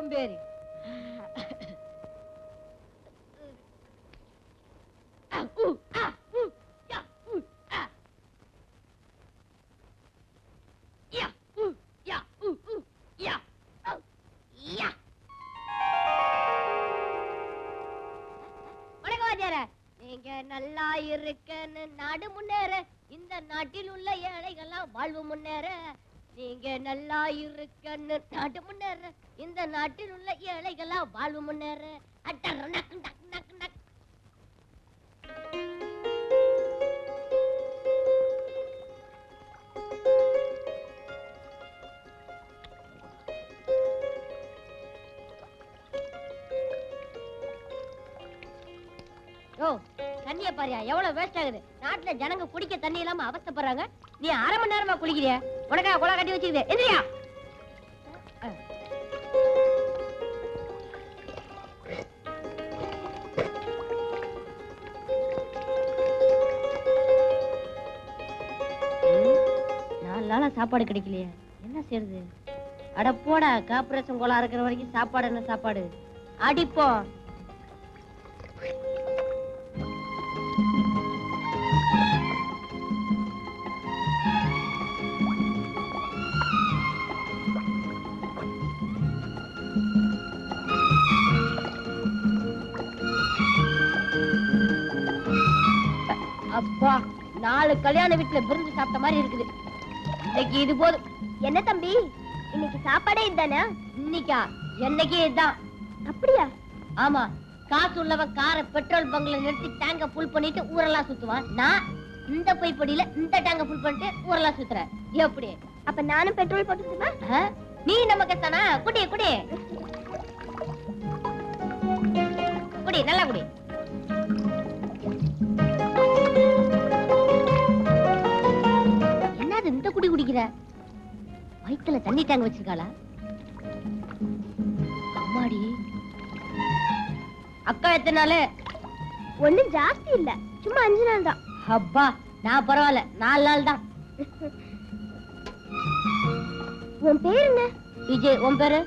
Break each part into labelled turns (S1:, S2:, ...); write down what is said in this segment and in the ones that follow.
S1: சோம்பேறி. நீங்க நல்லா இருக்கன்னு நாடு முன்னேற, இந்த நாட்டில் உள்ள ஏழைகள்லாம் வாழ்வு முன்னேற. நீங்க நல்லா இருக்கன்னு நாடு முன்னேற, இந்த நாட்டில் உள்ள ஏழைகள்லாம் வாழ்வு முன்னேற. தண்ணிய பாரியா எவ்வளவு வேஸ்ட் ஆகுது. நாட்டுல ஜனங்க குடிக்க தண்ணி இல்லாம அவஸ்தைப்படுறாங்க. நீ 1/2 மணி நேரமா குளிக்கிறிய? உனக்கா குளம் கட்டி வச்சுக்குது. எந்திரியா. நாலு சாப்பாடு கிடைக்கலையே, என்ன செய்யறது? அட போடா, கார்பரேஷன் கோலா இருக்கிற வரைக்கும் சாப்பாடு என்ன சாப்பாடு? அடிப்போம். அப்பா, 4 கல்யாண வீட்டுல விருந்து சாப்பிட்ட மாதிரி இருக்குது. இன்னைக்கு இது போதும்.
S2: என்ன தம்பி, இன்னைக்கு சாப்பாடே இதுதானா?
S1: இன்னைக்கா? என்னைக்கு இதுதான்.
S2: அப்படியா?
S1: ஆமா, காசு உள்ளவன் காரை பெட்ரோல் பங்க்ல நிறுத்தி டேங்க ஃபுல் பண்ணிட்டு ஊரெல்லாம் சுத்துவான். நான் இந்த பைப்படியில இந்த டேங்க ஃபுல் பண்ணிட்டு ஊரெல்லாம் சுத்துறேன். எப்படி?
S2: அப்ப நானும் பெட்ரோல் போட்டுக்கணுமா?
S1: நீ நம்ம கத்தானா? குடி குடி குடி, நல்லா குடி. என்னது இந்த குடி குடிக்கிற? வயித்துல தண்ணி டேங்க் வச்சிருக்காளா? அம்மாடி, அக்கா எத்தனை நாள்?
S2: ஒண்ணும் ஜாஸ்தி இல்ல, சும்மா 5 நாள் தான்.
S1: அப்பா, நான் பரவாயில்ல, 4 நாள் தான்.
S2: உன் பேர் என்ன?
S1: விஜய். உன் பேரு?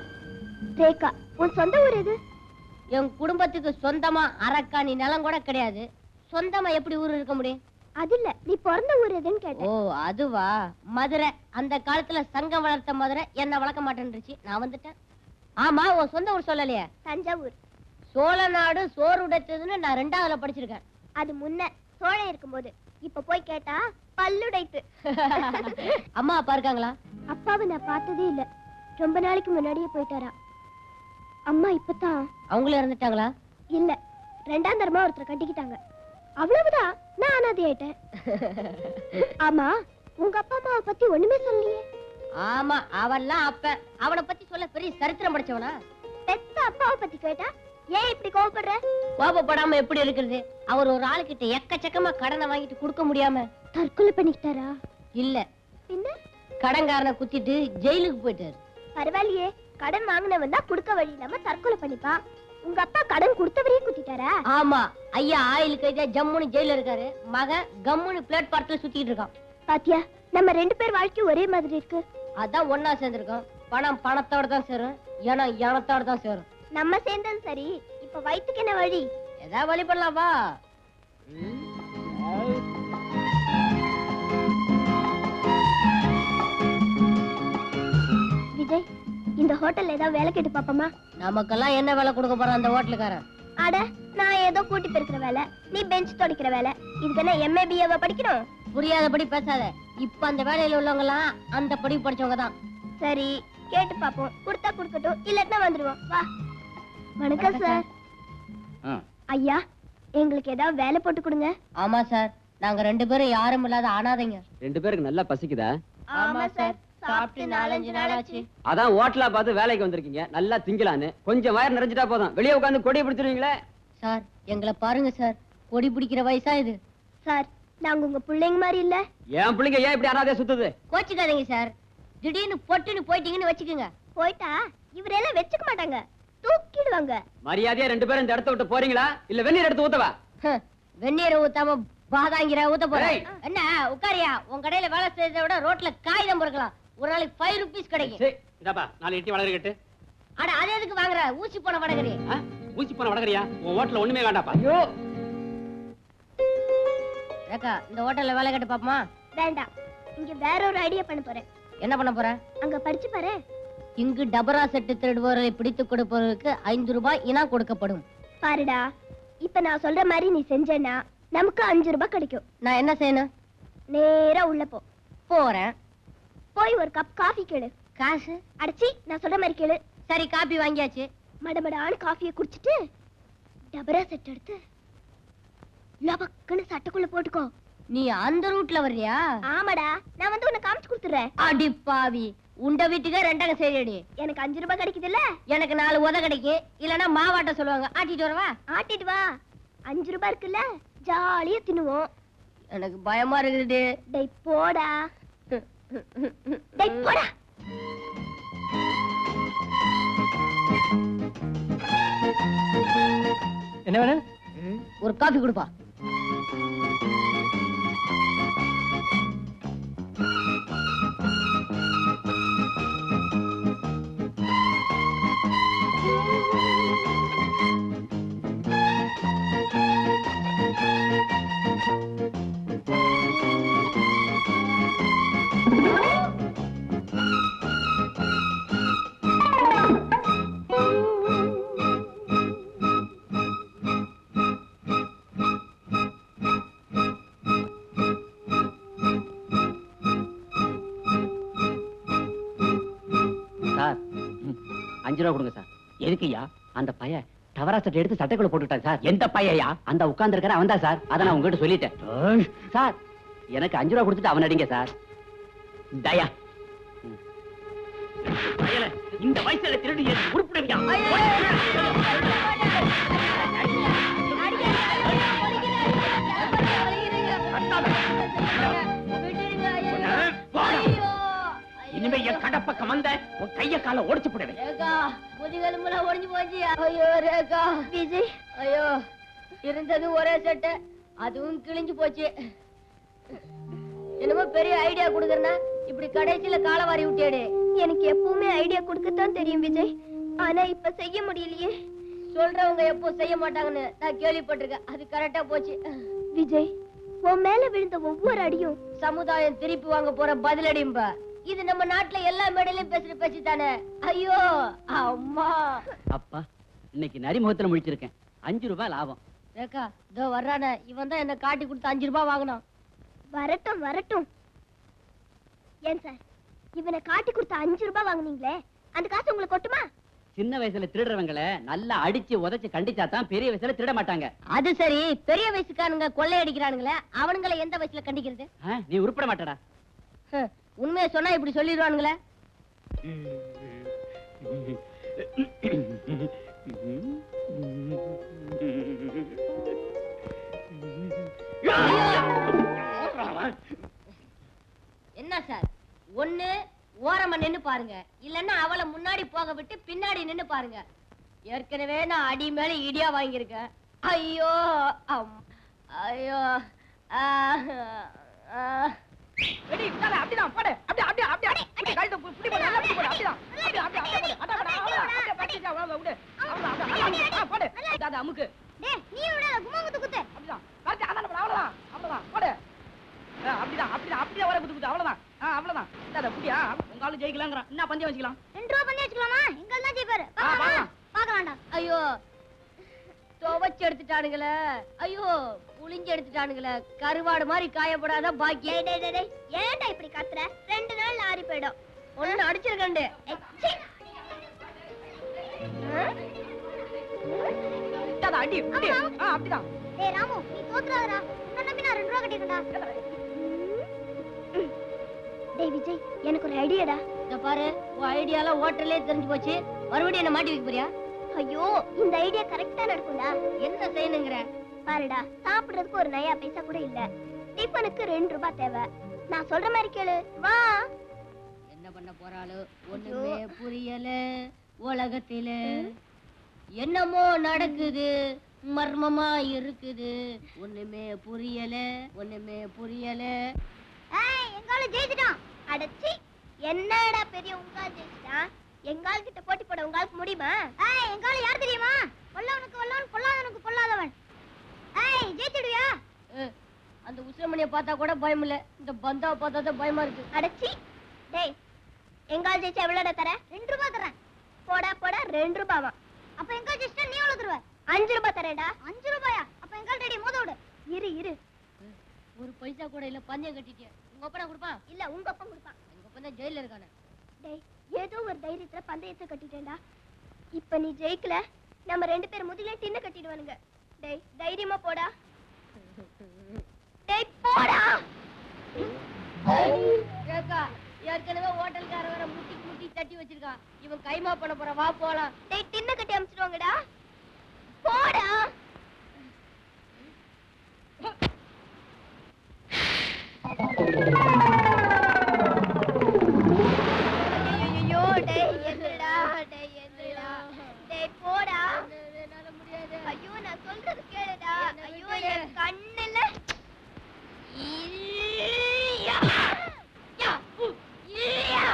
S2: ரேகா. உன் சொந்த ஊர் எது?
S1: என் குடும்பத்துக்கு சொந்தமா அரக்காணி நிலம் கூட கிடையாது. சொந்தமா எப்படி ஊர் இருக்க முடியும்?
S2: அது இல்ல, நீ பிறந்த ஊர் எதுன்னு கேட்டேன்.
S1: ஓ, அதுவா? மதுரை. அந்த காலத்துல சங்கம் வளர்த்த மதுரை என்ன வளர்க்க மாட்டேன்னுச்சு, நான் வந்துட்டேன். ஆமா, உன் சொந்த ஊர் சொல்லலையே?
S2: தஞ்சாவூர்.
S1: சோழ நாடு சோறு உடைத்ததுன்னு நான் 2ஆவதுல படிச்சிருக்கேன்.
S2: அது முன்ன சோழன் இருக்கும்போது. இப்ப போய் கேட்டா பல்லுடைத்து.
S1: அம்மா அப்பா இருக்காங்களா?
S2: அப்பாவை நான் பார்த்ததே இல்ல, ரொம்ப நாளைக்கு முன்னாடியே போயிட்டாரா. அம்மா இப்பதான்.
S1: அவங்களும் இறந்துட்டாங்களா?
S2: இல்ல, 2ஆம் தரமா ஒருத்தரை கட்டிக்கிட்டாங்க, அவ்வளவுதான். நான் அனாதை ஆயிட்டேன். ஆமா, உங்க அப்பா அம்மாவை பத்தி ஒண்ணுமே சொல்லலையே.
S1: ஆமா, அவெல்லாம் அப்ப அவனை பத்தி சொல்ல பெரிய சரித்திரம் படிச்சவனா?
S2: பெத்த அப்பாவை பத்தி கேட்டா ஏன் இப்படி கோவப்படுற?
S1: கோபப்படாம எப்படி இருக்கிறது? அவர் ஒரு ஆளுகிட்ட எக்கச்சக்கமா கடனை வாங்கிட்டு கொடுக்க முடியாம
S2: தற்கொலை பண்ணிக்கிட்டாரா?
S1: இல்ல,
S2: பின்ன
S1: கடன்காரனை குத்திட்டு ஜெயிலுக்கு போயிட்டாரு.
S2: பரவாயில்லையே, கடன் வாங்கினவன் தான் கொடுக்க வழி இல்லாம தற்கொலை பண்ணிப்பான். உங்க அப்பா கடன் கொடுத்தவரையே குத்திட்டாரா?
S1: ஆமா, ஐயா ஆயில் கைதா ஜம்முன்னு ஜெயில இருக்காரு. மகன் கம்முன்னு பிளாட்பாரத்துல சுத்திட்டு இருக்கான்.
S2: பாத்தியா, நம்ம 2 பேர் வாழ்க்கை ஒரே மாதிரி இருக்கு.
S1: அதான் ஒன்னா சேர்ந்திருக்கோம். பணம் பணத்தோட தான் சேரும், இனம் இனத்தோட தான் சேரும்.
S2: நம்ம சேர்ந்தது சரி, இப்ப வயிற்றுக்கு என்ன வழி?
S1: ஏதாவது வழி பண்ணலாம் வா.
S2: விஜய், இந்த ஹோட்டல்ல ஏதாவது வேலை கேட்டு பாப்போமா?
S1: நமக்கெல்லாம் என்ன வேலை கொடுக்க போறான் அந்த ஹோட்டலுக்காரன்?
S2: அட, நான் ஏதோ கூட்டி பெருக்கிற வேலை, நீ பெஞ்ச் துடைக்கிற வேலை. இதுக்கு என்ன MA BA படிக்கணும்?
S1: புரியாதபடி பேசாத. இப்ப அந்த வேலையில உள்ளவங்க எல்லாம் அந்த படி படிச்சவங்க தான்.
S2: சரி, கேட்டு பாப்போம். கொடுத்தா கொடுக்கட்டும், இல்லன்னா வந்துருவோம். வா. வணக்கம் சார். ஐயா, எங்களுக்கு ஏதாவது வேலை போட்டு கொடுங்க.
S1: ஆமா சார், நாங்க 2 பேரும் யாரும் இல்லாத அனாதைங்க.
S3: 2 பேருக்கு நல்லா பசிக்குதா?
S1: ஆமா சார், சாப்பிட்டு 4-5 நாள் ஆச்சு.
S3: அதான் ஹோட்டலா பார்த்து வேலைக்கு வந்திருக்கீங்க, நல்லா திங்கலான்னு. கொஞ்சம் வயிறு நிறைஞ்சிட்டா போதும், வெளியே உட்காந்து கொடி பிடிச்சிருவீங்களே.
S1: சார், எங்களை பாருங்க சார், கொடி பிடிக்கிற வயசா இது.
S2: சார், நாங்க உங்க பிள்ளைங்க மாதிரி இல்ல.
S3: என் பிள்ளைங்க ஏன் இப்படி அனாதையா சுத்துது?
S1: கோச்சுக்காதீங்க சார், திடீர்னு பொட்டுன்னு போயிட்டீங்கன்னு வச்சுக்கோங்க.
S2: போயிட்டா இவரெல்லாம் வச்சுக்க மாட்டாங்க, தூக்கிடுவாங்க.
S3: மரியாதையா 2 பேரும் இந்த இடத்த விட்டு போறீங்களா, இல்ல வெந்நீர் எடுத்து ஊத்தவா?
S1: வெந்நீரை ஊத்தாம பாதாங்கிற ஊத்த போறேன்.
S3: ஏய்.
S1: என்ன உட்காரியா? உன் கடையில வேலை செய்யறத விட ரோட்ல காகிதம் பொறுக்கலாம். ஒரு நாளைக்கு 5 rupees கிடைக்கும்.
S3: சரி, இதாப்பா 4 இட்லி வளர்க்கட்டு.
S1: அட அது எதுக்கு வாங்குற ஊசி போன வடகரி
S3: ஊசி போன வடகரியா உன் ஹோட்டல்ல ஒண்ணுமே வேண்டாப்பா.
S2: ஐயோ
S1: ரேகா இந்த ஹோட்டல்ல வேலை கேட்டு பாப்போமா?
S2: வேண்டாம், இங்க வேற ஒரு ஐடியா பண்ண போறேன்.
S1: என்ன பண்ண போற?
S2: அங்க படிச்சு பாரு.
S1: இங்கு டபரா செட்டு திருடுவோரை பிடித்து கொடுப்பவருக்கு 5 ரூபாய் இனாம் கொடுக்கப்படும்.
S2: பாருடா, இப்ப நான் சொல்ற மாதிரி நீ செஞ்சேன்னா நமக்கு 5 ரூபாய் கிடைக்கும்.
S1: நான் என்ன செய்யணும்?
S2: நேரா உள்ள போ.
S1: போறேன்.
S2: போய் ஒரு கப் காஃபி கேளு.
S1: காசு?
S2: அடிச்சி நான் சொல்ற மாதிரி கேளு.
S1: சரி காபி வாங்கியாச்சு.
S2: மடமடான்னு காஃபியை குடிச்சிட்டு டபரா செட் எடுத்து லபக்குன்னு சட்டைக்குள்ள போட்டுக்கோ.
S1: நீ அந்த ரூட்ல வர்றியா?
S2: ஆமாடா, நான் வந்து உன்னை காமிச்சு கொடுத்துறேன்.
S1: அடி பாவி, உண்ட வீட்டுக்கே ரெண்டகம் சரிடி.
S2: எனக்கு 5 ரூபாய் கிடைக்குதுல்ல?
S1: எனக்கு 4 உத கிடைக்கும். இல்லன்னா மாவாட்ட சொல்லுவாங்க. ஆட்டிட்டு வரவா?
S2: ஆட்டிட்டு வா. 5 ரூபாய் இருக்குல்ல, ஜாலியா தின்னுவோம்.
S1: எனக்கு பயமா இருக்குது.
S2: டேய் போடா. டேய் போடா.
S3: என்ன வேணும்?
S1: ஒரு காபி கொடுப்பா.
S3: சார் 5 ரூபா கொடுங்க சார். எதுக்குயா? அந்த பைய டவரா செட் எடுத்து சட்டைக்குள்ள போட்டுட்டான் சார். எந்த பையயா? அந்த உட்கார்ந்து இருக்கிற அவன் தான் சார். அதை நான் உங்ககிட்ட சொல்லிட்டேன் சார். எனக்கு 5 ரூபா கொடுத்துட்டு அவன் அடிங்க சார். தயா இந்த வயசுல திருடி உருப்பிடுவியா? இனிமே என் கடப்பக்கம் வந்த உன் கைய கால ஒடிச்சு போடுவேன்.
S1: ரேகா, முதுகெலும்புலாம் ஒடிஞ்சு போச்சு. ஐயோ ரேகா.
S2: விஜய்,
S1: ஐயோ, இருந்தது ஒரே சட்டை, அதுவும் கிழிஞ்சு போச்சு. என்னமோ பெரிய ஐடியா கொடுக்கறனா இப்படி கடைசியில காலவாரி விட்டேடு.
S2: எனக்கு எப்பவுமே ஐடியா கொடுக்கத்தான் தெரியும் விஜய், ஆனா இப்ப செய்ய முடியலையே.
S1: சொல்றவங்க எப்போ செய்ய மாட்டாங்கன்னு நான் கேள்விப்பட்டிருக்கேன். அது கரெக்டா போச்சு.
S2: விஜய், உன் மேல விழுந்த ஒவ்வொரு அடியும்
S1: சமுதாயம் திருப்பி வாங்க போற பதிலடிம்பா. இது நம்ம நாட்டுல எல்லா மேடையிலும் பேசுற பேச்சு தானே. ஐயோ அம்மா.
S3: அப்பா, இன்னைக்கு நரிமுகத்துல முடிச்சிருக்கேன். 5 ரூபாய் லாபம்.
S1: ரேகா, இதோ வர்றானே, இவன் தான் என்ன காட்டி கொடுத்து 5 ரூபாய் வாங்கினான்.
S2: வரட்டும் வரட்டும். ஏன் சார், இவனை காட்டி கொடுத்த 5 ரூபாய் வாங்குனீங்களே, அந்த காசு உங்களுக்கு கொட்டுமா?
S3: சின்ன வயசுல திருடுறவங்களை நல்லா அடிச்சு உதைச்சு கண்டிச்சா தான் பெரிய வயசுல திருட மாட்டாங்க.
S1: அது சரி, பெரிய வயசுக்கானுங்க கொள்ளையடிக்கிறானுங்களே, அவனுங்களை எந்த வயசுல கண்டிக்கிறது?
S3: நீ உருப்பட மாட்டடா.
S1: உண்மையை சொன்னா இப்படி சொல்லிடுவானுங்களே. என்ன சார், ஒண்ணு ஓரமா நின்னு பாருங்க, இல்லன்னா அவளை முன்னாடி போக விட்டு பின்னாடி நின்னு பாருங்க. ஏற்கனவே நான் அடி மேல இடியா வாங்கியிருக்கேன். ஐயோ ஐயோ.
S4: அப்படிதான் போடு. அப்படியே அப்படியே அப்படியே அப்படியே கழுத்தை புடி போடு. நல்லா புடி போடு. அப்படிதான் அப்படியே அப்படியே அப்படியே போடு. அப்படியே பட்டிச்சா வாங்க விடு. அவ்வளவுதான் போடு. தாதா அமுக்கு.
S2: டேய், நீ விட குமாங்குத்து குத்து.
S4: அப்படிதான் கரெக்ட். அதான் போடு. அவ்வளவுதான் அவ்வளவுதான் போடு. அப்படிதான் அப்படிதான் அப்படியே வர குத்து குத்து. அவ்வளவுதான் அவ்வளவுதான். தாதா புடியா? உங்க ஆளு ஜெயிக்கலாம்ங்கறான். என்ன பந்தயம் வச்சுக்கலாம்?
S2: 2 ரூபாய் பண்ணி வச்சுக்கலாமா? எங்கல் தான் ஜெயிப்பாரு. பார்க்கலாம்டா.
S1: ஐயோ, துவச்சு எடுத்துட்டானுங்களே. ஐயோ, புளிஞ்சு எடுத்துட்டானுங்களே. கருவாடு மாதிரி காயப்படாத பாக்கி.
S2: ஏன்டா இப்படி கத்துற? 2 நாள்ல ஆறி போயிடும்.
S1: ஒண்ணு அடிச்சிருக்கேன்.
S4: தாதா அடி அடி. அப்படிதான்.
S2: டேய் ராமு, நீ தோத்துறாதடா. உன்னை நம்பி நான் 2 ரூபாய் கட்டிட்டேன்டா. டேய் விஜய், எனக்கு ஒரு ஐடியாடா.
S1: இத பாரு, உன் ஐடியால ஹோட்டல்லே தெரிஞ்சு போச்சு. மறுபடியும் என்ன மாட்டி வைக்க போறியா?
S2: ஐயோ, இந்த ஐடியா கரெக்ட்டா நடக்கும்டா.
S1: என்ன செய்யணுங்கற?
S2: பாருடா, சாப்பிடுறதுக்கு ஒரு நயா பைசா கூட இல்ல. டிஃபனுக்கு 2 ரூபாய் தேவை. நான் சொல்ற மாதிரி கேளு. வா.
S1: என்ன பண்ண போறாளோ ஒண்ணுமே புரியல. உலகத்தில என்னமோ நடக்குது, மர்மமா இருக்குது. ஒண்ணுமே புரியல, ஒண்ணுமே புரியல.
S2: ஏய், எங்கால ஜெயிச்சிட்டான். அடச்சி, என்னடா பெரிய உங்கால் ஜெயிச்சிட்டான். எங்கால் கிட்ட போட்டி போட உங்களுக்கு முடியுமா? எங்க ஆளு யார் தெரியுமா? கொல்லவனுக்கு கொல்லவன், கொல்லாதவனுக்கு கொல்லாதவன். ஜெயிச்சிடுவியா?
S1: அந்த உசிரமணியை பார்த்தா கூட பயம் இல்ல, இந்த பந்தாவை பார்த்தா தான் பயமா இருக்கு.
S2: அடச்சி. டேய், எங்க ஆள் ஜெயிச்சா எவ்வளோட தர? 2 ரூபாய் தரேன். போடா போடா, 2 ரூபாவா? அப்ப எங்க ஆள் ஜெயிச்சா நீ எவ்வளவு தருவ? 5 ரூபாய் தரேன்டா. 5 ரூபாயா? அப்ப எங்க ஆள் ரெடி மோத விடு. இரு.
S1: ஒரு பைசா கூட இல்ல, பந்தயம் கட்டிட்டேன். உங்க அப்பா கொடுப்பான்?
S2: இல்ல, உங்க அப்பா கொடுப்பான்.
S1: எங்க அப்பா தான் ஜெயில இருக்கானே.
S2: டேய், ஏதோ ஒரு தைரியத்துல பந்தயத்தை கட்டிட்டேன்டா. இப்ப நீ ஜெயிக்கல, நம்ம 2 பேர் முதுகுல டின்ன கட்டிடுவானுங்க. டேய், தைரியமா போடா. டேய், போடா.
S1: ஏக்கா, ஏற்கனவே ஹோட்டல்கார வர முட்டி தட்டி வச்சிருக்கான். இவன் கைமா பண்ண போற, வா போலாம்.
S2: டேய், டின்ன கட்டி அமிச்சிடுவாங்கடா. போடா. ஐயோ, டேய் எந்திரடா, டேய் எந்திரடா. டேய் போடா.
S1: என்னால முடியாது.
S2: ஐயோ, நான் சொல்றது கேளுடா. ஐயோ, என் கண்ணுல ஈயா. யா, ஈயா.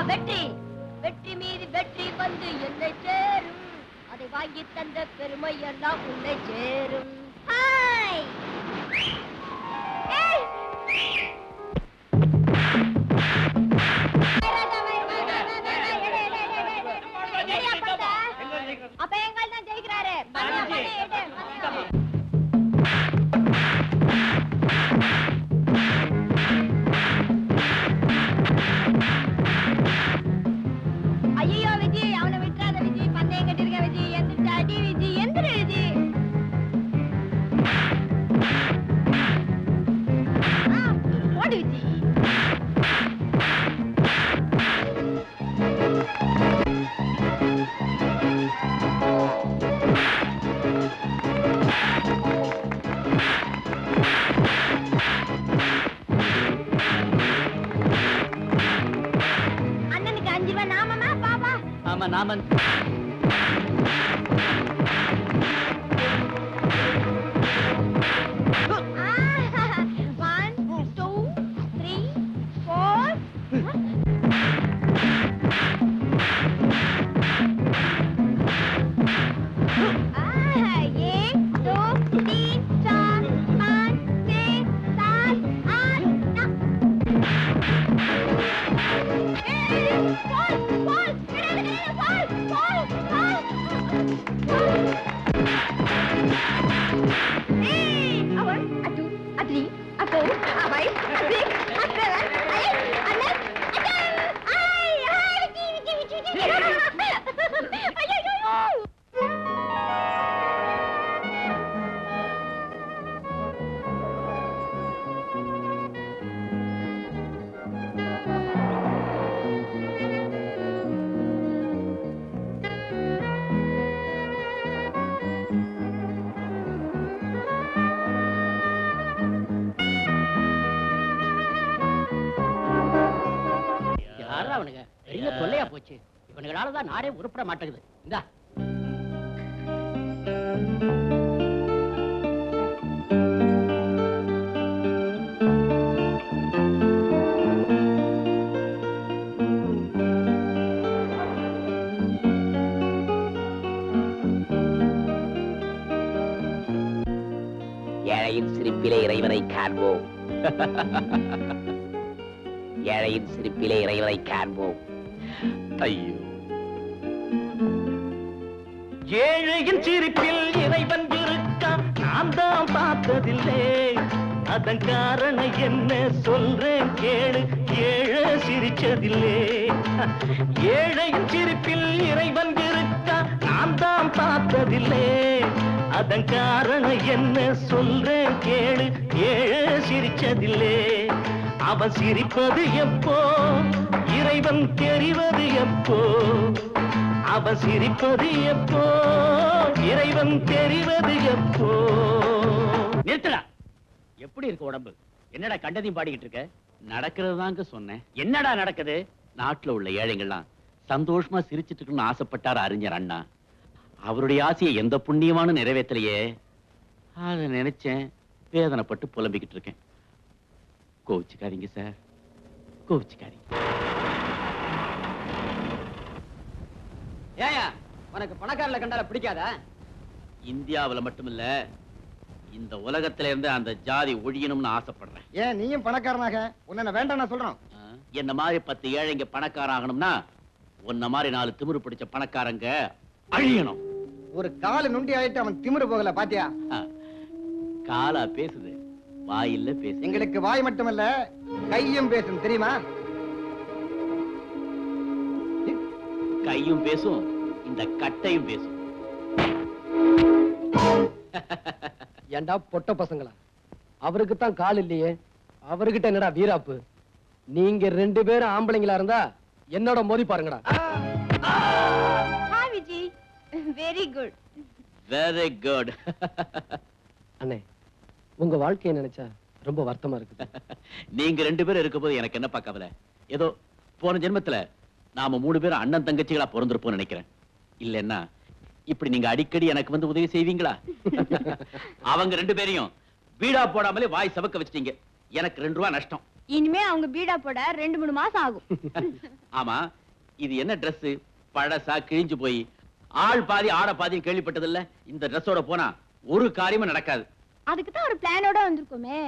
S1: வெற்றி வெற்றி மீது வெற்றி வந்து என்னை சேரும். அதை வாங்கி தந்த பெருமை எல்லாம் உன்னை சேரும்.
S2: ஹாய். ஏய். அப்ப எங்கள் தான் ஜெயிக்கிறாரு. ஐயோ விஜய், அவனை விட்டுறாத விஜய். பந்தயம் கட்டிருக்க விஜய். எந்திரிச்சு அடி விஜய், எந்திரி விஜய். ஓடு விஜய். அண்ணனுக்கு 5 ரூபாய் நாமமா பாபா?
S3: ஆமா, நாமன்.
S2: One, two, three, four. एक, दो, तीन, चार, पाँच, छह, सात, आठ, नौ. Fall, A1, A2, A3, A4, A5, A6, A7, A8, A9, A10.
S3: யாரா அவனுங்க? பெரிய தொல்லையா போச்சு. இவனுங்களாலதான் நாடே உருப்பட மாட்டேங்குது. இந்தா.
S5: ஏழையின் சிரிப்பிலே இறைவனை காண்போம். ஏழையின் சிரிப்பிலே இறைவனை காண்போம். ஐயோ,
S6: ஏழையின் சிரிப்பில் இறைவன் இருக்கா, நான் தான் பார்த்ததில்லை. அதன் காரணம் என்ன சொல்றேன் கேளு, ஏழை சிரிச்சதில்லை. ஏழையின் சிரிப்பில் இறைவன் இருக்கா, நான் தான் பார்த்ததில்லை. அதன் காரணம் என்ன சொல்றேன் கேளு, ஏழை சிரிச்சதில்லை. அவன் சிரிப்பது எப்போ, இறைவன் தெரிவது எப்போ. எப்போ அவன் சிரிப்பது எப்போ இறைவன் தெரிவது எப்போ.
S3: நிறுத்தடா. எப்படி இருக்கு உடம்பு? என்னடா கண்டதையும் பாடிக்கிட்டு இருக்க? நடக்கிறது தாங்க சொன்னேன். என்னடா நடக்குது? நாட்டுல உள்ள ஏழைங்கள்லாம் சந்தோஷமா சிரிச்சிட்டு இருக்கணும்னு ஆசைப்பட்டார் அறிஞர் அண்ணா. அவருடைய ஆசையை எந்த புண்ணியமான நிறைவேற்றலையே. அதை நினைச்சேன், வேதனைப்பட்டு புலம்பிக்கிட்டு இருக்கேன். கோவிச்சுக்காதீங்க சார், கோவிச்சுக்காதீங்க.
S4: ஏயா உனக்கு பணக்காரல கண்டால பிடிக்காதா?
S3: இந்தியாவுல மட்டுமில்ல, இந்த உலகத்துல இருந்து அந்த ஜாதி ஒழியணும்னு ஆசைப்படுறேன்.
S7: ஏன் நீயும் பணக்காரனாக உன்னை வேண்டாம் நான் சொல்றோம்.
S3: என்ன மாதிரி 10 ஏழைங்க பணக்கார ஆகணும்னா உன்ன மாதிரி 4 திமிரு பிடிச்ச பணக்காரங்க அழியணும்.
S7: ஒரு கால நுண்டி ஆயிட்டு அவன் திமிரு போகல பாத்தியா?
S3: காலா பேசுது, வாயில்ல பேசு.
S7: எங்களுக்கு வாய் மட்டுமல்ல கையும் பேசும் தெரியுமா?
S3: கையும் பேசும், இந்த கட்டையும் பேசும்.
S8: ஏண்டா பொட்ட பசங்களா, அவருக்கு தான் கால் இல்லையே, அவர்கிட்ட என்னடா வீராப்பு? நீங்க 2 பேரும் ஆம்பளைங்களா இருந்தா என்னோட மோதி பாருங்கடா.
S2: Hi Viji, very good.
S3: Very good.
S8: அண்ணே, உங்க வாழ்க்கையை நினைச்சா ரொம்ப வருத்தமா இருக்குது.
S3: நீங்க 2 பேரும் இருக்கும்போது எனக்கு என்னப்பா கவலை? ஏதோ போன ஜென்மத்துல நாம 3 பேரும் அண்ணன் தங்கச்சிகளா பிறந்திருப்போம் நினைக்கிறேன். இல்லன்னா இப்படி நீங்க அடிக்கடி எனக்கு வந்து உதவி செய்வீங்களா? அவங்க 2 பேரையும் வீடா போடாமலே வாய் சவக்க வச்சிட்டீங்க. எனக்கு 2 ரூபா நஷ்டம்.
S2: இனிமே அவங்க பீடா போட 2-3 மாசம் ஆகும்.
S3: ஆமா, இது என்ன Dress? பழசா, கிழிஞ்சு போய் ஆள் பாதி ஆட பாதியும் கேள்விப்பட்டது இல்ல. இந்த Dressோட போனா ஒரு காரியமும் நடக்காது.
S2: அதுக்கு தான் ஒரு பிளானோட வந்திருக்கோமே.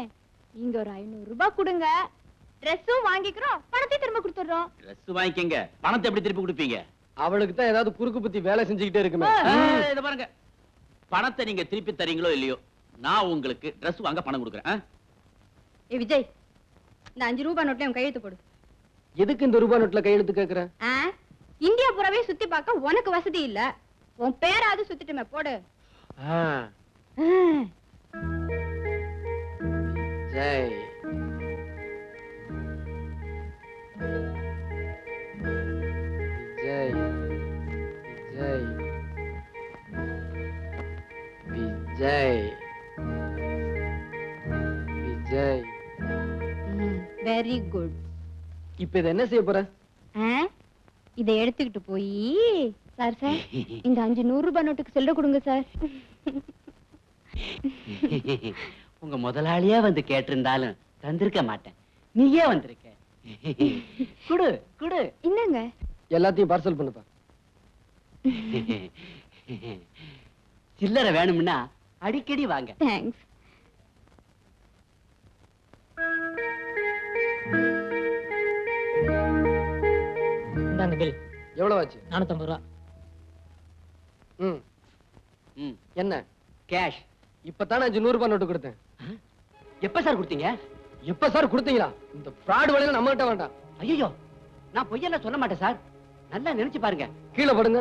S2: நீங்க ஒரு 500 ரூபாய் கொடுங்க, Dressம் வாங்கிக்கிறோம், பணத்தையும் திரும்ப கொடுத்துறோம்.
S3: Dress வாங்கிக்கங்க, பணத்தை எப்படி திருப்பி கொடுப்பீங்க?
S8: அவளுக்கு தான் ஏதாவது குறுக்கு புத்தி வேலை செஞ்சுக்கிட்டே இருக்குமே.
S3: இத பாருங்க, பணத்தை நீங்க திருப்பி தரீங்களோ இல்லையோ, நான் உங்களுக்கு Dress வாங்க பணம் கொடுக்குறேன்.
S2: ஏ விஜய், இந்த 5 ரூபாய் நோட்ல என் கையெழுத்து போடு.
S8: எதுக்கு இந்த ரூபாய் நோட்ல கையெழுத்து கேக்குற?
S2: இந்தியா பூராவே சுத்தி பார்க்க உனக்கு வசதி இல்ல, உன் பேராவது சுத்திட்டுமே போடு.
S8: ஜெய் விஜய், விஜய், விஜய், விஜய்.
S2: Very good.
S8: இப்ப இத என்ன செய்ய போற?
S2: இதை எடுத்துக்கிட்டு போய் சார் இந்த 500 ரூபாய் நோட்டுக்கு செல்ல கொடுங்க சார்.
S3: உங்க முதலாளியா வந்து கேட்டிருந்தாலும் தந்திருக்க மாட்டேன். நீயே வந்திருக்க. குடு குடு.
S2: என்னங்க?
S8: எல்லாத்தையும் பார்சல் பண்ணுப்பா.
S3: சில்லறை வேணும்னா அடிக்கடி வாங்க.
S2: தேங்க்ஸ்.
S4: இந்தாங்க பில்.
S8: எவ்வளவு ஆச்சு?
S4: 450 ரூபா.
S8: என்ன
S3: கேஷ்.
S8: இப்பதானே 500 ரூபாய் நோட்டு கொடுத்தேன்.
S3: எப்ப சார் கொடுத்தீங்க?
S8: எப்ப சார் கொடுத்தீங்களா? இந்த ஃப்ராட் வேலையில நம்ம கிட்ட வேண்டாம்.
S3: ஐயோ, நான் பொய்யெல்லாம் சொல்ல மாட்டேன் சார். நல்லா நினைச்சு பாருங்க.
S8: கீழே படுங்க.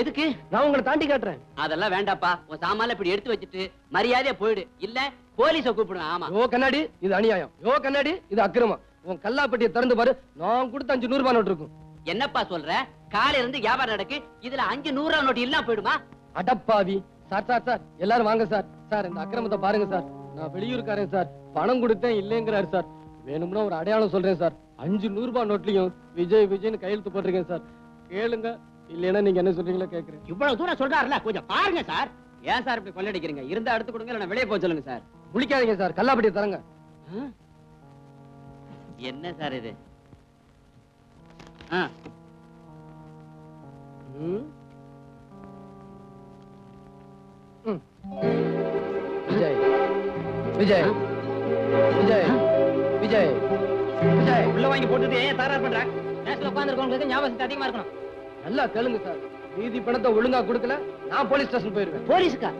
S3: எதுக்கு?
S8: நான் உங்களை தாண்டி காட்டுறேன்.
S3: அதெல்லாம் வேண்டாப்பா. உன் சாமான்ல இப்படி எடுத்து வச்சுட்டு மரியாதையா போயிடு, இல்ல போலீஸ கூப்பிடுவேன். ஆமா.
S8: யோ கண்ணாடி, இது அநியாயம். யோ கண்ணாடி, இது அக்கிரமம். உன் கல்லாப்பட்டியை திறந்து பாரு, நான் கொடுத்த 500 ரூபாய் நோட்டு இருக்கும்.
S3: என்னப்பா சொல்ற? காலையில இருந்து வியாபாரம் நடக்கு, இதுல 500 ரூபாய் நோட்டு இல்லாம போயிடுமா?
S8: அடப்பாவி. சார் சார் சார், எல்லாரும் வாங்க சார். சார் இந்த அக்கிரமத்தை பாருங்க சார். நான் வெளியூருக்காரன் சார், பணம் கொடுத்தேன் இல்லைங்கிறாரு சார். வேணும்னா ஒரு அடையாளம் சொல்றேன் சார். 500 ரூபாய் நோட்லயும் விஜய் விஜய்னு கையெழுத்து போட்டிருக்கேன் சார். கேளுங்க, இல்லைன்னா நீங்க என்ன சொல்றீங்களோ கேக்குறேன்.
S3: இவ்வளவு தூரம் சொல்றாருல, கொஞ்சம் பாருங்க சார். ஏன் சார் இப்படி கொள்ளடிக்கிறீங்க? இருந்தா எடுத்து கொடுங்க, இல்ல வெளியே போக சொல்லுங்க சார்.
S8: முழிக்காதீங்க சார், கல்லாப்பட்டியை தரங்க.
S3: என்ன சார் இது?
S8: விஜய் விஜய் விஜய் விஜய் விஜய்
S4: உள்ள வாங்கி போட்டுட்டு ஏன் தகராறு பண்ற? நேரத்துல உட்கார்ந்திருக்கவங்களுக்கு ஞாபகம் அதிகமா இருக்கணும்.
S8: நல்லா கேளுங்க சார். மீதி பணத்தை ஒழுங்கா கொடுக்கல, நான் போலீஸ் ஸ்டேஷன் போயிருவேன்.
S3: போலீஸுக்கா?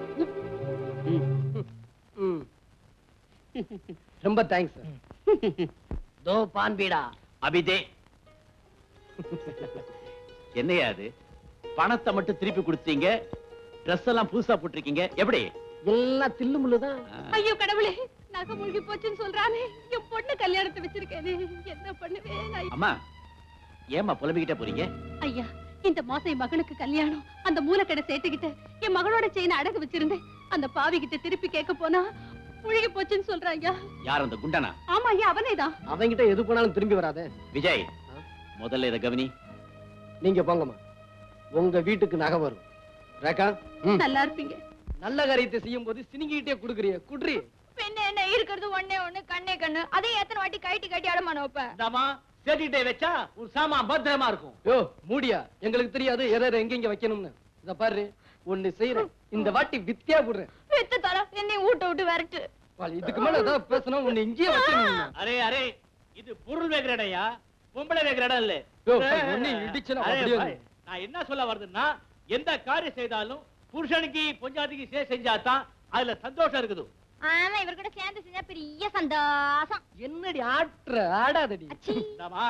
S8: ரொம்ப தேங்க்ஸ் சார்.
S3: தோ பான் பீடா. அபிதே. என்னையா அது? பணத்தை மட்டும் திருப்பி கொடுத்தீங்க, ட்ரெஸ் எல்லாம் புதுசா போட்டிருக்கீங்க. எப்படி?
S8: எல்லாம் தில்லு முள்ளுதான்.
S2: ஐயோ கடவுளே, நகை மூழ்கி போச்சுன்னு சொல்றானே. என் பொண்ணு கல்யாணத்தை வச்சிருக்கேனே, என்ன பண்ணுவேன்?
S3: அம்மா,
S5: ஏமா புலம்பிக்கிட்டே போறீங்க?
S9: ஐயா, இந்த மாசம் என் மகளுக்கு கல்யாணம். அந்த மூலக்கடை சேர்த்துக்கிட்டு என் மகளோட செயினை அடகு வச்சிருந்தேன். அந்த பாவி கிட்ட திருப்பி கேட்க போனா முழுகி போச்சுன்னு சொல்றாங்க.
S5: யார் அந்த குண்டனா?
S9: ஆமா ஐயா, அவனேதான்.
S8: அவங்கிட்ட எது போனாலும் திரும்பி வராதே.
S5: விஜய், முதல்ல இத கவனி.
S8: நீங்க போங்கம்மா, உங்க வீட்டுக்கு நகை வரும். ரேகா,
S9: நல்லா இருப்பீங்க.
S8: நல்ல காரியத்தை செய்யும் போது சினிங்கிட்டே குடுக்குறிய குட்ரி.
S2: பின்ன என்ன இருக்கிறது ஒண்ணே ஒண்ணு, கண்ணே கண்ணு. அதே எத்தனை வாட்டி கட்டி அடமான வைப்ப.
S6: இந்தாமா சேட்டிட்டே வச்சா ஒரு சாமான் பத்திரமா இருக்கும்.
S8: யோ மூடியா, எங்களுக்கு தெரியாது எதை எங்க வைக்கணும்னு. இத பாரு, ஒண்ணு செய்யறேன், இந்த வாட்டி வித்தியா போடுறேன்.
S2: வித்து தர என்னை ஊட்ட விட்டு வரட்டு.
S8: இதுக்கு மேல ஏதாவது பேசணும், ஒண்ணு இங்கேயே வைக்கணும்.
S6: அரே அரே, இது பொருள் வைக்கிற இடம்யா, பொம்பளை வைக்கிற இடம் இல்ல.
S8: யோ, ஒண்ணு இடிச்சுனா
S6: அரே,
S8: அப்படியே
S6: பாய், நான் என்ன சொல்ல வருதுன்னா, எந்த காரியம் செய்தாலும் புருஷனுக்கு பொஞ்சாதிக்கு செஞ்சாதான் அதுல சந்தோஷம் இருக்குது.
S2: ஆமா, இவர் கூட சேர்ந்து செஞ்சா பெரிய சந்தோஷம்.
S8: என்னடி ஆட்ற ஆடாதடி.
S6: இந்தாமா,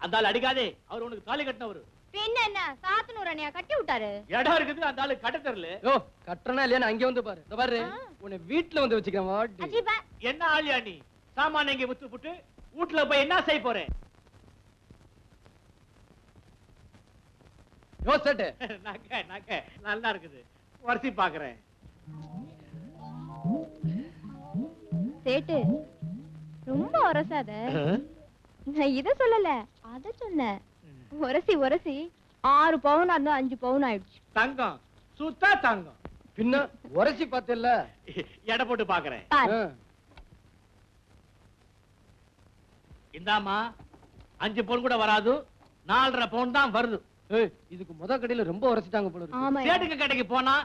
S6: அந்த ஆள் அடிக்காதே, அவர் உனக்கு தாலி கட்டினவரு.
S2: பின்ன என்ன, சாத்தனூர் அண்ணியா கட்டி விட்டாரு.
S6: இடம் இருக்குது, அந்த ஆளு கட்ட தெரியல.
S8: யோ கட்டணா இல்லையா, அங்கே வந்து பாரு. இந்த பாரு, உன்னை வீட்டுல வந்து வச்சுக்கிறேன் வாடி.
S2: அஜிபா,
S6: என்ன ஆளியா நீ? சாமான இங்க வித்து புட்டு வீட்டுல போய் என்ன செய்ய போறேன்?
S8: யோ சேட்டு,
S6: நக்க நக்க நல்லா இருக்குது, வரிசை பாக்குறேன்.
S2: சேட்டு ரொம்ப உரசாத. நான் இத சொல்லல, அத சொன்னேன். உரசி உரசி 6 பவுன் அந்த 5 பவுன் ஆயிடுச்சு.
S6: தங்கம் சுத்தா தங்கம்.
S8: பின்ன உரசி பார்த்தல,
S6: எடை போட்டு பாக்குறேன்.
S2: பாரு.
S6: இந்தாமா, 5 பவுன் கூட வராது, 4.5 பவுன் தான் வருது.
S8: இதுக்கு முத கடையில ரொம்ப உரசிட்டாங்க போல இருக்கு.
S2: ஆமா,
S6: சேட்டுக்கு கடைக்கு போனா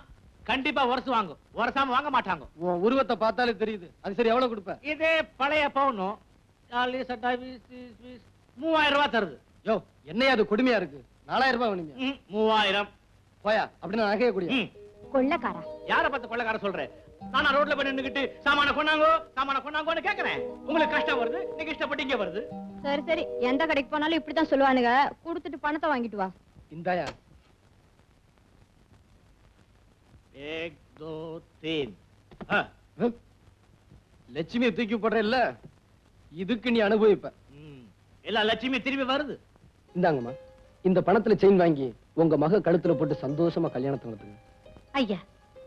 S6: கண்டிப்பா உரசு வாங்கும், உரசாம வாங்க மாட்டாங்க.
S8: உன் உருவத்தை பார்த்தாலே தெரியுது. அது சரி, எவ்வளவு கொடுப்ப?
S6: இதே பழைய பவுனும் 3000 ரூபாய் தருது.
S8: யோ என்னையா அது கொடுமையா இருக்கு. 4000 ரூபாய் வேணுமே.
S6: 3000.
S8: போயா, அப்படின்னு நகைய கூடிய.
S2: கொள்ளக்காரா.
S6: யார பார்த்து கொள்ளக்கார சொல்றேன்? நானா ரோட்ல போய் நின்னுக்கிட்டு சாமான கொண்டாங்கோன்னு கேக்குறேன். உங்களுக்கு கஷ்டம் வருது, நீங்க இஷ்டப்பட்டு இங்க வருது.
S2: சரி சரி, எந்த கடைக்கு போனாலும் இப்படித்தான் சொல்லுவானுங்க. கொடுத்துட்டு பணத்தை வாங்கிட்டு வா.
S8: இந்தாயா.
S6: 1 2 3.
S8: லட்சுமியை தூக்கி போடுற இல்ல, இதுக்கு நீ அனுபவிப்ப.
S6: எல்லா லட்சுமி திரும்பி வருது.
S8: இந்தாங்கம்மா, இந்த பணத்துல செயின் வாங்கி உங்க மக கழுத்துல போட்டு சந்தோஷமா கல்யாணத்தை நடத்துங்க.
S9: ஐயா,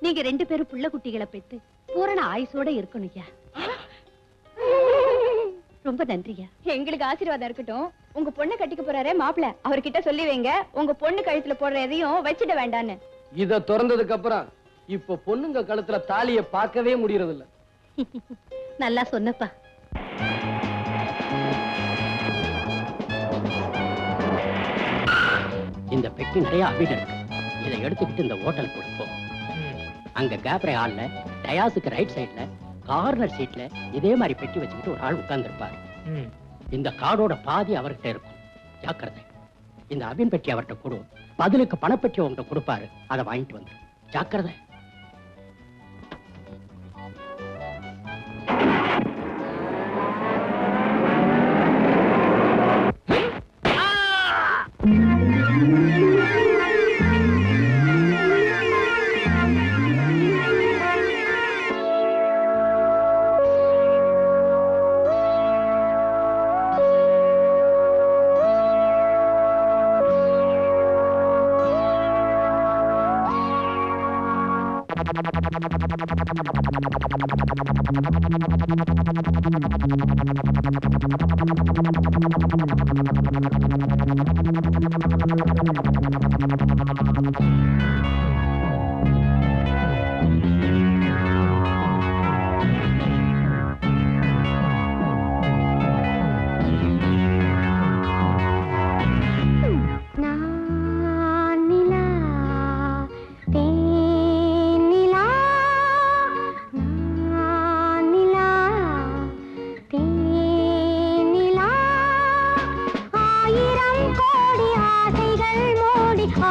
S9: நீங்க 2 பேரும் புள்ள குட்டிகளை பெத்து பூரண ஆயுசோட இருக்கணும் ஐயா. ரொம்ப நன்றியா.
S2: எங்களுக்கு ஆசீர்வாதம் இருக்கட்டும். உங்க பொண்ணு கட்டிக்க போறாரே மாப்பிள்ள, அவர்கிட்ட சொல்லி வைங்க, உங்க பொண்ணு கழுத்துல போடுற எதையும் வச்சிட வேண்டான்னு.
S8: இத திறந்ததுக்கு அப்புறம் இப்ப பொண்ணுங்க கழுத்துல தாலிய பார்க்கவே முடியறது இல்ல.
S9: நல்லா சொன்னப்பா.
S3: இந்த பெட்டி நிறைய அபின் இருக்கு. இதை எடுத்துக்கிட்டு இந்த ஹோட்டல் கொடுப்போம். அங்க கேப்ரே ஹால்ல டயாஸுக்கு ரைட் சைடுல கார்னர் சீட்ல இதே மாதிரி பெட்டி வச்சுக்கிட்டு ஒரு ஆள் உட்கார்ந்துருப்பாரு. இந்த கார்டோட பாதி அவர்கிட்ட இருக்கும். ஜாக்கிரதை. இந்த அபின் பெட்டி அவர்கிட்ட கொடு, பதிலுக்கு பணப்பெட்டி அவன்கிட்ட கொடுப்பாரு. அதை வாங்கிட்டு வந்து ஜாக்கிரதை.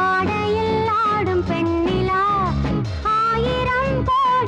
S2: ஆடையில் ஆடும் பெண்ணிலா, 1000 கோடி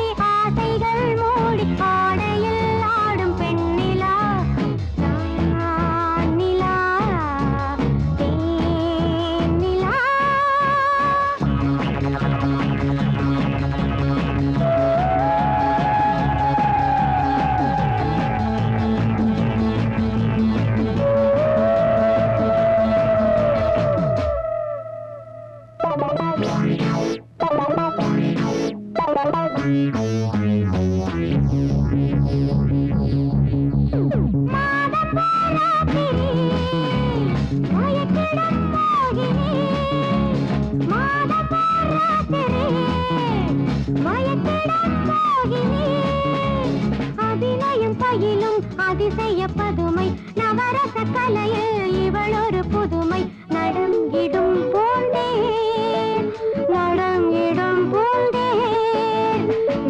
S2: அபிநயம் பயிலும் அதிசய பதுமை நவரச கலையில் இவள் ஒரு புதுமை நடங்கிடும் போந்தேன் நடங்கிடும் போந்தேன்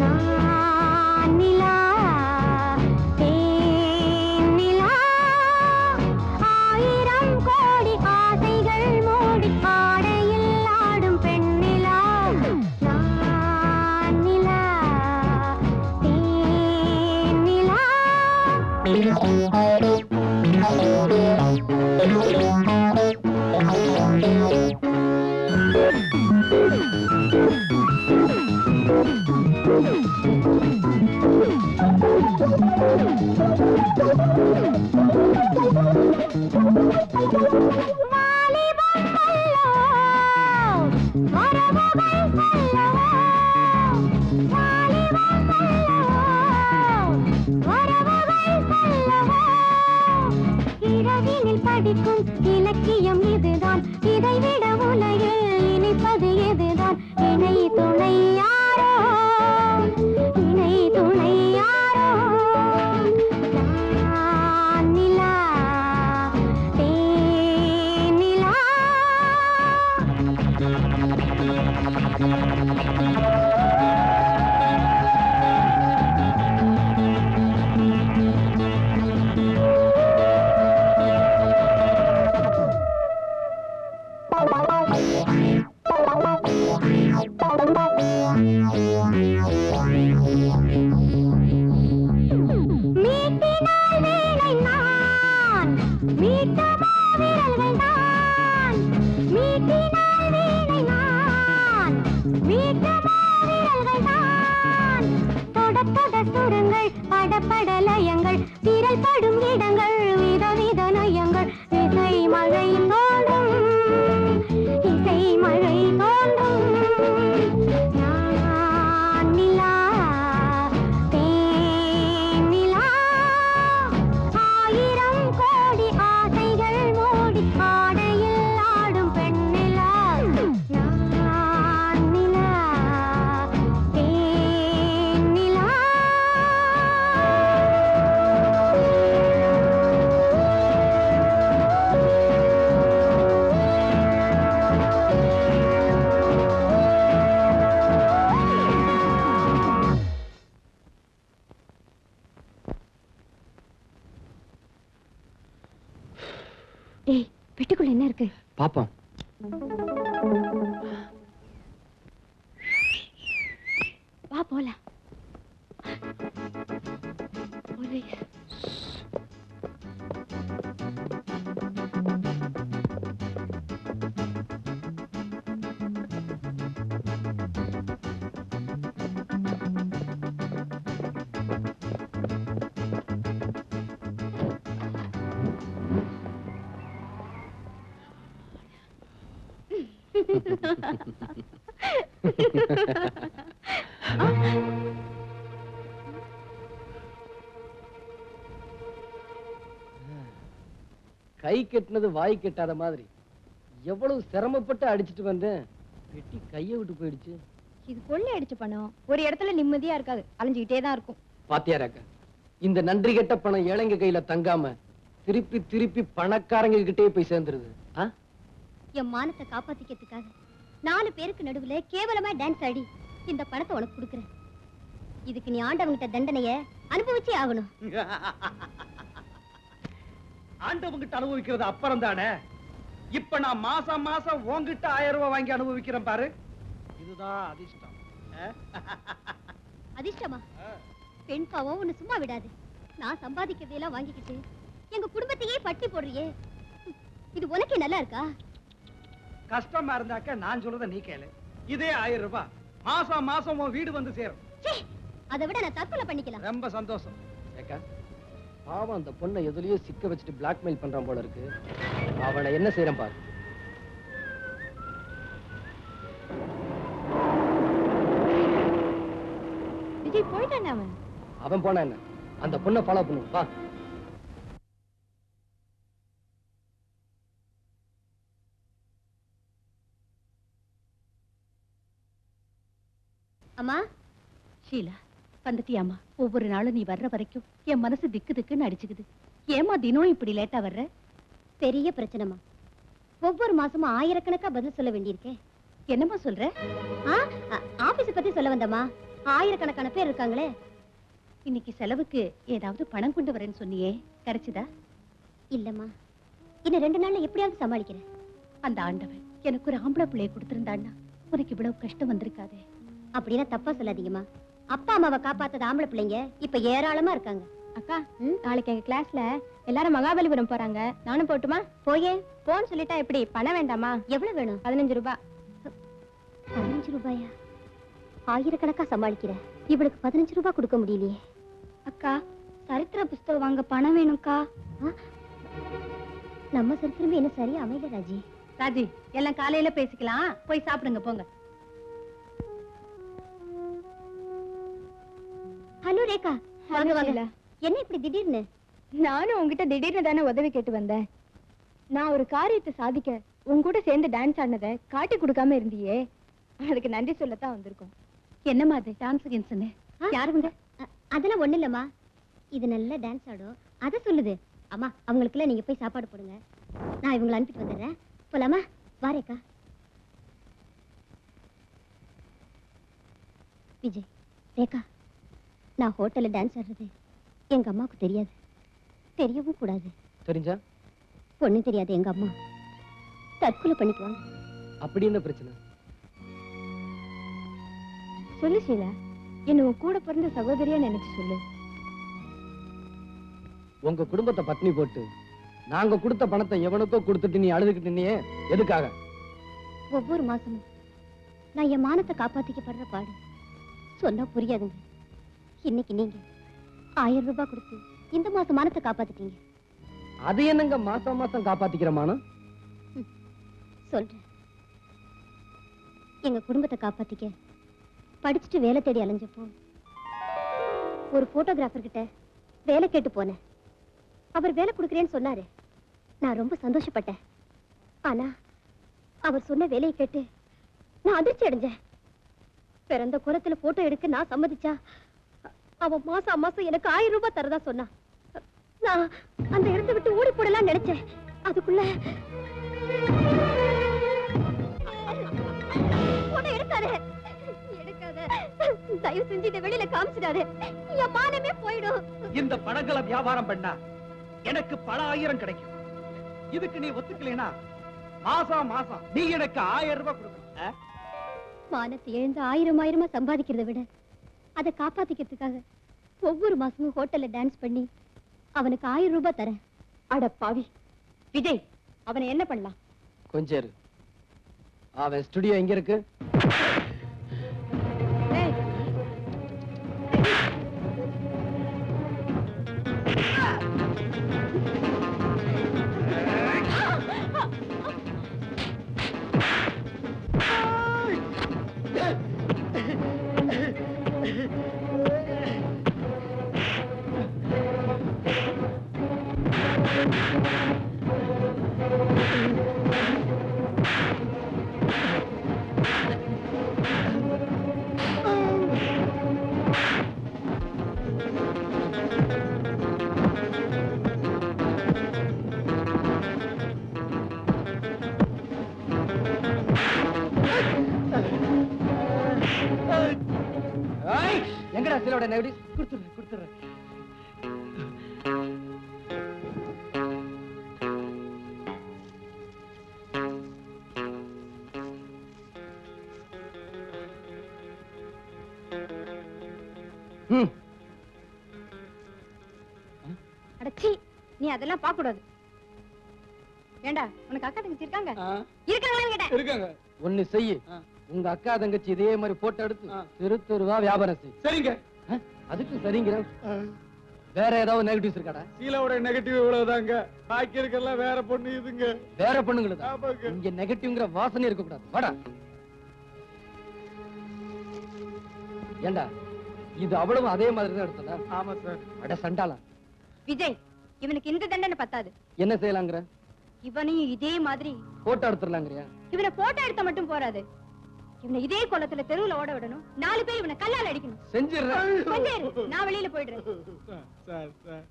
S2: நான் நிலா தேன் நிலா ஆயிரம் கோடி ஆசைகள் மூடி ஆடையில் ஆடும் பெண்ணிலா நான் நிலா தேன் நிலா வாலிபம் அல்லவோ, வரவுகள் சொல்லவோ. வாலிபம் அல்லவோ, வரவுகள் சொல்லவோ. இரவினில் படிக்கும் இலக்கியம் இதுதான், இதைவிட உலகில் இனிப்பது எதுதான்? இணை துணை யாரோ, இணை துணை யாரோ. நான் நிலா தேன் நிலா. மீட்டினால் வீணை நான், மீட்டவோ விரல்கள் தான். மீட்டினால் வீணை நான், மீட்டவோ விரல்கள் தான். தொடத்தொட சுரங்கள் படபட லயங்கள் விரல் படும் இடங்கள் விதவித நயங்கள் இசை மழை தோன்றும் இசை மழை தோன்றும். நான் நிலா தேன் நிலா ஆயிரம் கோடி ஆசைகள் மூடி ஆடையில் ஆடும் பெண்ணிலா நான் நிலா தேன் நிலா. டேய், பெட்டிக்குள்ள என்ன இருக்கு?
S8: பாப்போம்.
S2: வா போலாம். போலீஸ்.
S8: கை கெட்டினது வாய் கெட்டாத மாதிரி எவ்வளவு சிரமப்பட்டு அடிச்சிட்டு வந்தேன். வெட்டி கையை விட்டு போயிடுச்சு.
S2: இது கொள்ளை அடிச்ச பணம் ஒரு இடத்துல நிம்மதியா இருக்காது, அலைஞ்சுக்கிட்டே தான் இருக்கும்.
S8: பாத்தியாராக்கா, இந்த நன்றி கெட்ட பணம் ஏழைங்க கையில தங்காம திருப்பி திருப்பி பணக்காரங்க கிட்டே போய் சேர்ந்துருது.
S2: என் மானத்தை காப்பாத்திக்கிறதுக்காக 4 பேருக்கு நடுவுல கேவலமா டான்ஸ் ஆடி இந்த பணத்தை உனக்கு கொடுக்குறேன். இதுக்கு நீ ஆண்டவங்கிட்ட தண்டனைய அனுபவிச்சே ஆகணும்.
S6: ஆண்டவங்கிட்ட அனுபவிக்கிறது அப்புறம் தானே. இப்ப நான் மாசம் மாசம் உன்கிட்ட 1000 ரூபாய் வாங்கி அனுபவிக்கிறேன் பாரு. இதுதான் அதிர்ஷ்டம்.
S2: அதிர்ஷ்டமா? பெண் பாவம் ஒண்ணு சும்மா விடாது. நான் சம்பாதிக்கிறதையெல்லாம் வாங்கிக்கிட்டு எங்க குடும்பத்தையே பட்டி போடுறியே, இது உனக்கே நல்லா இருக்கா?
S6: கஷ்டமா இருந்தாக்க நான் சொல்றத நீ கேளு. இதே 1000 ரூபாய் மாசம் மாசம் உன் வீடு வந்து சேரும்.
S2: அதை விட நான் தற்கொலை பண்ணிக்கலாம்.
S6: ரொம்ப சந்தோஷம்.
S8: ஏக்கா, பாவம் அந்த பொண்ணை எதுலயோ சிக்க வச்சுட்டு பிளாக்மெயில் பண்றான் போல இருக்கு. அவனை என்ன செய்யறேன் பாரு.
S2: விஜய் போயிட்டானே அவன்.
S8: அவன் போனா என்ன, அந்த பொண்ணை ஃபாலோ பண்ணுவோம் வா.
S2: அம்மா,
S9: ஷீலா வந்துட்டியாமா? ஒவ்வொரு நாளும் நீ வர்ற வரைக்கும் என் மனசு திக்கு திக்குன்னு அடிச்சுக்குது. ஏமா தினம் இப்படி லேட்டா வர்ற?
S2: பெரிய பிரச்சனைமா. ஒவ்வொரு மாசமும் ஆயிரக்கணக்கா பதில் சொல்ல வேண்டியிருக்கே.
S9: என்னம்மா சொல்ற?
S2: ஆபீஸ் பத்தி சொல்ல வந்தம்மா. ஆயிரக்கணக்கான பேர் இருக்காங்களே.
S9: இன்னைக்கு செலவுக்கு ஏதாவது பணம் கொண்டு வரேன்னு சொன்னியே, கிடைச்சுதா?
S2: இல்லம்மா, இன்னும் 2 நாள்ல எப்படியாவது சமாளிக்கிறேன்.
S9: அந்த ஆண்டவன் எனக்கு ஒரு ஆம்பளை பிள்ளைய கொடுத்திருந்தான்னா உனக்கு இவ்வளவு கஷ்டம் வந்திருக்காதே.
S2: அப்படின்னா தப்பா சொல்லாதீங்கம்மா. அப்பா அம்மாவை காப்பாத்தது ஆம்பளை பிள்ளைங்க இப்ப ஏராளமா இருக்காங்க. அக்கா, நாளைக்கு எங்க கிளாஸ்ல எல்லாரும் மகாபலிபுரம் போறாங்க. நானும் போட்டுமா? போயே. போன்னு சொல்லிட்டா எப்படி? பணம் வேண்டாமா? எவ்வளவு வேணும்? 15 ரூபாய். 15 ரூபாயா? ஆயிரக்கணக்கா சமாளிக்கிறேன். இவளுக்கு 15 ரூபாய் கொடுக்க முடியலையே. அக்கா, சரித்திர புஸ்தகம் வாங்க பணம் வேணும்க்கா. நம்ம சரித்திரமே என்ன சரியா அமையல ராஜி.
S9: ராஜி, எல்லாம் காலையில பேசிக்கலாம். போய் சாப்பிடுங்க போங்க.
S2: ஹலோ ரேகா, வாங்க வாங்க. என்ன இப்படி திடீர்னு? நானும் உங்ககிட்ட திடீர்னு தானே உதவி கேட்டு வந்தேன். நான் ஒரு காரியத்தை சாதிக்க உங்க கூட சேர்ந்து டான்ஸ் ஆடினதை காட்டி கொடுக்காம இருந்தியே, அதுக்கு நன்றி சொல்லத்தான் வந்திருக்கோம்.
S9: என்னம்மா அது டான்ஸ் கின்ஸ்னு?
S2: யாருங்க? அதெல்லாம் ஒண்ணு இல்லம்மா, இது நல்ல டான்ஸ் ஆடும் அத சொல்லுது. அம்மா, அவங்களுக்குள்ள நீங்க போய் சாப்பாடு போடுங்க. நான் இவங்களை அனுப்பிட்டு வந்துடுறேன். போலாமா? வாரேக்கா. விஜய், ரேகா, நான் ஹோட்டல்ல டான்ஸ் ஆடுறது எங்க அம்மாவுக்கு தெரியாது, தெரியவும் கூடாது.
S8: தெரிஞ்சா?
S2: ஒண்ணும் தெரியாது. எங்க அம்மா தற்கொலை பண்ணிக்குவாங்க.
S8: அப்படி என்ன பிரச்சனை?
S2: சொல்லு ஷீலா, என்ன உன் கூட பிறந்த சகோதரியா நினைச்சு சொல்லு.
S8: உங்க குடும்பத்தை பட்னி போட்டு நாங்க கொடுத்த பணத்தை எவனுக்கோ கொடுத்துட்டு நீ அழுதுகிட்டு நின்னியே, எதுக்காக?
S2: ஒவ்வொரு மாசமும் நான் என் மானத்தை காப்பாத்திக்கப்படுற பாடு சொன்னா புரியாதுங்க. இன்னைக்கு நீங்க 1000 ரூபாய் கொடுத்து இந்த மாசம் மானத்தை காப்பாத்திட்டீங்க.
S8: அது என்னங்க மாசம் மாசம் காப்பாத்திக்கிற மானம்?
S2: சொல்றேன். எங்க குடும்பத்தை காப்பாத்திக்க படிச்சுட்டு வேலை தேடி அலைஞ்சப்போ ஒரு போட்டோகிராஃபர் கிட்ட வேலை கேட்டு போனேன். அவர் வேலை கொடுக்குறேன்னு சொன்னாரு. நான் ரொம்ப சந்தோஷப்பட்டேன். ஆனா அவர் சொன்ன வேலையை கேட்டு நான் அதிர்ச்சி அடைஞ்சேன். பிறந்த குலத்துல போட்டோ எடுக்க நான் சம்மதிச்சா அவன் மாசம் மாசம் எனக்கு 1000 ரூபாய் தரதா சொன்னா. நான் அந்த இடத்தை விட்டு ஓடி போடலாம் நினைச்சேன். அதுக்குள்ள போட்டோ எடுக்காத, தயவு செஞ்சு இதை வெளியில காமிச்சிடாரு. என் மானமே போயிடும்.
S6: இந்த பணங்களை வியாபாரம் பண்ணா எனக்கு பல ஆயிரம் கிடைக்கும். இதுக்கு நீ ஒத்துக்கலைனா மாசம் மாசம் நீ எனக்கு 1000 ரூபாய் கொடுக்கணும்.
S2: மானத்தை எழுந்து 1000 சம்பாதிக்கிறத விட அதை காப்பாத்திக்கிறதுக்காக ஒவ்வொரு மாசமும் ஹோட்டல்ல டான்ஸ் பண்ணி அவனுக்கு 1000 ரூபாய் தரேன். அட பாவி விஜய், அவனை என்ன பண்ணலாம்?
S8: கொஞ்சம் இரு. அவன் ஸ்டுடியோ எங்க இருக்கு? எங்கடா சிலோட நெகடி? கொடுத்துறேன்.
S2: அடச்சி, நீ அதெல்லாம் பார்க்க கூடாது. ஏண்டா, உனக்கு அக்கா தங்கச்சி இருக்காங்க? இருக்காங்களான்னு கேட்டேன்.
S8: இருக்காங்க. ஒண்ணு செய்யு, உங்க அக்கா தங்கச்சி இதே மாதிரி போட்டோ எடுத்து தெரு தெருவா வியாபாரம் செய்.
S6: சரிங்க.
S8: அதுக்கு சரிங்க. வேற ஏதாவது நெகட்டிவ்ஸ் இருக்காடா?
S6: சீலாவோட நெகட்டிவ் இவ்வளவுதாங்க. பாக்கி இருக்கெல்லாம் வேற பொண்ணு இதுங்க.
S8: வேற பொண்ணுங்களா?
S6: ஆமாங்க.
S8: இங்க நெகட்டிவ்ங்கிற வாசனை இருக்க கூடாது. வாடா. ஏண்டா, இது அவ்வளவு அதே மாதிரி தான் எடுத்ததா?
S6: ஆமா சார்.
S8: அட சண்டாளா,
S9: விஜய், இவனுக்கு இந்த தண்டனை பத்தாது.
S8: என்ன செய்யலாங்கிற?
S9: இவனையும் இதே மாதிரி
S8: போட்டோ எடுத்துடலாங்கிறியா?
S9: இவனை போட்டோ எடுத்த மட்டும் போறாது. இவனை இதே கோலத்துல தெருவுல ஓட விடணும். 4 பேர் இவனை கல்லால் அடிக்கணும்.
S8: செஞ்சிடுறேன்.
S9: கொஞ்சம் இரு, நான் வெளியில போயிடுறேன்.
S6: சார் சார்,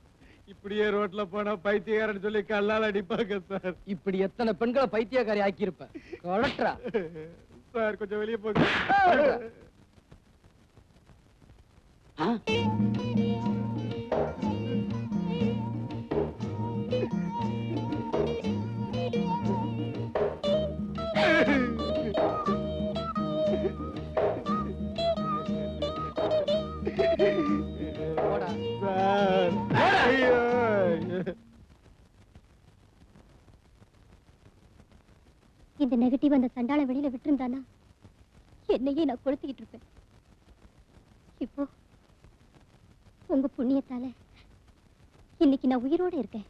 S6: இப்படியே ரோட்ல போனா பைத்தியக்காரன்னு சொல்லி கல்லால் அடிப்பாங்க சார்.
S8: இப்படி எத்தனை பெண்களை பைத்தியக்காரி ஆக்கி இருப்ப. கலெக்டரா
S6: சார், கொஞ்சம் வெளியே போங்க.
S8: போடா.
S6: சார், ஐயோ.
S2: இந்த நெகட்டிவ் அந்த சண்டாள வெளியில விட்டுருந்தானா என்னையே நான் கொளுத்திக்கிட்டு இருப்பேன். இப்போ உங்க புண்ணியத்தால இன்னைக்கு நான் உயிரோட இருக்கேன்.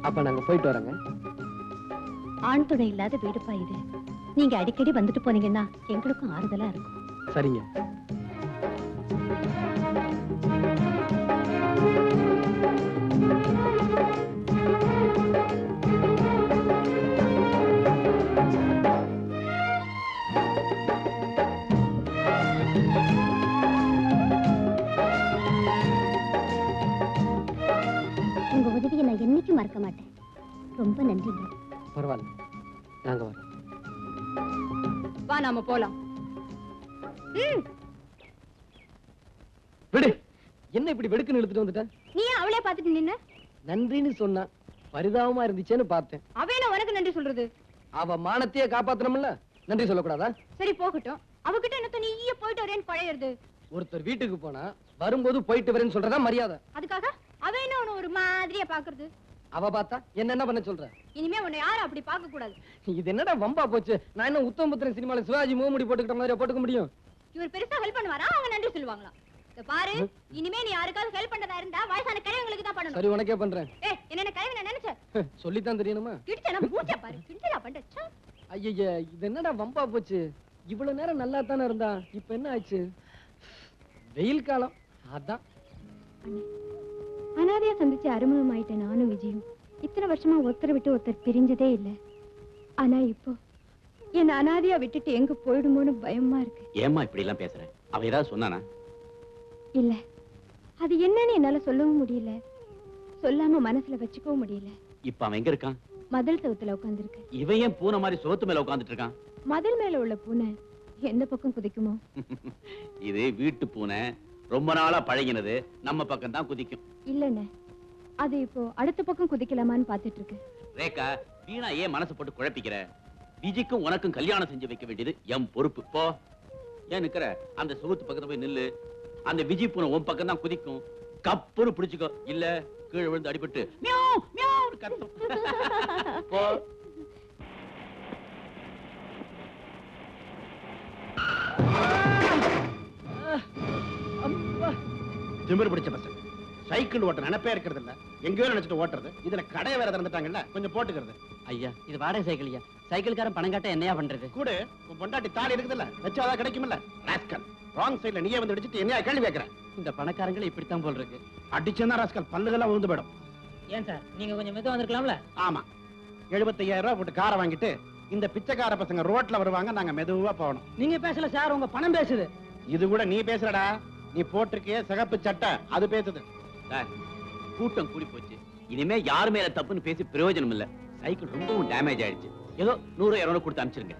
S8: அப்ப நாங்க போயிட்டு வரோங்க.
S9: ஆண் துணை இல்லாத வீடுப்பா இது. நீங்க அடிக்கடி வந்துட்டு போனீங்கன்னா எங்களுக்கும் ஆறுதலா இருக்கும்.
S8: சரிங்க.
S2: உங்க உதவியை நான் என்னைக்கும் மறக்க மாட்டேன். ரொம்ப நன்றிங்க.
S8: பரவாயில்ல, நாங்க வரோம்.
S9: வா, நாம போலாம்.
S8: விடு. என்ன இப்படி வெடுக்குன்னு இழுத்துட்டு வந்துட்ட?
S9: நீ ஏன் அவளே பாத்துட்டு நின்ன?
S8: நன்றின்னு சொன்னா பரிதாபமா இருந்துச்சேன்னு பார்த்தேன்.
S9: அவன உனக்கு நன்றி சொல்றது?
S8: அவ மானத்தையே காப்பாத்தணும்ல, நன்றி சொல்லக்கூடாதா?
S9: சரி போகட்டும். அவகிட்ட என்ன நீயே போயிட்டு வரேன்னு பழையிறது.
S8: ஒருத்தர் வீட்டுக்கு போனா வரும்போது போயிட்டு வரேன்னு சொல்றதா மரியாதை.
S9: அதுக்காக அவ என்ன உன்னை ஒரு மாதிரியா பாக்குறது?
S8: அவ பார்த்தா என்ன பண்ண சொல்ற?
S9: இனிமே உன்னை யாரும் அப்படி பார்க்க கூடாது.
S8: இது என்னடா வம்பா போச்சு? நான் என்ன உத்தமபுத்திரன் சினிமால சிவாஜி மூமுடி போட்டுக்கிட்ட மாதிரி போட்டுக்க முடியும்?
S9: இவர் பெருசா ஹெல்ப் பண்ணுவாரா? அவங்க நன்றி சொல்லுவாங்களா? இத பாரு, இனிமே நீ யாருக்காவது ஹெல்ப் பண்றதா இருந்தா வயசான கிழவங்களுக்கு தான் பண்ணணும்.
S8: சரி, உனக்கே பண்றேன்.
S9: என்ன கிழவி நான் நினைச்ச
S8: சொல்லித்தான் தெரியணுமா?
S9: கிடிச்ச நம்ம மூச்ச பாரு, கிடிச்சலா பண்ற.
S8: ஐய, இது என்னடா வம்பா போச்சு? இவ்வளவு நேரம் நல்லா தானே இருந்தா, இப்ப என்ன ஆச்சு? வெயில் காலம் அதான்.
S2: அனாதையா சந்திச்சு அறிமுகம் ஆயிட்டேன் நானும் விஜயும். இத்தனை வருஷமா ஒருத்தரை விட்டு ஒருத்தர் பிரிஞ்சதே இல்லை. ஆனா இப்போ என்ன அனாதையா விட்டுட்டு எங்க போயிடுமோன்னு பயமா இருக்கு.
S5: ஏம்மா இப்படி எல்லாம் பேசுற? அவ ஏதாவது சொன்னானா?
S2: இல்ல, அது என்னன்னு என்னால சொல்லவும் முடியல, சொல்லாம மனசுல வச்சுக்கவும் முடியல.
S5: இப்ப அவன் எங்க இருக்கான்?
S2: மதில் சவுத்துல உட்கார்ந்துருக்கு.
S5: இவன் ஏன் பூனை மாதிரி சோத்து மேல உட்கார்ந்துட்டு இருக்கான்?
S2: மதில் மேல உள்ள பூனை எந்த பக்கம் குதிக்குமோ?
S5: இது வீட்டு பூனை, ரொம்ப நாளா பழகினது, நம்ம பக்கம் தான் குதிக்கும்.
S2: இல்லன்னு, அது இப்போ அடுத்த பக்கம் குதிக்கலாமான்னு பாத்துட்டு இருக்கு.
S5: ரேகா, வீணா ஏன் மனசு போட்டு குழப்பிக்கிற? விஜிக்கும் உனக்கும் கல்யாணம் செஞ்சு வைக்க வேண்டியது என் பொறுப்பு. போ. ஏன் நிக்கிற? அந்த சுகத்து பக்கத்துல போய் நில்லு. அந்த விஜி பூனை உன் பக்கம் தான் குதிக்கும். கப்புன்னு பிடிச்சுக்கோ, இல்ல கீழே விழுந்து அடிபட்டு மியாவ் மியாவ் கத்தும். போ.
S6: திமிரு பிடிச்ச பசங்க. சைக்கிள் ஓட்ட நினைப்பே இருக்கிறது இல்ல, எங்கேயோ நினைச்சிட்டு ஓட்டுறது. இதுல கடையை வேற திறந்துட்டாங்கல்ல, கொஞ்சம் போட்டுக்கிறது.
S3: ஐயா, இது வாடகை சைக்கிள்யா. சைக்கிள்காரன் பணம் காட்ட என்னையா பண்றது?
S6: கூட உன் பொண்டாட்டி தாலி இருக்குதுல்ல, வச்சாதான் கிடைக்கும்ல. ராஸ்கல், ராங் சைடுல நீயே வந்து அடிச்சிட்டு என்னையா கேள்வி கேட்கிற?
S3: இந்த பணக்காரங்களை இப்படித்தான் போல் இருக்கு.
S6: அடிச்சேன்னா ராஸ்கல் பல்லுகெல்லாம் விழுந்து போயிடும்.
S4: ஏன் சார், நீங்க கொஞ்சம் மெதுவா வந்திருக்கலாம்ல?
S6: ஆமா, 75,000 ரூபாய் போட்டு காரை வாங்கிட்டு இந்த பிச்சைக்கார பசங்க ரோட்ல வருவாங்க, நாங்க மெதுவா போகணும்.
S4: நீங்க பேசல சார், உங்க பணம் பேசுது.
S6: இது கூட நீ பேசுறடா. நீ போட்டிருக்கே சிகப்பு சட்டை, அது பேசுது.
S5: சார், கூட்டம் கூடி போச்சு. இனிமே யாரு மேல தப்புன்னு பேசி பிரயோஜனம் இல்ல. சைக்கிள் ரொம்பவும் டேமேஜ் ஆயிடுச்சு. ஏதோ 100-200 கொடுத்து அனுப்பிச்சிருங்க.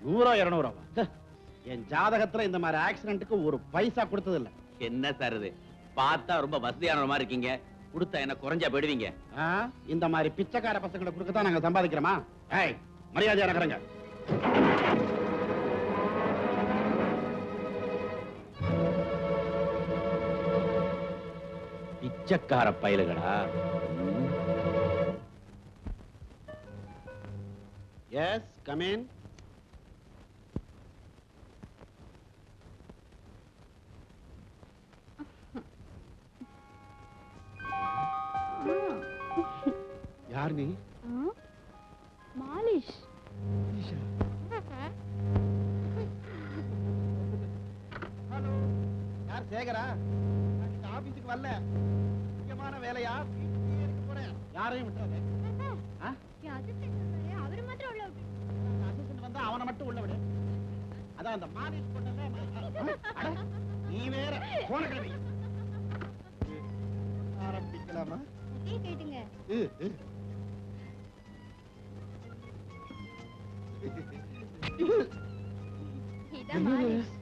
S6: 100-200 என் ஜாதகத்துல இந்த மாதிரி ஆக்சிடென்ட்க்கு ஒரு பைசா கொடுத்தது இல்ல.
S5: என்ன சார் இது? பார்த்தா ரொம்ப வசதியான மாதிரி இருக்கீங்க. கொடுத்தா என்ன குறைஞ்சா போயிடுவீங்க?
S6: இந்த மாதிரி பிச்சைக்கார பசங்களை கொடுக்கத்தான் நாங்க சம்பாதிக்கிறோமா? ஏய், மரியாதையா நகருங்க.
S5: பிச்சைக்கார பயலுகடா.
S6: S, come in. யார் நீ?
S9: மாலிஷ்.
S7: ஹலோ, யார் சேகரா? நான் இந்த ஆபீஸுக்கு வரல, முக்கியமான வேலையா வீட்டுலயே இருக்க போறேன். யாரையும் விட்டுறாதே.
S2: அவரு மாத்திரம் உள்ள விட்டு.
S7: அசிஸ்டன்ட் வந்தா அவனை மட்டும் உள்ள விடு. அதான் அந்த மாலிஷ் பண்ணல. நீ வேற போன கிளம்பி. ஆரம்பிக்கலாமா?
S2: கேட்டுங்க. இதான் மாலிஷ்.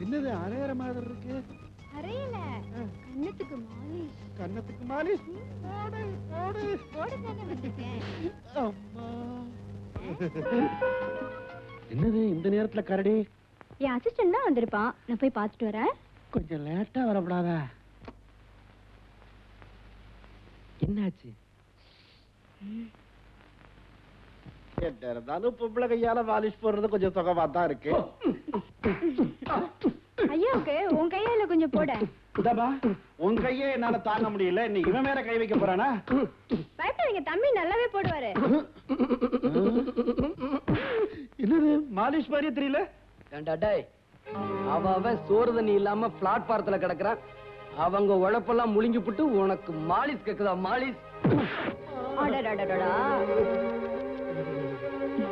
S7: என்னது அரையற மாதிரி இருக்கு?
S2: அறையில கண்ணத்துக்கு மாலிஷ்.
S7: கண்ணத்துக்கு மாலிஷ்? போடு போடு.
S2: போடு தானே வந்துட்டேன்.
S7: அம்மா. என்னது இந்த நேரத்துல கரடி?
S2: என் அசிஸ்டன்ட் தான் வந்திருப்பான். நான் போய் பார்த்துட்டு வரேன்.
S7: கொஞ்சம் லேட்டா வரப்படாதா? என்னாச்சு? இருந்தாலும் பொம்பளை கையால வாலிஷ் போடுறது கொஞ்சம் சுகமா தான் இருக்கு.
S2: ஐயாவுக்கு உன் கையால கொஞ்சம் போட.
S7: இதாப்பா, உன் கையே என்னால தாங்க முடியல, நீ இவன் வேற கை வைக்க போறானா?
S2: பயப்படாதீங்க, தம்பி நல்லாவே போடுவாரு.
S7: என்னது மாலிஷ் மாதிரியே தெரியல?
S8: ஏண்டா டேய், அவன் சோறு தண்ணி இல்லாம பிளாட்பாரத்துல கிடக்குறான். அவங்க உழைப்பெல்லாம் முழுங்கி புட்டு உனக்கு மாலிஷ் கேக்குதா? மாலிஷ்?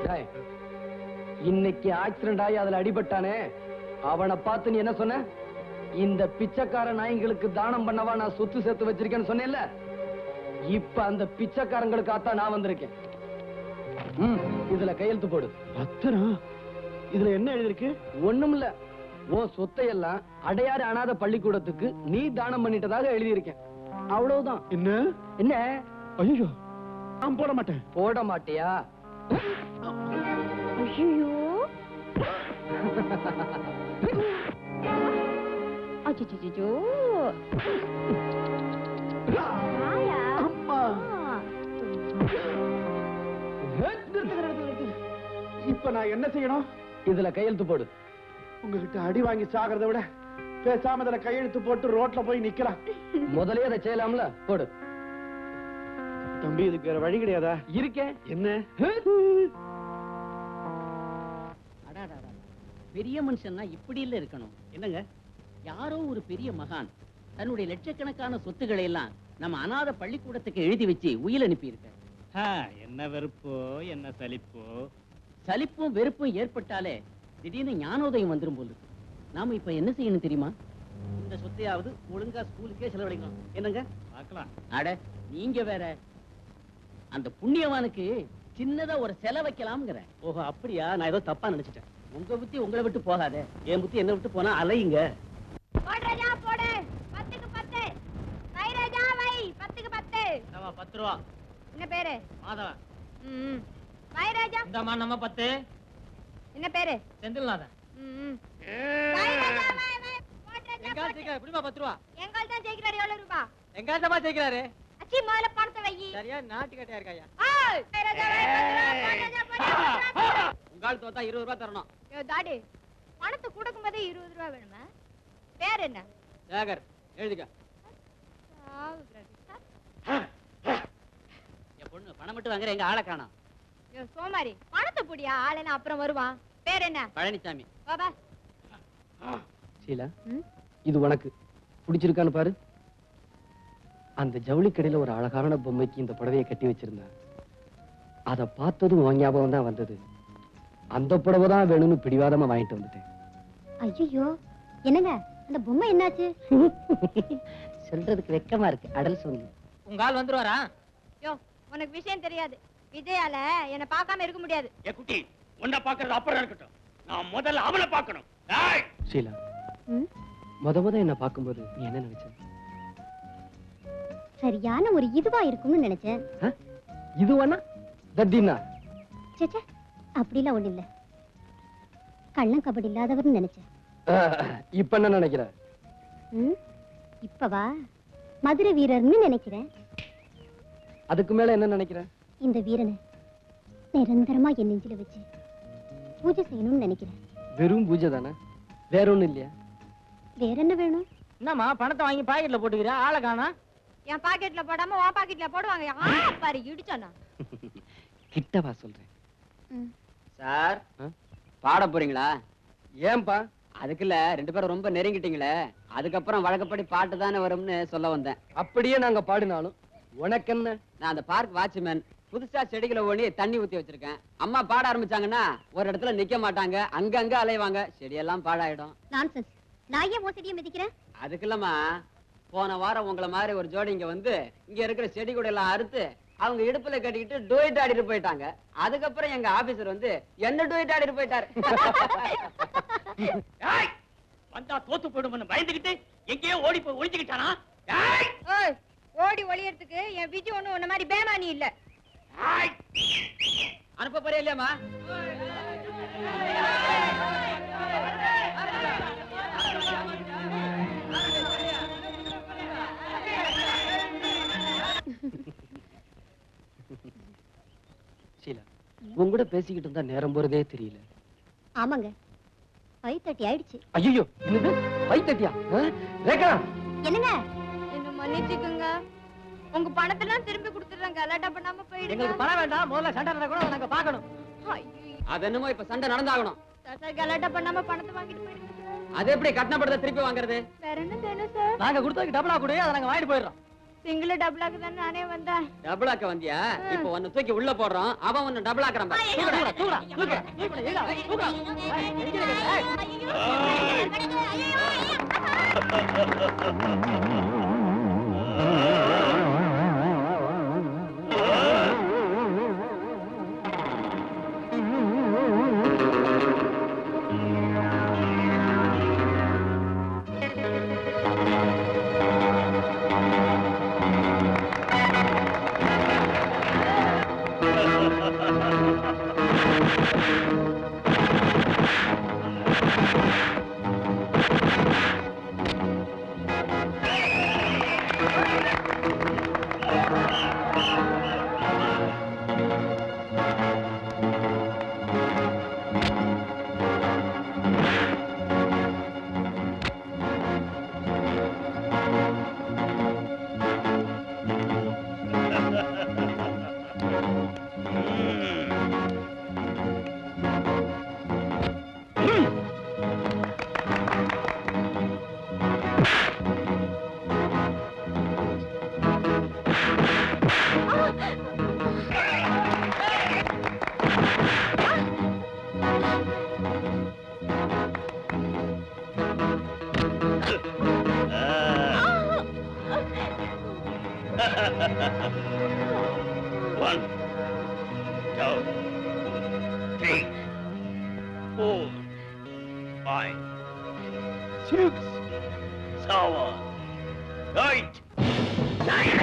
S8: டேய், இன்னைக்கு ஆக்சிடென்ட் ஆகி அதுல அடிபட்டானே, அவனை பார்த்து நீ என்ன சொன்ன? இந்த பிச்சைக்கார நாய்களுக்கு தானம் பண்ணவா நான் சொத்து சேர்த்து வச்சிருக்கேன்னு சொன்னேன்ல? இப்ப அந்த பிச்சைக்காரங்களுக்காகத்தான் நான் வந்திருக்கேன். இதுல கையெழுத்து போடு.
S7: பத்திரம்? இதுல என்ன எழுதிருக்கு?
S8: ஒண்ணுமில்ல, உன் சொத்தையெல்லாம் அடையாறு அனாத பள்ளிக்கூடத்துக்கு நீ தானம் பண்ணிட்டதாக எழுதியிருக்கேன். அவ்வளவுதான்.
S7: என்ன
S8: என்ன?
S7: ஐயோ, நான் போட மாட்டேன்.
S8: போட மாட்டியா?
S2: ஐயோ, அச்சச்சோ,
S7: அம்மா. இப்ப நான் என்ன செய்யணும்?
S8: இதுல கையெழுத்து போடு.
S7: உங்ககிட்ட அடி வாங்கி சாகிறத விட பேசாம இதுல கையெழுத்து போட்டு ரோட்ல போய் நிக்கலாம்.
S8: முதலே அதை செய்யலாம்ல? போடு.
S7: தம்பி, இதுக்கு வேற வழி கிடையாதா?
S8: இருக்கேன்.
S7: என்ன?
S3: பெரிய மனுஷன்னா இப்படி இல்ல இருக்கணும். என்னங்க, யாரோ ஒரு பெரிய மகான் தன்னுடைய லட்சக்கணக்கான சொத்துக்களை எல்லாம் நம்ம அனாதை பள்ளிக்கூடத்துக்கு எழுதி வச்சு உயிர் அனுப்பி இருக்க.
S6: என்ன வெறுப்போ என்ன சலிப்போ?
S3: சலிப்பும் வெறுப்பும் ஏற்பட்டாலே திடீர்னு ஞானோதயம் வந்துரும் போல இருக்கு. நாம இப்ப என்ன செய்யணும் தெரியுமா? இந்த சொத்தையாவது ஒழுங்கா ஸ்கூலுக்கே செலவழிக்கணும். என்னங்க
S6: பார்க்கலாம்.
S3: அட, நீங்க வேற. அந்த புண்ணியவானுக்கு சின்னதா ஒரு செலவு வைக்கலாம்ங்கிற.
S6: ஓஹோ, அப்படியா? நான் ஏதோ தப்பா நினைச்சிட்டேன்.
S3: உங்க புத்தி உங்களை விட்டு போகாதே, என் புத்தி என்ன விட்டு போனா அலையுங்க.
S2: போடுறா, போடு. 10க்கு 10. வை ராஜா, வை. 10க்கு 10.
S6: 10 ரூபா.
S2: என்ன பேரு?
S6: மாதவன்.
S2: வை ராஜா.
S6: இந்தாமா நம்ம 10.
S2: என்ன பேரு?
S6: செந்தில்நாதன்.
S2: வை ராஜா, வை, வை. போடுறா,
S6: எங்கால் ஜெயிக்கிறாரு. எப்படிமா 10 ரூபா?
S2: எங்கால் தான் ஜெயிக்கிறாரு. எவ்வளவு ரூபாய்?
S6: எங்கால் தான் ஜெயிக்கிறாரு.
S2: அச்சி, முதல்ல பணத்தை வை.
S6: சரியா நாட்டு கட்டையா இருக்காயா?
S2: ஏய், வை ராஜா, வை. 10 ரூபாய், போடு.
S3: உங்கால் தோத்தா 20 ரூபாய் தரணும்.
S2: ஏ தாடி, பணத்தை கொடுக்கும் போதே 20 ரூபாய் வேணுமா? பேர் என்ன?
S3: சேகர், எழுதிக்க. என் பொண்ணு பணம் மட்டும் வாங்குற, எங்க ஆளை காணோம்.
S2: சோமாரி, பணத்தை புடியா, ஆளன அப்புறம் வருவான். பேர் என்ன?
S3: பழனிசாமி.
S2: பாபா.
S8: சீலா, இது உனக்கு பிடிச்சிருக்கான்னு பாரு. அந்த ஜவுளி கடையில ஒரு அழகான பொம்மைக்கு இந்த புடவையை கட்டி வச்சிருந்தா. அதை பார்த்ததும் உன் ஞாபகம் தான் வந்தது. அந்த புடவை தான் வேணும்னு பிடிவாதமா வாங்கிட்டு வந்துட்டேன்.
S2: ஐயோ, என்னங்க அந்த பொம்மை என்னாச்சு?
S3: சொல்றதுக்கு வெக்கமா இருக்கு. அடல் சொல்லு.
S6: உங்க ஆள் வந்துருவாரா?
S2: யோ, உனக்கு விஷயம் தெரியாது. விஜயால என்ன பார்க்காம இருக்க முடியாது.
S5: ஏ குட்டி, உன்னை பாக்குறது அப்புறம் இருக்கட்டும். நான் முதல்ல அவளை பார்க்கணும்.
S8: ஷீலா, முத என்ன பார்க்கும்போது நீ என்ன நினைச்ச?
S2: சரியான ஒரு இதுவா இருக்கும்னு நினைச்சேன்.
S8: இதுவானா தத்தினா?
S2: சேச்சே, அப்படிலாம் ஒண்ணு இல்ல. கள்ளம் கபடி இல்லாதவர்னு நினைச்சேன்.
S8: இப்ப என்ன நினைக்கிற?
S2: இப்பவா மதுரை வீரர்னு நினைக்கிறேன்.
S8: அதுக்கு மேல என்ன நினைக்கிற?
S2: இந்த வீரனை நிரந்தரமா என் நெஞ்சில வச்சு பூஜை செய்யணும்னு நினைக்கிறேன்.
S8: வெறும் பூஜை தானே, வேற ஒண்ணும் இல்லையா?
S2: வேற என்ன வேணும்?
S4: என்னம்மா பணத்தை வாங்கி பாக்கெட்ல போட்டுக்கிறியா? ஆளை காணா.
S1: என் பாக்கெட்ல போடாம உன் பாக்கெட்ல போடுவாங்க. பாரு இடிச்சானா.
S8: கிட்டவா சொல்றேன்.
S3: சார் பாட போறீங்களா?
S8: ஏன்பா?
S3: அதுக்குல்ல 2 பேரும் ரொம்ப நெருங்கிட்டீங்களே, அதுக்கப்புறம் வழக்கப்படி பாட்டு தானே வரும்னு சொல்ல வந்தேன்.
S8: அப்படியே நாங்க பாடினாலும் உனக்கு என்ன?
S3: நான் அந்த பார்க் வாட்ச்மேன். புதுசா செடிகளை ஓணி தண்ணி ஊத்தி வச்சிருக்கேன். அம்மா பாட ஆரம்பிச்சாங்கன்னா ஒரு இடத்துல நிக்க மாட்டாங்க, அங்கங்க அலைவாங்க, செடியெல்லாம் பாழாயிடும்.
S2: நான்சென்ஸ். நான் ஏன் உன் செடியை மிதிக்கிறேன்?
S3: அதுக்குல்லம்மா, போன வாரம் உங்களை மாதிரி ஒரு ஜோடி இங்க வந்து இங்க இருக்கிற செடி கூட எல்லாம் அறுத்து அவங்க இடுப்புல கட்டிக்கிட்டு டூயிட் ஆடிட்டு போயிட்டாங்க. அதுக்கப்புறம் எங்க ஆபீசர் வந்து என்ன டூயிட் ஆடிட்டு போயிட்டாரு.
S4: ஏய், வந்தா தோத்து போயிடும்னு பயந்துகிட்டு எங்கேயோ ஓடி போய் ஒளிஞ்சுக்கிட்டானா?
S1: ஓய், ஓடி ஒளியறதுக்கு என் விஜி ஒண்ணு உன்ன மாதிரி பேமானி இல்ல.
S3: அனுப்ப போறியா இல்லையாமா?
S8: ஷீலா, உன் கூட பேசிக்கிட்டு இருந்தா நேரம் போறதே தெரியல.
S2: ஆமாங்க, 5:30 ஆயிடுச்சு.
S8: ஐயோ, என்னது 5:30? ரேகா,
S2: என்னங்க?
S1: என்ன மன்னிச்சுக்குங்க, உங்க பணத்தெல்லாம் திருப்பி கொடுத்துறேன். கலாட்டா பண்ணாம
S4: எங்களுக்கு
S1: போயிடுங்க.
S4: பணம் வேண்டாம், முதல்ல சண்டை நடக்கூட நாங்க பாக்கணும்.
S3: அது என்னமோ இப்ப சண்டை நடந்தாகணும்.
S1: சார் கலாட்டா பண்ணாம பணத்தை வாங்கிட்டு போயிடுங்க சார்.
S3: அது எப்படி கட்டணப்படுத்த திருப்பி வாங்குறது?
S1: வேற என்ன வேணும் சார்?
S4: நாங்க கொடுத்ததுக்கு டபுளா கொடு, அதை நாங்க வாங்கிட்டு போயிடுறோம்.
S1: சிங்கிள் டபுளாக்கு தான் நானே வந்தேன்.
S3: டபுள் ஆக்க வந்தியா? இப்ப ஒன்னு தூக்கி உள்ள போடுறோம், அவன் ஒன்னு டபுள் ஆக்குறான் பாரு.
S4: தூக்குடா, தூக்குடா, தூக்குடா, தூக்குடா, ஏடா, தூக்குடா. ஏய், எங்க இருக்க? ஏய்.
S5: One, two, 3, 4, 5, 6, 7, 8, 9.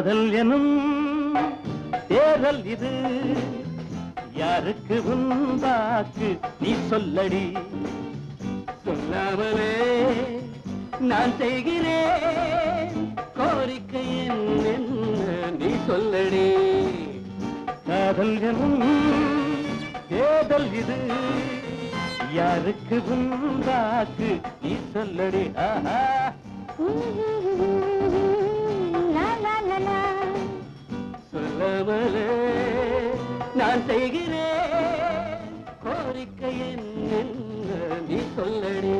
S7: காதல் எனும் தேரல் இது யாருக்கு உண்டாக்கு நீ சொல்லடி சொல்லாமலே நான் செய்கிறேன் கோரிக்கை என்ன நீ சொல்லடி காதல் எனும் தேடல் இது யாருக்கு உண்டாக்கு நீ சொல்லடி ஆஹா சொல்லாமலே நான் செய்கிறேன் கோரிக்கை என்ன நீ சொல்லடி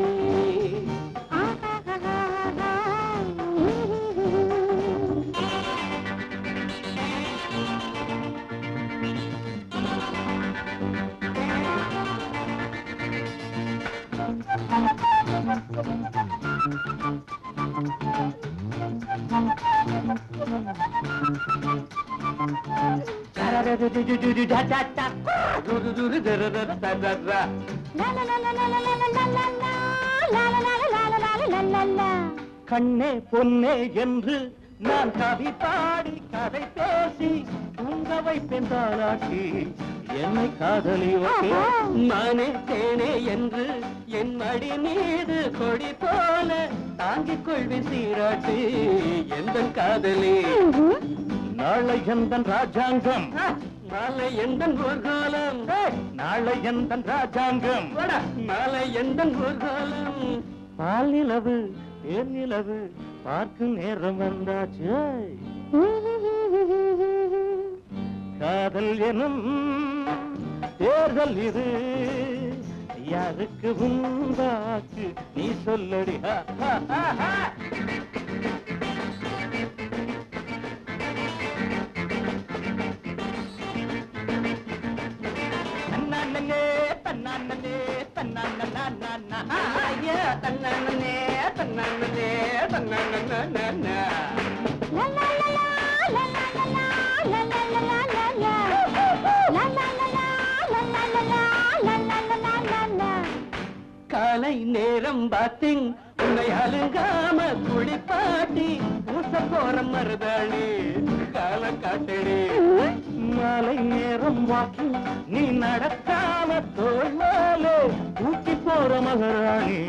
S7: கண்ணே பொன்னே என்று நான் கவி பாடி கதை பேசி தூங்க வைப்பேன் தாலாட்டி என்னை காதலி மானே தேனே என்று என் மடி மீது கொடி போல தாங்கிக் கொள்வேன் சீராட்டி எந்த காதலி நாளை எந்தன் ராஜாங்கம் நாளை எந்தன் ஊர்காலம் நாளை எந்தன் ராஜாங்கம் நாளை எந்தன் ஊர்காலம் பால் நிலவு தேர் நிலவு பார்க்கும் நேரம் வந்தாச்சு காதல் எனும் தேர்தல் இது யாருக்கு உண்டாக்கு நீ சொல்லடி தன்னானே தன்னானே தன்னானே தன்னானே தன்னானே தன்னானே காலை நேரம் பார்த்தேன் உன்னை அழுகாம குளிப்பாட்டி பூச போற மருதாளி கால காட்டடி மாலை நேரம் வாக்கிங் நீ நடக்காம தோல் மேலே ஊட்டி போற மகராணி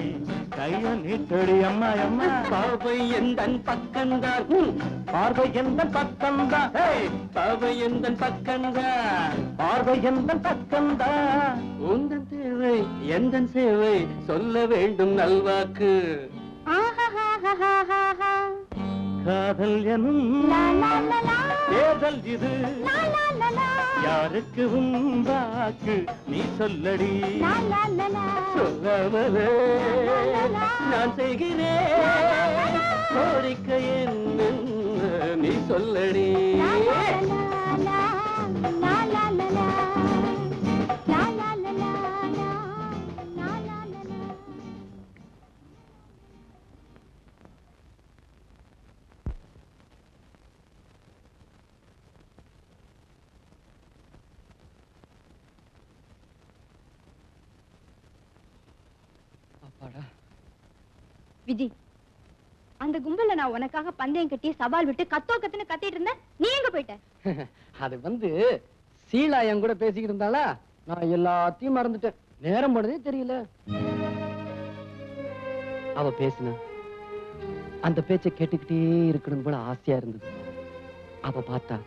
S7: கைய நீட்டடி அம்மா அம்மா பாவை எந்தன் பக்கம்தான் பார்வை எந்த பக்கம்தான் பாவை எந்த பக்கம்தான் பார்வை எந்த பக்கம்தான் உந்தன் தேவை எந்த சேவை சொல்ல வேண்டும் நல்வாக்கு காதல் எனும் தேடல் இது யாருக்கு உண்டாக்கு நீ சொல்லடி சொல்லாமலே நான் செய்கிறேன் கோரிக்கை என்ன நீ சொல்லடி
S2: விஜி, அந்த கும்பல்ல நான் உனக்காக பந்தயம் கட்டி சவால் விட்டு கத்துன்னு கத்திட்டு இருந்தேன். நீ எங்க போயிட்ட?
S8: அது வந்து சீலா என் கூட பேசிக்கிட்டு இருந்தாளா, நான் எல்லாத்தையும் மறந்துட்டேன். நேரம் போனதே தெரியல. அவ பேசினா அந்த பேச்சை கேட்டுக்கிட்டே இருக்கணும் போல ஆசையா இருந்தது. அவ பார்த்தா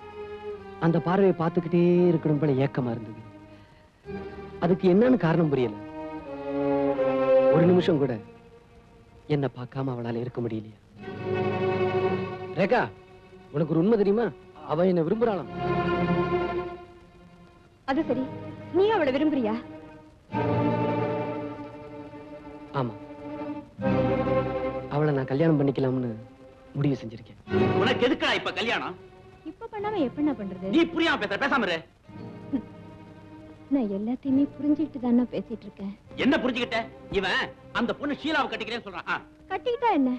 S8: அந்த பார்வையை பார்த்துக்கிட்டே இருக்கணும் போல ஏக்கமா இருந்தது. அதுக்கு என்னன்னு காரணம் புரியல. ஒரு நிமிஷம் கூட என்ன பார்க்காம அவளால இருக்க முடியலையா? ரேகா, உனக்கு ஒரு உண்மை தெரியுமா? அவ என்ன விரும்புறாளாம்.
S2: அது சரி, நீ அவளை விரும்புறியா?
S8: ஆமா, அவளை நான் கல்யாணம் பண்ணிக்கலாம்னு முடிவு செஞ்சிருக்கேன்.
S5: உனக்கு எதுக்குடா இப்ப கல்யாணம்?
S2: இப்ப பண்ணாம எப்ப பண்றது?
S5: நீ புரியாம பேசுற, பேசாம இரு.
S2: நான் எல்லாத்தையுமே புரிஞ்சுக்கிட்டு தானே பேசிட்டு இருக்கேன்.
S5: என்ன புரிஞ்சுக்கிட்ட? இவன் அந்த பொண்ணு ஷீலாவை கட்டிக்கிறேன்னு சொல்றான்.
S2: கட்டிக்கிட்டா என்ன?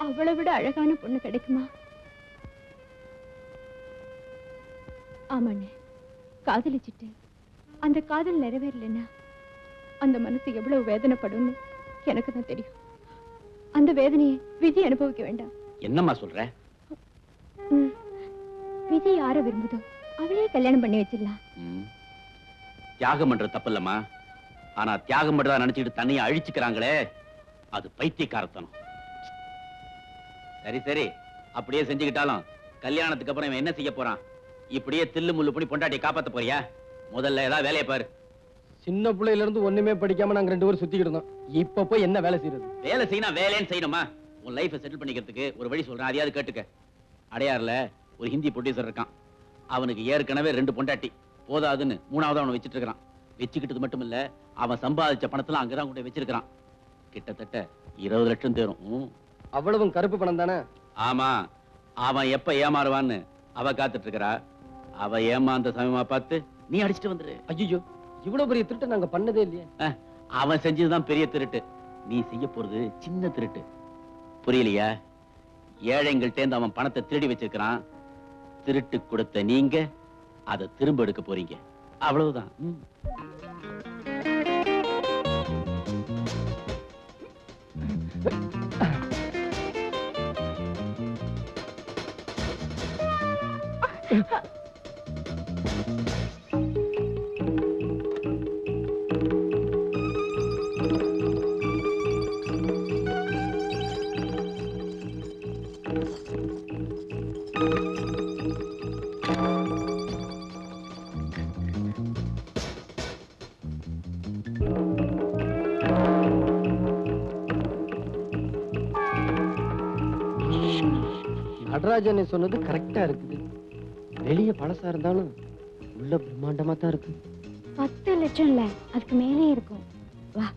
S2: அவளை விட அழகான பொண்ணு கிடைக்குமா? ஆமாண்ணே, காதலிச்சிட்டு அந்த காதல் நிறைவேறலன்னா அந்த மனசு எவ்வளவு வேதனைப்படும்னு எனக்கு தான் தெரியும். அந்த வேதனையை விஜய் அனுபவிக்க வேண்டாம்.
S5: என்னம்மா சொல்ற?
S2: விஜய் யார விரும்புதோ அவளையே கல்யாணம் பண்ணி வச்சிடலாம்.
S5: தியாகம் பண்றது தப்பில்லம்மா. ஆனா தியாகம் பண்றதா நினைச்சுக்கிட்டு தண்ணியை அழிச்சுக்கிறாங்களே, அது பைத்தியக்காரத்தனம். சரி சரி, அப்படியே செஞ்சுக்கிட்டாலும் கல்யாணத்துக்கு அப்புறம் இவன் என்ன செய்ய போறான்? இப்படியே தில்லு முள்ளு பண்ணி பொண்டாட்டியை காப்பாத்த போறியா? முதல்ல ஏதாவது வேலையை பாரு.
S8: சின்ன பிள்ளையில இருந்து ஒண்ணுமே படிக்காம நாங்க 2 பேரும் சுத்திக்கிட்டு இருந்தோம். இப்ப போய் என்ன வேலை செய்யறது?
S5: வேலை செய்யணும், வேலைன்னு செய்யணுமா? உன் லைஃபை செட்டில் பண்ணிக்கிறதுக்கு ஒரு வழி சொல்றேன், அதையாவது கேட்டுக்க. அடையாறுல ஒரு ஹிந்தி ப்ரொடியூசர் இருக்கான். அவனுக்கு ஏற்கனவே 2 பொண்டாட்டி போதாதுன்னு 3ஆவது அவனை வச்சிட்டு இருக்கிறான். வச்சுக்கிட்டது மட்டும் இல்ல, அவன் சம்பாதிச்ச பணத்துல அங்கதான் கொண்டு வச்சிருக்கான். கிட்டத்தட்ட 20 லட்சம் தேரும்.
S8: அவ்வளவும் கருப்பு பணம் தானே?
S5: ஆமா, அவன் எப்ப ஏமாறுவான்னு அவ காத்துட்டு இருக்கிறா. அவ ஏமாந்த சமயமா பார்த்து நீ அடிச்சுட்டு வந்துரு.
S8: ஐயோ, இவ்வளவு பெரிய திருட்டு நாங்க பண்ணதே இல்லையே.
S5: அவன் செஞ்சதுதான் பெரிய திருட்டு, நீ செய்ய போறது சின்ன திருட்டு. புரியலையா? ஏழைங்கள்ட்ட அவன் பணத்தை திருடி வச்சிருக்கிறான். திருட்டு கொடுத்த நீங்க அதை திரும்ப எடுக்க போறீங்க, அவ்வளவுதான்.
S8: நடராஜன் சொன்னது கரெக்டா இருக்குது. வெளிய பழசா இருந்தாலும் உள்ள பிரம்மாண்டமா தான் இருக்கு.
S2: 10 லட்சம் இல்ல, அதுக்கு மேலே இருக்கும். வா.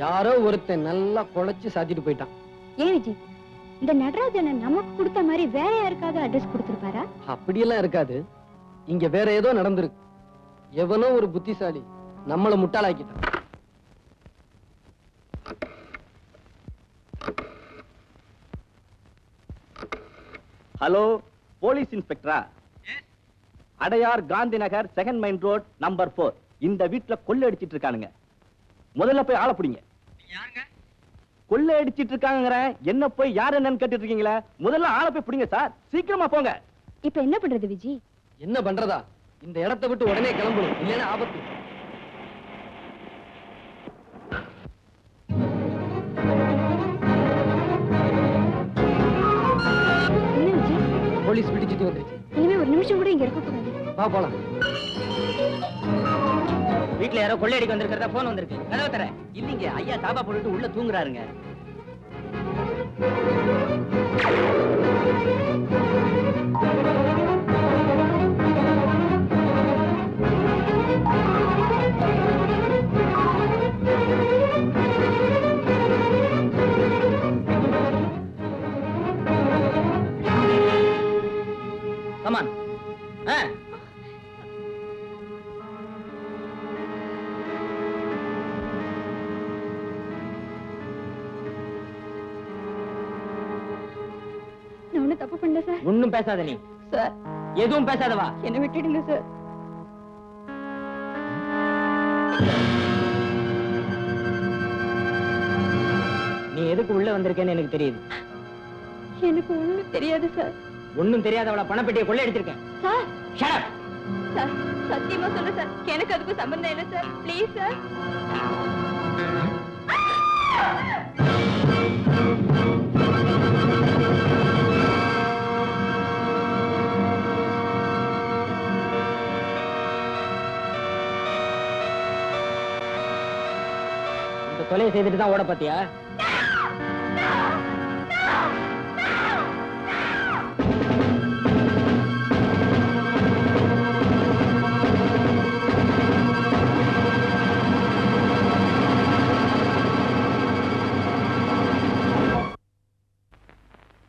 S8: யாரோ ஒருத்தன் நல்லா குழைச்சு சாத்திட்டு போயிட்டான்.
S2: ஏன் விஜய், இந்த நடராஜனை நமக்கு கொடுத்த மாதிரி வேற யாருக்காவது அட்ரஸ் கொடுத்திருப்பாரா?
S8: அப்படியெல்லாம் இருக்காது. இங்க வேற ஏதோ நடந்திருக்கு. எவனோ ஒரு புத்திசாலி நம்மள முட்டாளாக்கிட்டான்.
S10: ஹலோ, போலீஸ் இன்ஸ்பெக்டரா? Adyar Gandhi Nagar 2nd main road number 4. இந்த வீட்டுல கொள்ளை அடிச்சிட்டு இருக்கானுங்க. முதல்ல போய் ஆள பிடிங்க. கொள்ளை அடிச்சிட்டு இருக்காங்க, என்ன போய் யார் என்னன்னு கேட்டுட்டு இருக்கீங்களா? முதல்ல ஆள போய் பிடிங்க சார், சீக்கிரமா போங்க.
S2: இப்ப என்ன பண்றது விஜய்?
S8: என்ன பண்றதா? இந்த இடத்தை விட்டு உடனே கிளம்பணும், இல்லைன்னா ஆபத்து.
S2: என்ன விஜய்,
S8: போலீஸ் பிடிச்சிட்டு வந்துருச்சு.
S2: இனிமே ஒரு நிமிஷம் கூட இங்க இருக்க கூடாது.
S8: வா போலாம்.
S3: வீட்டுல யாரோ கொள்ளையடிக்க வந்திருக்கிறதா போன் வந்திருக்கு. கதவை தர. இல்லீங்க, ஐயா தாபா போட்டுட்டு உள்ள தூங்குறாருங்க. கமான்.
S2: தப்பு பண்ணல சார்.
S3: ஒண்ணும் பேசாத நீ.
S2: சார்,
S3: எதுவும் பேசாதவா.
S2: என்ன விட்டுடுங்க சார்.
S3: நீ எதுக்கு உள்ள வந்திருக்கேன்னு எனக்கு தெரியுது.
S2: எனக்கு ஒண்ணும் தெரியாது சார்.
S3: ஒண்ணும் தெரியாதவள பணப்பெட்டியை கொள்ளை அடிச்சிருக்கேன்.
S2: Sir,
S3: shut up.
S2: சார், சத்தியமா சொல்ல சார், எனக்கு அதுக்கு சம்பந்தம் இல்லை சார். Please sir.
S3: கொலையை செய்துட்டு தான் ஓட பாத்தியா?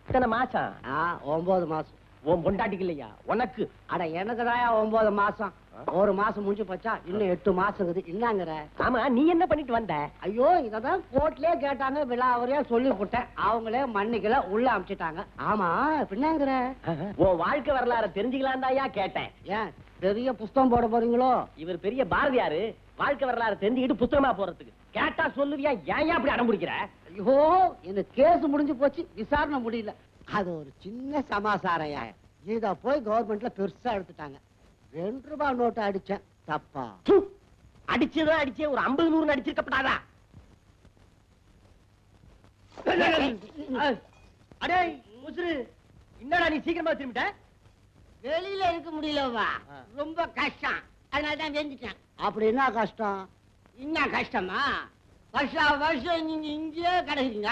S10: இத்தனை மாசம்?
S3: 9 மாசம்.
S10: உன் பொண்டாட்டிக்கு இல்லையா? உனக்கு?
S3: அட எனக்கு தாயா 9 மாசம். ஒரு மாசம் முடிஞ்சு போச்சா, இன்னும் 8 மாசம் இருக்குது. என்னங்கிற?
S4: ஆமா, நீ என்ன பண்ணிட்டு வந்த?
S3: ஐயோ, இததான் கோர்ட்லயே கேட்டாங்க, விழாவறியா சொல்லி போட்டேன். அவங்களே மன்னிக்கல, உள்ள அனுப்பிச்சிட்டாங்க. ஆமா, பின்னாங்கிற?
S4: உன் வாழ்க்கை வரலாறு தெரிஞ்சுக்கலாம் தாயா கேட்டேன்.
S3: ஏன் பெரிய புஸ்தகம் போட போறீங்களோ?
S4: இவர் பெரிய பாரதியாரு, வாழ்க்கை வரலாறு தெரிஞ்சுக்கிட்டு புத்தகமா போறதுக்கு. கேட்டா சொல்லுவியா? ஏன் அப்படி அடம்பிடிக்கிற?
S3: ஐயோ, இந்த கேஸ் முடிஞ்சு போச்சு, விசாரணை முடியல. அது ஒரு சின்ன சமாசாரையா, இத போய் கவர்மெண்ட்ல பெருசா எடுத்துட்டாங்க. 2 ரூபாய் நோட்டு அடிச்சேன், தப்பா?
S4: அடிச்சதான் அடிச்சே, ஒரு 50-100 அடிச்சிருக்கப்படாதா? அடே முசுரு, என்னடா நீ சீக்கிரமா திரும்பிட்ட?
S3: வெளியில இருக்க முடியலவா, ரொம்ப கஷ்டம், அதனாலதான் வெஞ்சிட்டேன். அப்படி என்ன கஷ்டம்? என்ன கஷ்டமா? வருஷம் நீங்க இங்கேயே கிடைக்குங்க.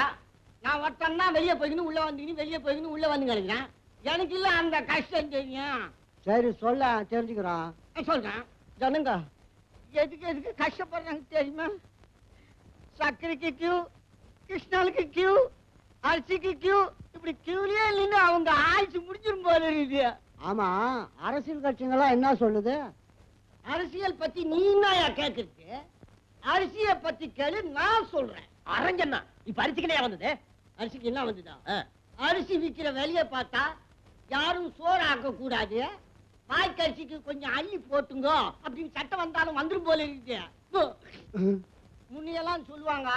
S3: நான் ஒருத்தன் தான் வெளியே போய்க்கணும் உள்ள வந்துக்கணும், வெளியே போய்க்கணும் உள்ள வந்து கிடைக்கிறேன். எனக்கு இல்ல அந்த கஷ்டம் தெரியும். சரி சொல்ல, தெரிஞ்சுக்கிறோம். சொல்றேன். ஜனங்க எதுக்கு கஷ்டப்படுறாங்க தெரியுமா? சர்க்கரைக்கு கியூ, கிருஷ்ணாலுக்கு கியூ, அரிசிக்கு கியூ, இப்படி கியூலயே நின்று அவங்க ஆயுசு முடிஞ்சிரும் போல இருக்குது. ஆமா, அரசியல் கட்சிங்களா என்ன சொல்லுது? அரசியல் பத்தி நீ என்ன கேக்குறது? அரிசிய பத்தி கேளு, நான் சொல்றேன்.
S4: அரஞ்சன்னா இப்ப அரிசிக்கனே வந்தது.
S3: அரிசிக்கு என்ன வந்துதா? அரிசி விக்கிற வெளிய பார்த்தா யாரும் சோறு ஆக்க கூடாது, வாய்க்கரிசிக்கு கொஞ்சம் அள்ளி போட்டுங்க அப்படின்னு சட்டம் வந்தாலும் வந்துரும் போல இருக்கு. முன்னையெல்லாம் சொல்லுவாங்க,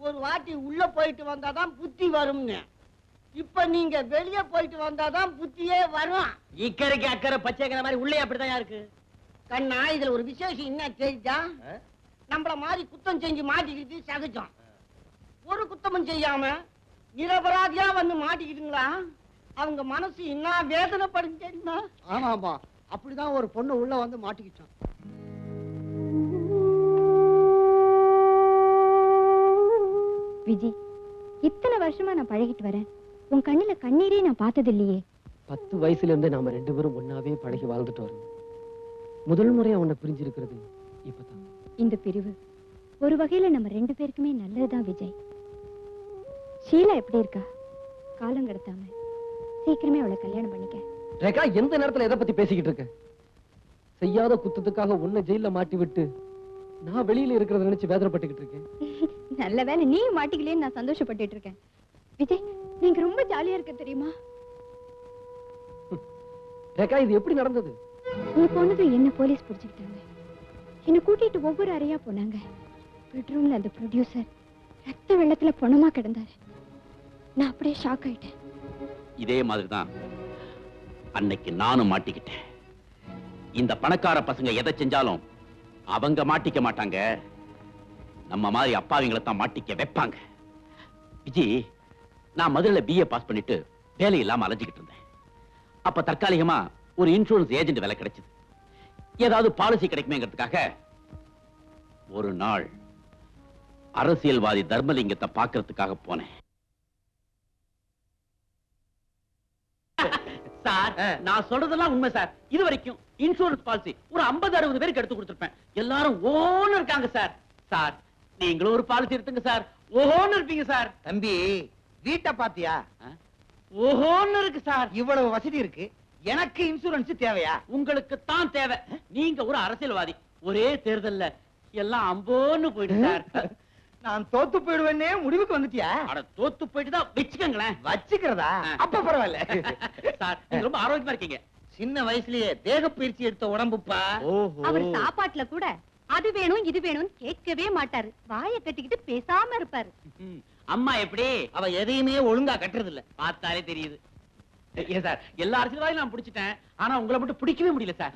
S3: ஒரு வாட்டி உள்ள போயிட்டு வந்தாதான் புத்தி வரும்னு. இப்ப நீங்க வெளியே போயிட்டு வந்தாதான் புத்தியே வரும்.
S4: இக்கரைக்கு அக்கறை பச்சைக்கிற மாதிரி உள்ளே அப்படிதான் இருக்கு.
S3: கண்ணா, இதுல ஒரு விசேஷம் என்ன தெரியுதா? நம்மள மாதிரி குத்தம் செஞ்சு மாட்டிக்கிட்டு சகஜம். ஒரு குத்தமும் செய்யாம நிரபராதியா வந்து மாட்டிக்கிட்டுங்களா, அவங்க மனசு என்ன வேதனைப்படும் தெரியுமா? ஆமாமா, அப்படிதான் ஒரு பொண்ணு உள்ள வந்து மாட்டிக்கிட்டான்.
S2: விஜி, இத்தனை வருஷமா நான் பழகிட்டு வரேன், உன் கண்ணுல கண்ணீரே நான் பார்த்தது இல்லையே.
S8: 10 வயசுல இருந்து நாம 2 பேரும் ஒன்னாவே பழகி வாழ்ந்துட்டு வரோம். முதல் முறையா உன்னை புரிஞ்சிருக்கிறது இப்பதான்.
S2: இந்த பிரிவு ஒரு வகையில நம்ம 2 பேருக்குமே நல்லதுதான் விஜய். ஷீலா எப்படி இருக்கா? காலம் கடத்தாம சீக்கிரமே அவளை கல்யாணம் பண்ணிக்க.
S8: ரேகா, எந்த நேரத்துல எதை பத்தி பேசிக்கிட்டு இருக்க? செய்யாத குத்தத்துக்காக உன்னை ஜெயில மாட்டி விட்டு நான் வெளியில இருக்கிறத நினைச்சு வேதனைப்பட்டுக்கிட்டு இருக்கேன்.
S2: நல்ல வேலை நீ மாட்டிக்கலேன்னு நான் சந்தோஷப்பட்டுட்டு இருக்கேன். விஜய், நீங்க ரொம்ப ஜாலியா இருக்க தெரியுமா?
S8: ரேகா, இது எப்படி நடந்தது?
S2: நீ போனது என்ன போலீஸ் பிடிச்சுக்கிட்டாங்க. என்ன கூட்டிட்டு ஒவ்வொரு அறையா போனாங்க. பெட்ரூம்ல அந்த ப்ரொடியூசர் ரத்த வெள்ளத்துல பணமா கிடந்தாரு. நான் அப்படியே ஷாக் ஆயிட்டேன்.
S5: இதே மாதிரிதான் அன்னைக்கு நானும் மாட்டிக்கிட்டேன். இந்த பணக்கார பசங்க எதை செஞ்சாலும் அவங்க மாட்டிக்க மாட்டாங்க, நம்ம மாதிரி அப்பாவிங்களை தான் மாட்டிக்க வைப்பாங்க. விஜி, நான் மதுரையில BA பாஸ் பண்ணிட்டு வேலை இல்லாம அலைஞ்சுக்கிட்டு இருந்தேன். அப்ப தற்காலிகமா ஒரு இன்சூரன்ஸ் ஏஜென்ட் வேலை கிடைச்சது. ஏதாவது பாலிசி கிடைக்குமேங்கிறதுக்காக ஒரு நாள் அரசியல்வாதி தர்மலிங்கத்தை பார்க்கறதுக்காக போனேன். சார், நான் சொல்றதெல்லாம் உண்மை சார். இது வரைக்கும் இன்சூரன்ஸ் பாலிசி ஒரு 50-60 பேருக்கு எடுத்து கொடுத்திருப்பேன். எல்லாரும் ஓன்னு இருக்காங்க சார். சார், நீங்களும் ஒரு பாலிசி எடுத்துங்க சார், ஓன்னு இருப்பீங்க சார்.
S6: தம்பி, வீட்டை பாத்தியா?
S5: ஓஹோன்னு இருக்கு சார்.
S6: இவ்வளவு வசதி இருக்கு, எனக்கு இன்சூரன்ஸ் தேவையா?
S5: உங்களுக்கு தான் தேவை. நீங்க ஒரு அரசியல்வாதி. ஒரே தேர்தல்ல எல்லாம் அம்போன்னு போயிடு சார்.
S6: நான் தோத்து போயிடுவேன்னே முடிவுக்கு வந்துட்டியா?
S5: அட, தோத்து போயிட்டு தான் வச்சுக்கங்களேன்.
S6: வச்சுக்கிறதா? அப்ப பரவாயில்ல
S5: சார், நீங்க ரொம்ப ஆரோக்கியமா இருக்கீங்க.
S6: சின்ன வயசுலயே தேக பயிற்சி எடுத்த உடம்புப்பா.
S9: அவர் சாப்பாட்டுல கூட அது வேணும் இது வேணும்னு கேட்கவே மாட்டாரு. வாயை கட்டிக்கிட்டு பேசாம இருப்பாரு.
S5: அம்மா எப்படி?
S6: அவ எதையுமே ஒழுங்கா கட்டுறது இல்ல,
S5: பார்த்தாலே தெரியுது. ஏன் சார், எல்லா அரசியல்வாதியும் நான் பிடிச்சிட்டேன், ஆனா உங்களை மட்டும் பிடிக்கவே முடியல சார்.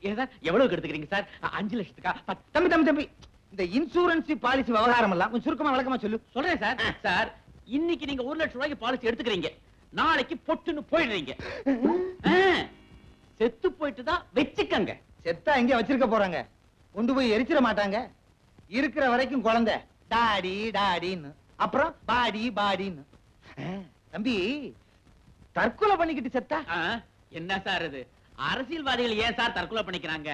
S5: ஏன் சார், எவ்வளவு எடுத்துக்கிறீங்க சார்? 5 லட்சத்துக்கா?
S6: தம்பி, இந்த இன்சூரன்ஸ் பாலிசி விவகாரம் எல்லாம் கொஞ்சம் சுருக்கமா விளக்கமா சொல்லு.
S5: சொல்றேன் சார். சார், இன்னைக்கு நீங்க 1 லட்சம் ரூபாய்க்கு பாலிசி எடுத்துக்கிறீங்க, நாளைக்கு பொட்டுன்னு போயிடுறீங்க. செத்து போயிட்டு தான் வச்சுக்கங்க.
S6: செத்தா எங்க வச்சிருக்க போறாங்க? கொண்டு போய் எரிச்சிட மாட்டாங்க. இருக்கிற வரைக்கும் குழந்தை டாடி டாடின்னு, அப்புறம் பாடி பாடின்னு. தம்பி, தற்கொலை பண்ணிக்கிட்டு செத்தா
S5: என்ன சார் இது? அரசியல்வாதிகள் ஏன் சார் தற்கொலை பண்ணிக்கிறாங்க?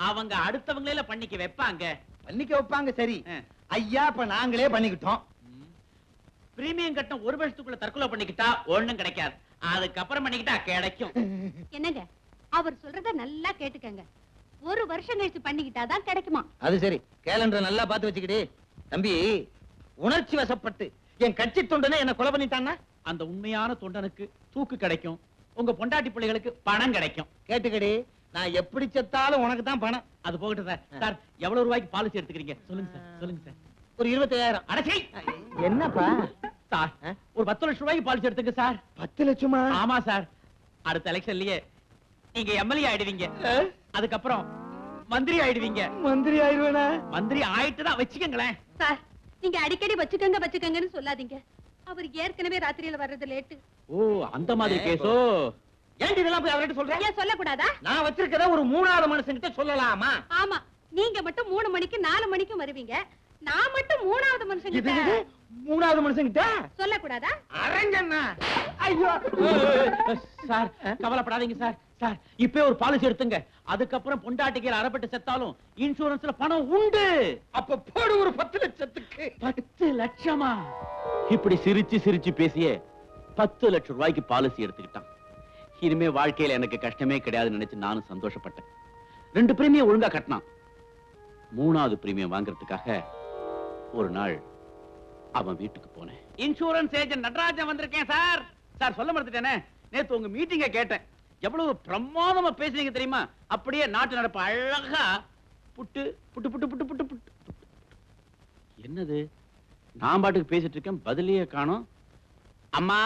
S5: அவங்க அடுத்தவங்கள பண்ணிக்க வைப்பாங்க.
S6: பண்ணிக்க வைப்பாங்க, சரி. ஐயா, இப்ப நாங்களே பண்ணிக்கிட்டோம்.
S5: பிரீமியம் கட்டம் 1 வருஷத்துக்குள்ள தற்கொலை பண்ணிக்கிட்டா ஒண்ணும் கிடைக்காது, அதுக்கப்புறம் பண்ணிக்கிட்டா கிடைக்கும்.
S9: என்னங்க, அவர் சொல்றத நல்லா கேட்டுக்கங்க. 1 வருஷம் கழிச்சு பண்ணிக்கிட்டாதான் கிடைக்குமா.
S6: அது சரி, கேலண்டர் நல்லா பார்த்து வச்சுக்கிடு. தம்பி, உணர்ச்சி வசப்பட்டு என் கட்சி தொண்டனே என்ன கொலை பண்ணிட்டான்னா
S5: அந்த உண்மையான தொண்டனுக்கு தூக்கு கிடைக்கும், உங்க பொண்டாட்டி பிள்ளைகளுக்கு பணம் கிடைக்கும்.
S6: கேட்டுக்கடி, நான் எப்படி செத்தாலும் உனக்கு தான் பணம்.
S5: அது போகட்டும் சார். சார், எவ்வளவு ரூபாய்க்கு பாலிசி எடுத்துக்கிறீங்க? சொல்லுங்க சார், சொல்லுங்க சார்.
S6: ஒரு 25,000.
S5: அடச்சை!
S6: என்னப்பா
S5: சார், ஒரு 10 லட்சம் ரூபாய்க்கு பாலிசி எடுத்துங்க சார்.
S6: 10 லட்சமா?
S5: ஆமா சார். அடுத்த எலெக்ஷன்லயே நீங்க எம்எல்ஏ ஆயிடுவீங்க. அதுக்கப்புறம் மந்திரி ஆயிடுவீங்க.
S6: மந்திரி ஆயிடுவேனா?
S5: மந்திரி ஆயிட்டு தான் வச்சுக்கங்களேன்.
S9: சார், நீங்க அடிக்கடி வச்சுக்கங்கன்னு சொல்லாதீங்க. அவர் ஏற்கனவே ராத்திரியில வர்றது லேட்டு.
S5: ஓ, அந்த மாதிரி கேஸோ?
S6: ஏன் இதெல்லாம் போய் அவர்கிட்ட சொல்றேன்?
S9: ஏன் சொல்லக்கூடாதா?
S6: நான் வச்சிருக்கத ஒரு 3வது மனுஷன்கிட்ட சொல்லலாமா?
S9: ஆமா, நீங்க மட்டும் 3 மணிக்கு 4 மணிக்கு வருவீங்க. நான் மட்டும் 3வது மனுஷங்கிட்ட
S6: 3வது மனுஷன்கிட்ட
S9: சொல்லக்கூடாதா?
S6: அரஞ்சண்ணா. ஐயோ
S5: சார், கவலைப்படாதீங்க சார். சார், இப்பவே ஒரு பாலிசி எடுத்துங்க. அதுக்கப்புறம் பொண்டாட்டிக்கு அறப்பட்டு செத்தாலும் இன்சூரன்ஸ்ல பணம் உண்டு.
S6: அப்ப போடு ஒரு 10 லட்சத்துக்கு.
S5: 10 லட்சமா? இப்படி சிரிச்சு சிரிச்சு பேசியே 10 லட்சம் ரூபாய்க்கு பாலிசி எடுத்துக்கிட்டான். இனிமே வாழ்க்கையில எனக்கு கஷ்டமே கிடையாதுன்னு நினைச்சு நானும் சந்தோஷப்பட்டேன். 2 பிரீமியம் ஒழுங்கா கட்டினான். 3வது பிரீமியம் வாங்குறதுக்காக ஒரு நாள் அவன் வீட்டுக்கு போனேன். இன்சூரன்ஸ் ஏஜென்ட் நடராஜன் வந்திருக்கேன் சார். சார், சொல்ல மறந்துட்டேனே, நேத்து உங்க மீட்டிங்க கேட்டேன். எவ்வளவு பிரமாதமா பேசுறீங்க தெரியுமா? அப்படியே நாட்டு நடப்பு அழகா புட்டு புட்டு புட்டு புட்டு புட்டு புட்டு. என்னது, நான் பாட்டுக்கு பேசிட்டு இருக்கேன், பதிலையே காணோம். அம்மா,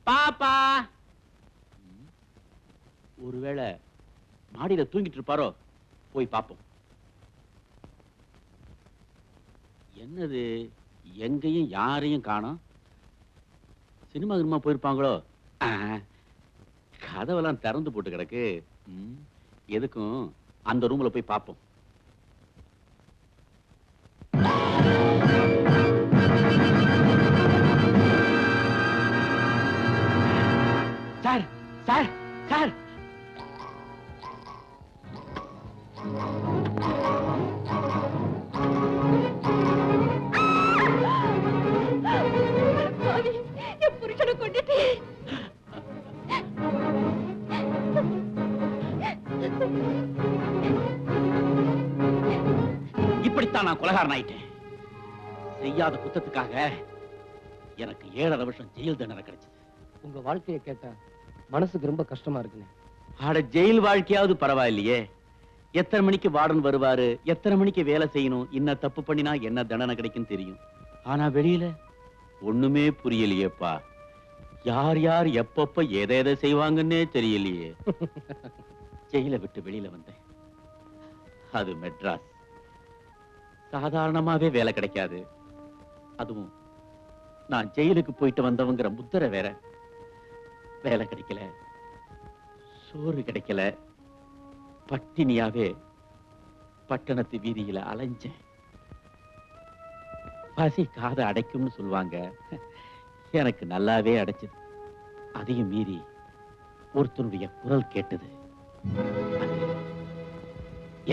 S5: பாப்பா. ஒருவேளை மாடியில தூங்கிட்டு இருப்பாரோ? போய் பாப்போம். என்னது, எங்கேயும் யாரையும் காணோம். சினிமா கினிமா போயிருப்பாங்களோ? கதவெல்லாம் திறந்து போட்டு கிடக்கு. எதுக்கும் அந்த ரூம்ல போய் பாப்போம். Sir, sir, sir.
S9: என் புருஷனை கொண்டுட்டு
S5: இப்படித்தான் நான் கொலைகாரன் ஆயிட்டேன். செய்யாத குத்தத்துக்காக எனக்கு 7.5 வருஷம் ஜெயில் தண்டனை கிடைச்சது.
S8: உங்க வாழ்க்கையை கேட்டா மனசுக்கு ரொம்ப கஷ்டமா இருக்குங்க.
S5: ஆட, ஜெயில் வாழ்க்கையாவது பரவாயில்லையே. எத்தனை மணிக்கு வார்டன் வருவாரு, எத்தனை மணிக்கு வேலை செய்யணும், என்ன தப்பு பண்ணினா என்ன தண்டனை கிடைக்கும் தெரியும். ஆனா வெளியில ஒண்ணுமே புரியலையேப்பா. யார் யார் எப்பப்ப எதை எதை செய்வாங்கன்னே தெரியலையே. ஜெயில விட்டு வெளியில வந்தேன். அது மெட்ராஸ். சாதாரணமாவே வேலை கிடைக்காது. அதுவும் நான் ஜெயிலுக்கு போயிட்டு வந்தவங்கிற முத்திரை வேற. வேலை கிடைக்கல, சோறு கிடைக்கல, பட்டினியாவே பட்டணத்து வீதியில அலைஞ்சேன். பசி காதை அடைக்கும்னு சொல்லுவாங்க. எனக்கு நல்லாவே அடைச்சது. அதையும் மீறி ஒருத்தனுடைய குரல் கேட்டது.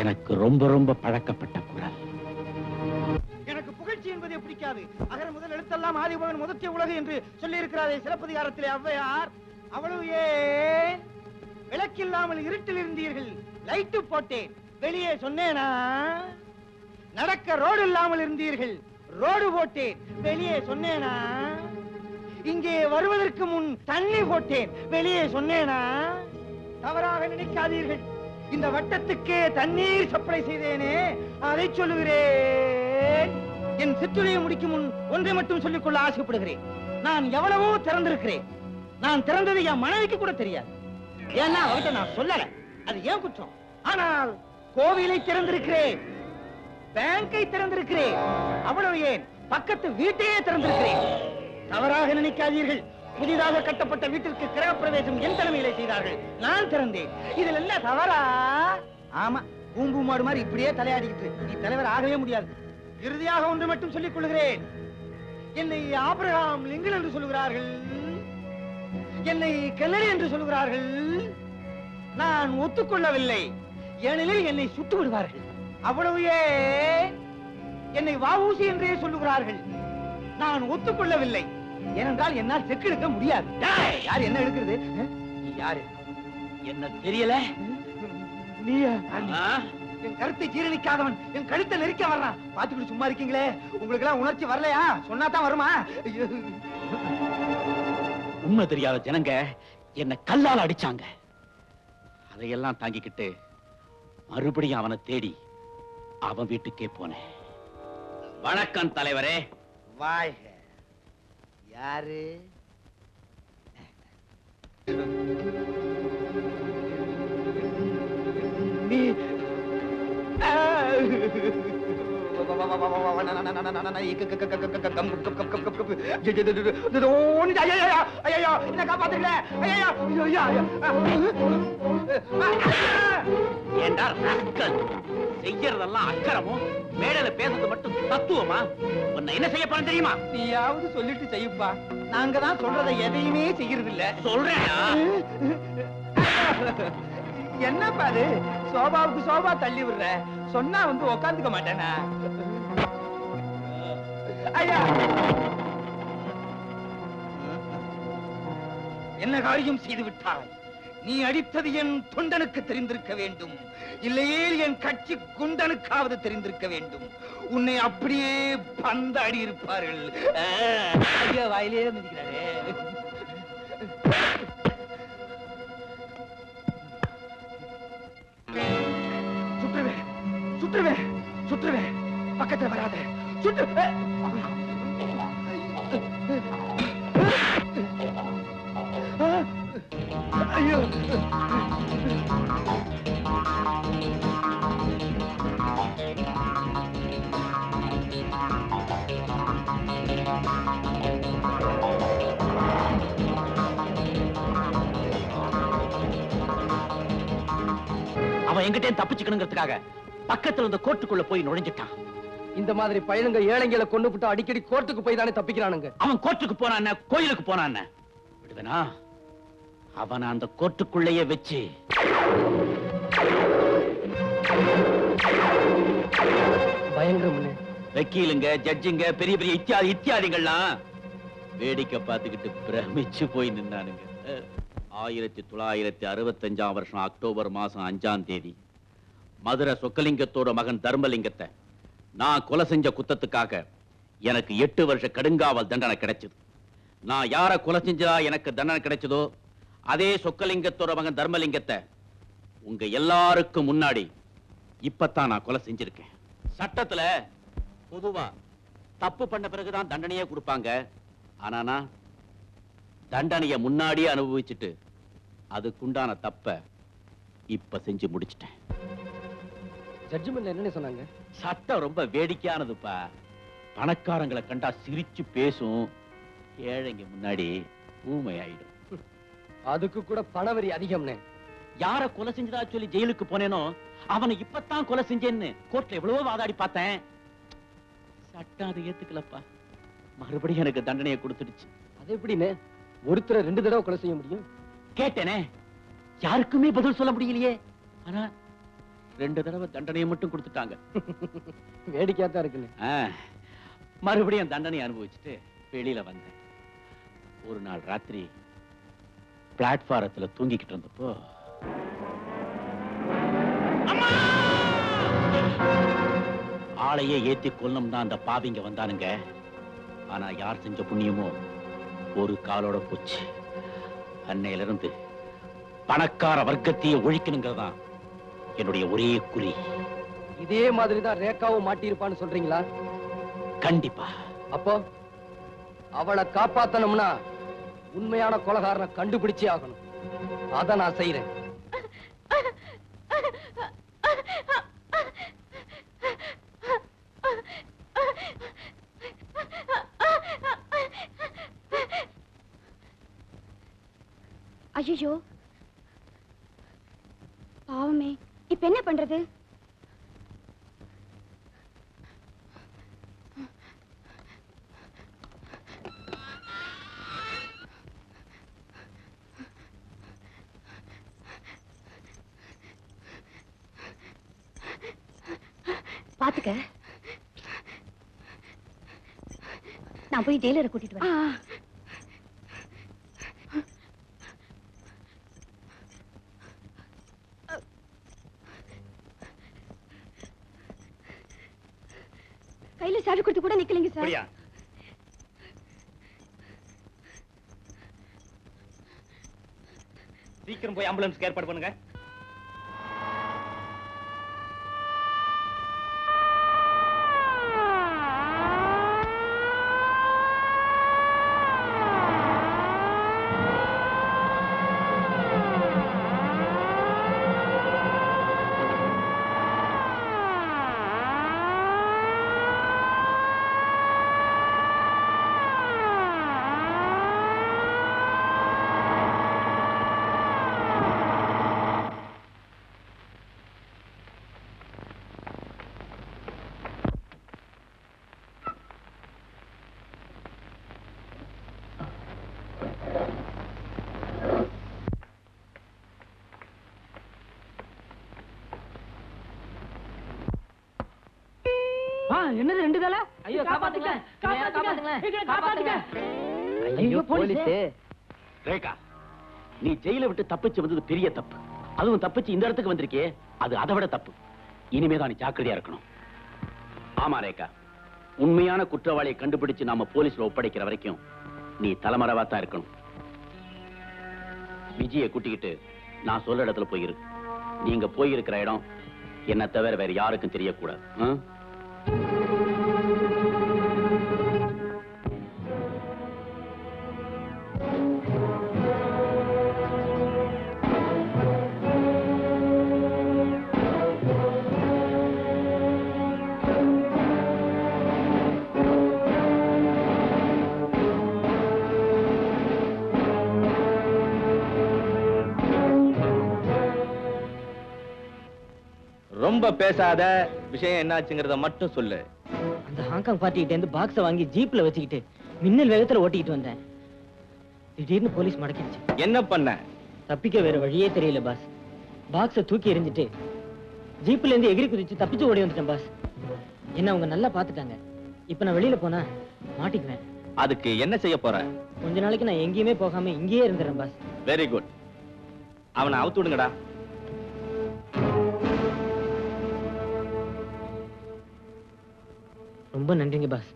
S5: எனக்கு ரொம்ப ரொம்ப பழக்கப்பட்ட குரல்.
S6: எனக்கு புகழ்ச்சி என்பதை பிடிக்காது. அகர முதல் எழுத்தெல்லாம் ஆதிபகன் முதற்கே உலகு என்று சொல்லி இருக்கிறாரே சிலப்பதிகாரத்திலே ஔவையார். அவ்வளவு ஏன் விளக்கில்லாமல் இருட்டில் இருந்தீர்கள், லைட்டு போட்டேன், வெளியே சொன்னேனா? நடக்க ரோடு இல்லாமல் இருந்தீர்கள், ரோடு போட்டேன், வெளியே சொன்னேனா? இங்கே வருவதற்கு முன் தண்ணி போட்டேன், வெளியே சொன்னேனா? தவறாக நினைக்காதீர்கள், இந்த வட்டத்துக்கே தண்ணீர் சப்ளை செய்தேனே, அதை சொல்லுகிறேன். என் சிற்றுரையை முடிக்கும் முன் ஒன்றை மட்டும் சொல்லிக் கொள்ள ஆசைப்படுகிறேன். நான் எவ்வளவோ திறந்திருக்கிறேன். நான் திறந்தது என் மனைவிக்கு கூட தெரியாது. ஏன்னா அவகிட்ட நான் சொல்லல, அது ஏன் குற்றம். ஆனால் கோவிலை திறந்திருக்கிறேன், பேங்கை திறந்திருக்கிறேன், அவ்வளவு ஏன் பக்கத்து வீட்டையே திறந்திருக்கிறேன். தவறாக நினைக்காதீர்கள், புதிதாக கட்டப்பட்ட வீட்டிற்கு கிரகப்பிரவேசம் என் தலைமையிலே செய்தார்கள், நான் திறந்தேன். இதில் என்ன தவறா? ஆமா, பூம்பு மாடு மாதிரி இப்படியே தலையாடிக்கிட்டு நீ தலைவர் ஆகவே முடியாது. இறுதியாக ஒன்று மட்டும் சொல்லிக் கொள்கிறேன். என்னை ஆபிரகாம் லிங்கன் என்று சொல்லுகிறார்கள், என்னை கென்னடி என்று சொல்லுகிறார்கள். நான் ஒத்துக்கொள்ளவில்லை, ஏனெனில் என்னை சுட்டு விடுவார்கள். அவ்வளவு ஏன் என்னை வஉசி என்றே சொல்லுகிறார்கள். நான் ஒத்துக்கொள்ளவில்லை, ஏனென்றால் என்னால் செக் எடுக்க முடியாது. யார் என்ன எடுக்கிறது? யாரு
S5: என்ன தெரியல?
S6: நீயா?
S5: ஆ?
S6: என் கருத்தை ஜீரணிக்காதவன் என் கழுத்தை நெரிக்க வர்றான். பாத்துக்கிட்டு சும்மா இருக்கீங்களே, உங்களுக்கு எல்லாம் உணர்ச்சி வரலையா? சொன்னா தான் வருமா? ஐயோ.
S5: உண்மை தெரியாத ஜனங்க என்ன கல்லால அடிச்சாங்க. அதையெல்லாம் தாங்கிக்கிட்டு மறுபடியும் அவனை தேடி அவன் வீட்டுக்கே போனேன். வணக்கம் தலைவரே.
S6: வாழ்க. யாரு? நீ என்ன காப்பாத்துக்கல.
S5: ஏண்டா ராஸ்கல், செய்யறதெல்லாம் அக்கறமும் மேடையில பேசுறது மட்டும் தத்துவமா? உன்னை என்ன செய்ய போறேன் தெரியுமா?
S6: நீயாவது சொல்லிட்டு செய்யுப்பா. நாங்க தான் சொல்றதை எதையுமே செய்யறது இல்ல.
S5: சொல்றேனா?
S6: என்னப்பா அது? சோபாவுக்கு சோபா தள்ளி விடுற. சொன்னா வந்து உக்காந்துக்க மாட்டேனா? ஐயா, என்ன காரியம் செய்து விட்டாய்? நீ அடித்தது என் தொண்டனுக்கு தெரிந்திருக்க வேண்டும், இல்லையே என் கட்சி குண்டனுக்காவது தெரிந்திருக்க வேண்டும். உன்னை அப்படியே பந்தாடி இருப்பார்கள். ஐயா, வாயிலே மிதிக்கிறாரே. சுற்றுவேன், சுற்றுவேன், சுற்றுவேன். பக்கத்துல வராத. சுற்று. ஐயோ.
S5: அவன் எங்கிட்டே தப்பிச்சுக்கணுங்கிறதுக்காக பக்கத்துல இருந்த கோர்ட்டுக்குள்ள போய் நுழைஞ்சிட்டான்.
S8: இந்த மாதிரி பையனுங்க ஏழைங்களை கொண்டு விட்டு அடிக்கடி கோர்ட்டுக்கு போய் தானே தப்பிக்கிறானுங்க.
S5: அவன் கோர்ட்டுக்கு போனான், கோயிலுக்கு போனான். விடுவேனா? அவன் அந்த கோர்ட்டுக்குள்ளேயே வச்சு
S8: பயங்கரம்.
S5: வக்கீலுங்க, ஜட்ஜுங்க, பெரிய பெரிய இத்தியாதிகள்லாம் வேடிக்கை பார்த்துக்கிட்டு பிரமிச்சு போய் நின்னானுங்க. 1965 வருஷம் அக்டோபர் மாசம் 5ஆம் தேதி மதுரை சொக்கலிங்கத்தோட மகன் தர்மலிங்கத்தை நான் கொலை செஞ்ச குத்தத்துக்காக எனக்கு 8 வருஷ கடுங்காவல் தண்டனை கிடைச்சது. நான் யார கொலை செஞ்சா எனக்கு தண்டனை கிடைச்சதோ அதே சொக்கலிங்கத்தோட மகன் தர்மலிங்கத்தை உங்க எல்லாருக்கும் முன்னாடி இப்பத்தான் நான் கொலை செஞ்சிருக்கேன். சட்டத்துல பொதுவா தப்பு பண்ண பிறகுதான் தண்டனையே கொடுப்பாங்க. ஆனா நான் தண்டனைய முன்னாடியே அனுபவிச்சுட்டு அதுக்குண்டான தப்ப இப்ப செஞ்சு முடிச்சிட்டேன்.
S8: ஜட்ஜ்மென்ட்ல என்ன சொன்னாங்க?
S5: சட்டம் ரொம்ப வேடிக்கையானதுப்பா. பணக்காரங்களை கண்டா சிரிச்சு பேசும், ஏழைங்க முன்னாடி ஊமையாயிடும்.
S8: அதுக்கு கூட பணவரி அதிகம்னே.
S5: யார கொலை செஞ்சதா சொல்லி ஜெயிலுக்கு போனேனோ அவனை இப்பத்தான் கொலை செஞ்சேன்னு கோர்ட்ல எவ்வளவோ வாதாடி பார்த்தேன். சட்டம் அதை ஏத்துக்கலப்பா. மறுபடியும் எனக்கு தண்டனையை கொடுத்துடுச்சு.
S8: அது எப்படின்னு ஒருத்தரை 2 தடவை கொலை செய்ய முடியும்?
S5: கேட்டேனே, யாருக்குமே பதில் சொல்ல முடியலையே. ஆனா 2 தடவை தண்டனையை மட்டும் கொடுத்துட்டாங்க.
S8: வேடிக்கையா தான் இருக்குன்னு.
S5: மறுபடியும் தண்டனை அனுபவிச்சுட்டு வெளியில வந்தேன். ஒரு நாள் ராத்திரி பிளாட்பாரத்துல தூங்கிக்கிட்டு இருந்தப்போ ஆளையே ஏத்தி கொல்லும் தான் அந்த பாவிங்க வந்தானுங்க. ஆனா யார் செஞ்ச புண்ணியமோ ஒரு காலோட போச்சு. அன்னையில இருந்து பணக்கார வர்க்கத்தையே ஒழிக்கணுங்கிறதான் என்னுடைய ஒரே குறி.
S8: இதே மாதிரிதான் ரேகாவும் மாட்டியிருப்பான்னு சொல்றீங்களா?
S5: கண்டிப்பா.
S8: அப்போ அவளை காப்பாத்தணும்னா உண்மையான கொலைகாரனை கண்டுபிடிச்சே ஆகணும். அத நான் செய்யறேன்.
S2: ஐயோ, பாவமே, இப்ப என்ன பண்றது? பாத்துக்க, நான் போய் ஜெயிலரை கூட்டிட்டு வரேன். கையில சாவி கொடுத்து கூட நிக்கலைங்க சார்.
S10: அப்படியா? சீக்கிரம் போய் ஆம்புலன்ஸ்க்கு ஏற்பாடு பண்ணுங்க.
S4: என்னது 2 தலை? ஐயோ காப்பாத்துங்க, காப்பாத்துங்க, காப்பாத்துங்க.
S3: ஐயோ போலீஸ்.
S5: ரேகா, நீ ஜெயில விட்டு தப்பிச்சு வந்தது பெரிய தப்பு. அதுவும் தப்பிச்சு இந்த இடத்துக்கு வந்திருக்கே, அது அதை விட தப்பு. இனிமேதான் நீ ஜாக்கிரதையா இருக்கணும். ஆமா ரேகா, உண்மையான குற்றவாளியை கண்டுபிடிச்சு நாம போலீஸ்ல ஒப்படைக்கிற வரைக்கும் நீ தலைமறைவா தான் இருக்கணும். விஜயை கூட்டிக்கிட்டு நான் சொல்ற இடத்துல போயிரு. நீங்க போயிருக்கிற இடம் என்ன தவிர வேற யாருக்கும் தெரியக்கூடாது.
S10: ரொம்ப பேசாத, விஷயம் என்னாச்சுங்கிறத மட்டும் சொல்லு.
S11: அந்த ஹாங்காங் பார்ட்டிகிட்ட இருந்து பாக்ஸ வாங்கி ஜீப்ல வச்சுக்கிட்டு மின்னல் வேகத்துல ஓட்டிட்டு வந்தேன். திடீர்னு போலீஸ் மடக்கிடுச்சு.
S10: என்ன பண்ண?
S11: தப்பிக்க வேற வழியே தெரியல பாஸ். பாக்ஸ தூக்கி எறிஞ்சிட்டு ஜீப்ல இருந்து எகிரி குதிச்சு தப்பிச்சு ஓடி வந்துட்டேன் பாஸ். என்ன அவங்க நல்லா பாத்துட்டாங்க. இப்ப நான் வெளியில போனா மாட்டிக்குவேன்.
S10: அதுக்கு என்ன செய்ய போற?
S11: கொஞ்ச நாளைக்கு நான் எங்கேயுமே போகாம இங்கேயே இருந்துறேன் பாஸ்.
S10: Very good. அவனை அவுத்து விடுங்கடா.
S11: ரொம்ப நன்றிங்க பாஸ்.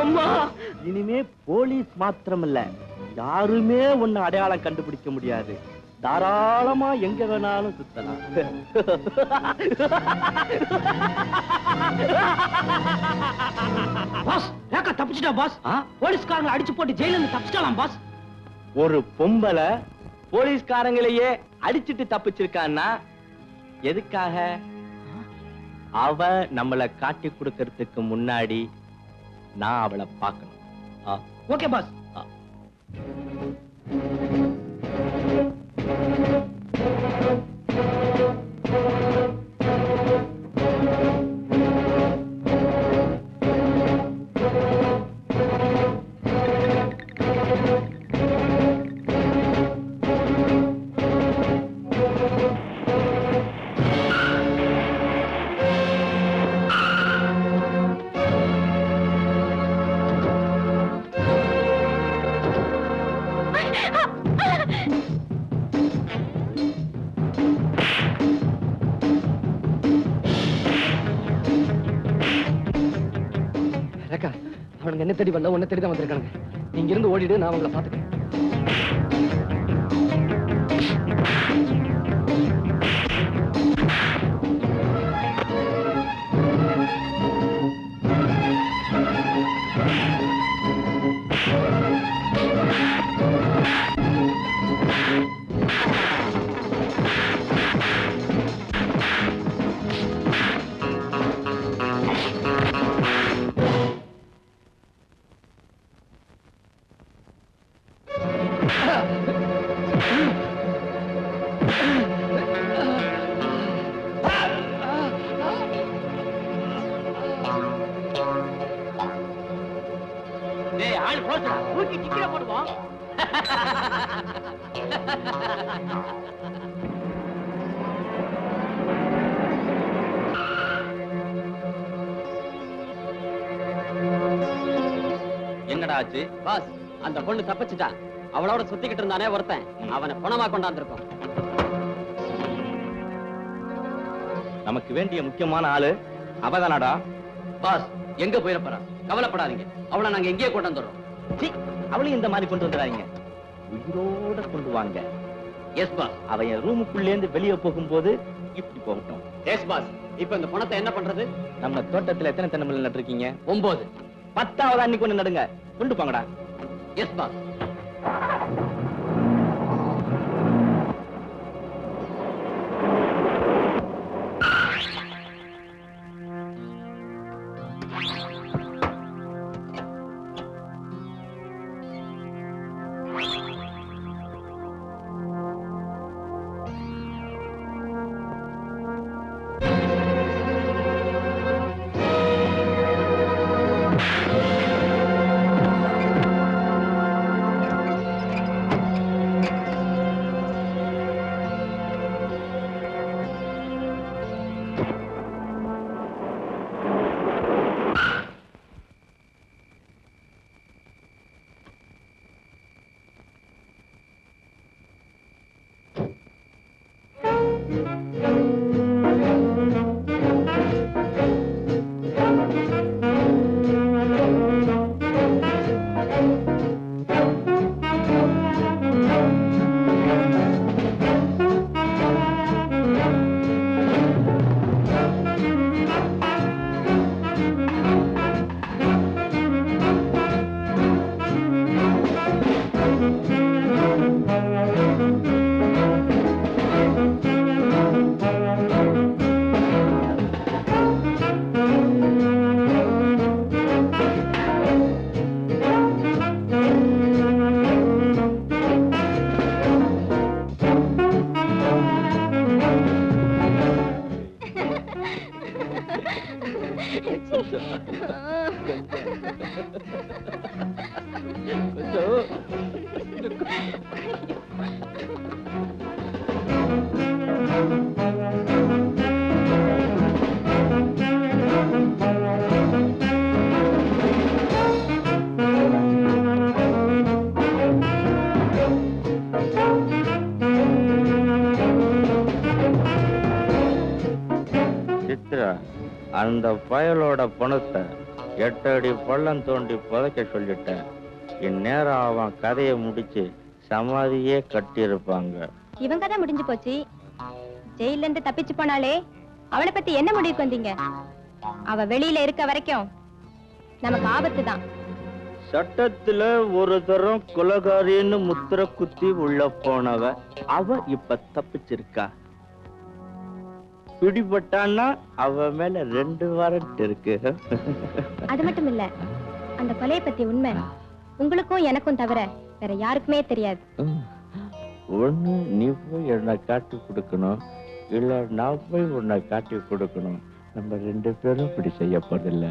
S10: அம்மா, இனிமே போலீஸ் மாத்திரமல்ல, யாருமே உன்னை அடையாளம் கண்டுபிடிக்க முடியாது. தாராளமா எங்க வேணாலும் சுத்தலாம்.
S4: பாஸ், ரேகா தப்பிச்சிட்டா பாஸ். போலீஸ்காரங்களை அடிச்சு போட்டு ஜெயில இருந்து தப்பிச்சிட்டாலாம் பாஸ்.
S10: ஒரு பொம்பளை போலீஸ்காரங்களையே அடிச்சிட்டு தப்பிச்சிருக்கான்னா எதுக்காக? அவ நம்மளை காட்டி கொடுக்கறதுக்கு முன்னாடி நான் அவளை பார்க்கணும்.
S4: Okay pass.
S8: ரேகா, அவனுங்க என்ன தேடி வரல, உன்னை தேடி தான் வந்திருக்கானுங்க. நீங்க இருந்து ஓடிடு, நான் அவங்கள பாத்துக்கிறேன்.
S3: ஆள் போடுறா, தூக்கி டிக்கில போடுவோம்.
S10: என்னடா ஆச்சு?
S3: பாஸ், அந்த பொண்ணு தப்பிச்சுட்டா. அவளோட சுத்திக்கிட்டு இருந்தானே ஒருத்தன், அவனை பணமா கொண்டாந்துருக்கோம்.
S10: நமக்கு வேண்டிய முக்கியமான ஆளு அவதானடா.
S3: பாஸ் எங்க போயிட போறா? கவலைப்படாதீங்க, அவளை நாங்க எங்கேயே கொண்டு வந்துடுறோம்.
S10: சீ, அவளையும் இந்த மாதிரி கொண்டு வந்துடாதீங்க, உயிரோட கொண்டு வாங்க.
S3: Yes boss.
S10: அவ என் ரூமுக்குள்ளே இருந்து வெளியே போகும்போது இப்படி போகட்டும்.
S3: Yes boss. இப்ப இந்த பணத்தை என்ன பண்றது?
S10: நம்ம தோட்டத்துல எத்தனை தென்னமரம் நட்டுருக்கீங்க?
S3: 9.
S10: 10வது அன்னைக்கு ஒண்ணு நடுங்க, கொண்டு போங்கடா.
S3: S pass.
S12: சித்ரா, அந்த பயலோட பணத்தை 8 அடி பள்ளம் தோண்டி புதைக்க சொல்லிட்டேன். இந்நேரம் அவன் கதையை முடிச்சு சமாதியே கட்டியிருப்பாங்க.
S2: இவங்க தான் முடிஞ்சு போச்சு. ஜெயில இருந்து தப்பிச்சு போனாலே அவளை பத்தி என்ன முடிவுக்கு வந்தீங்க? அவ வெளியில இருக்க வரைக்கும் நமக்கு ஆபத்து தான்.
S12: சட்டத்துல ஒரு தரம் கொலகாரின்னு முத்திர குத்தி உள்ள போனவ அவ இப்ப தப்பிச்சிருக்கா. பிடிபட்டான்னா அவ மேல 2 வாரண்ட் இருக்கு.
S2: அது மட்டும் இல்ல, அந்த கொலையை பத்தி உண்மை உங்களுக்கும் எனக்கும் தவிர வேற யாருக்குமே தெரியாது.
S12: ஒண்ணு நீ போய் என்னை காட்டி கொடுக்கணும், இல்ல நான் போய் உன்னை காட்டி கொடுக்கணும். நம்ம 2 பேரும் இப்படி செய்ய போறதில்ல.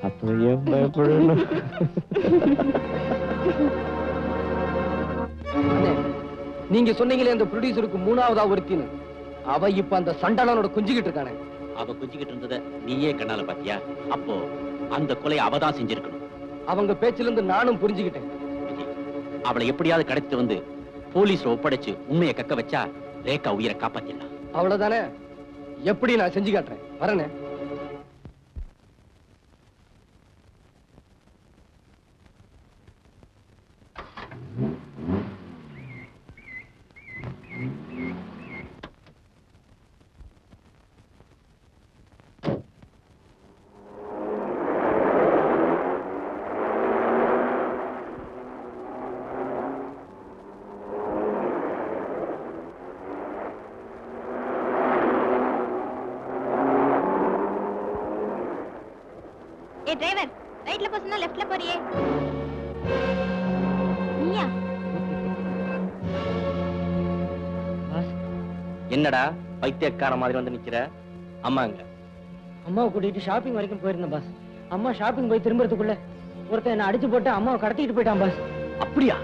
S12: அப்புறம் ஏன் பயப்படணும்?
S8: நீங்க சொன்னீங்களே அந்த ப்ரொடியூசருக்கு 3ஆவதா ஒருத்தின்னு, அவ இப்ப அந்த சண்டாளனோட குஞ்சிக்கிட்டு இருக்கானே.
S5: அவ குஞ்சிக்கிட்டு இருந்தத நீயே கண்ணால பாத்தியா? அப்போ அந்த கொலையை அவதான் செஞ்சிருக்கணும்.
S8: அவங்க பேச்சில இருந்து நானும் புரிஞ்சுக்கிட்டேன்.
S5: அவளை எப்படியாவது கடத்திட்டு வந்து போலீஸ்ல ஒப்படைச்சு உண்மையை கக்க வச்சா ரேகா உயிரை காப்பாத்திடலாம்.
S8: அவ்வளவுதானே? எப்படி நான் செஞ்சு காட்டுறேன், வரனே.
S2: ஏ டிரைவர், ரைட்ல போறதுனா லெஃப்ட்ல போறியே. நீயா?
S10: என்னடா பைத்தியக்கார மாதிரி வந்து நிக்கிற? அம்மாங்க.
S11: அம்மாவை கூட்டிட்டு ஷாப்பிங் வரைக்கும் போயிருந்தேன் பாஸ். அம்மா ஷாப்பிங் போய் திரும்புறதுக்குள்ள ஒருத்தன் என்ன அடிச்சு போட்டு அம்மாவை கடத்திட்டு போயிட்டான் பாஸ்.
S10: அப்படியா?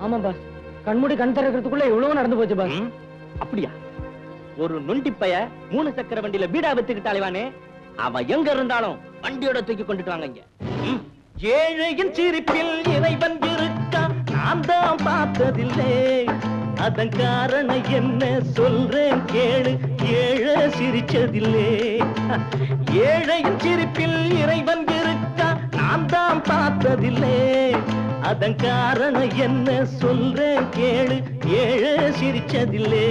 S11: ஆமா பாஸ். கண்மூடி கண் திறக்கிறதுக்குள்ள எவ்வளவு நடந்து போச்சு பாஸ்.
S10: அப்படியா? ஒரு நொண்டி பைய 3 சக்கர வண்டியில பீடா வித்துக்கிட்டாலேவானே, அவன் எங்க இருந்தாலும் வண்டியோட தூக்கி கொண்டுட்டு வாங்க இங்க. ஏழையின் சிரிப்பில் இறைவன் இருக்கா, நான் தான் பார்த்ததில்லை.
S13: அதன் காரணம் என்ன சொல்றேன் கேளு. ஏழை சிரிச்சதில்லே, ஏழையின் சிரிப்பில் இறைவன் இருக்கா நான் தான் பார்த்ததில்லே. அதன் காரணம் என்ன சொல்றேன் கேளு. ஏழை சிரிச்சதில்லே,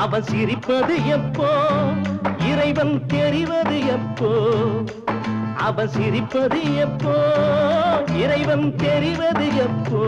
S13: அவன் சிரிப்பது எப்போ இறைவன் தெரிவது எப்போ. அவன் சிரிப்பது எப்போ இறைவன் தெரிவது எப்போ.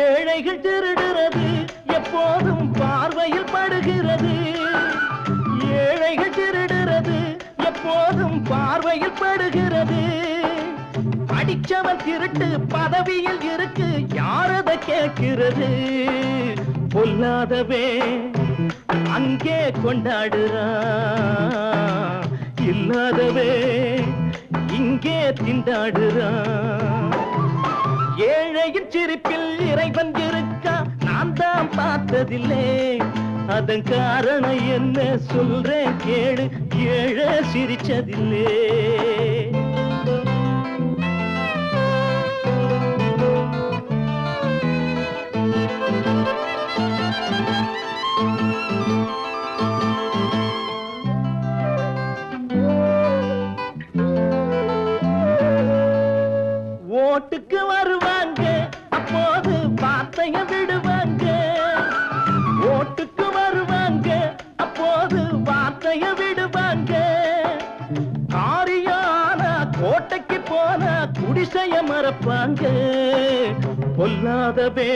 S13: ஏழைகள் திருடுறது எப்போதும் பார்வையில் படுகிறது. ஏழைகள் திருடுறது எப்போதும் பார்வையில் படுகிறது. படிச்சவன் திருட்டு பதவியில் இருக்கு யாரத கேட்கிறது. பொல்லாதவே அங்கே கொண்டாடுறான், இல்லாதவே இங்கே திண்டாடுறான். ஏழையின் சிரிப்பில் இறைவன் இருக்கா நான் தான் பார்த்ததில்லை. அதன் காரணம் என்ன சொல்றேன் கேளு. ஏழை சிரிச்சதில்லே. ஓட்டுக்கு வருவாங்க அப்போது வார்த்தைய விடுவாங்க. ஓட்டுக்கு வருவாங்க அப்போது வார்த்தைய விடுவாங்க. காரியான கோட்டைக்கு போன குடிசைய மறப்பாங்க. பொல்லாதவே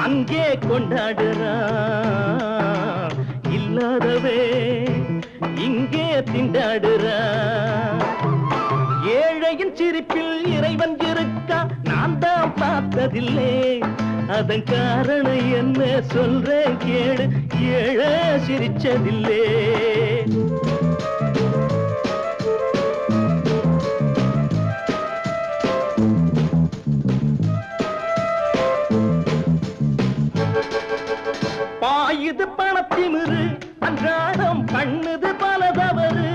S13: அங்கே கொண்டாடுறான், இல்லாதவே இங்கே திண்டாடுறான். ஏழையின் சிரிப்பில் இறைவன் இருக்கா நான் தான் பார்த்ததில்லை. அதன் காரணம் என்ன சொல்றேன் கேளு. ஏழை சிரிச்சதில்லே. பாயுது பணத்திமிரு அன்றாடம் பண்ணுது பல தவறு.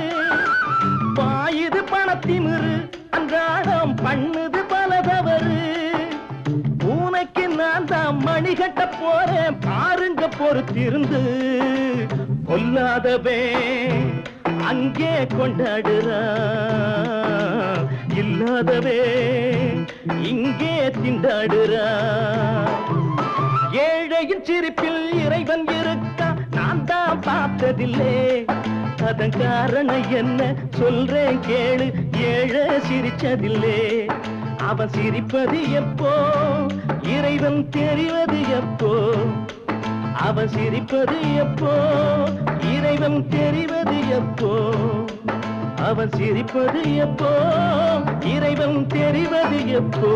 S13: பாயுது பணத்திமிரு அன்றாடம் பண்ணுது பல தவறு. பூனைக்கு நான் தான் மணி கட்ட போறேன் பாருங்க பொறுத்திருந்து. பொல்லாதவே அங்கே கொண்டாடுறான், இல்லாதவே இங்கே திண்டாடுறான். ஏழையின் சிரிப்பில் இறைவன் இருக்கா நான் தான் பார்த்ததில்லை. அதன் காரணம் என்ன சொல்றேன் கேளு. ஏழை சிரிச்சதில்லே, அவன் சிரிப்பது எப்போ இறைவன் தெரிவது எப்போ. அவன் சிரிப்பது எப்போ இறைவன் தெரிவது எப்போ. அவன் சிரிப்பது எப்போ இறைவன் தெரிவது எப்போ.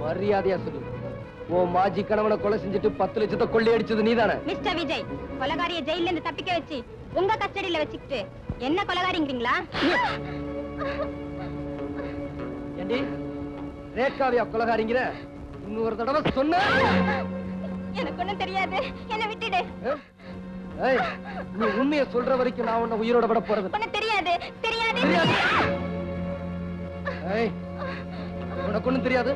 S8: மரியாதையா சொல்லு, உன் மாஜி கணவனை கொலை செஞ்சுட்டு 10 லட்சத்தை கொள்ளையடிச்சது நீதானே?
S2: மிஸ்டர் விஜய், கொலகாரிய ஜெயில இருந்து தப்பிக்க வச்சு உங்க கஸ்டடியில வச்சுக்கிட்டு என்ன கொலகாரிங்கிறீங்களா?
S8: ஏண்டி ரேகாவியா கொலகாரிங்கிற? இன்னொரு தடவை சொன்ன
S2: எனக்கு ஒண்ணும் தெரியாது, என்ன விட்டுடு.
S8: நீ உண்மையை சொல்ற வரைக்கும் நான் உன்னை உயிரோட விட போறது.
S2: ஒண்ணும் தெரியாது தெரியாது.
S8: ஏய், உனக்கு ஒண்ணும் தெரியாது.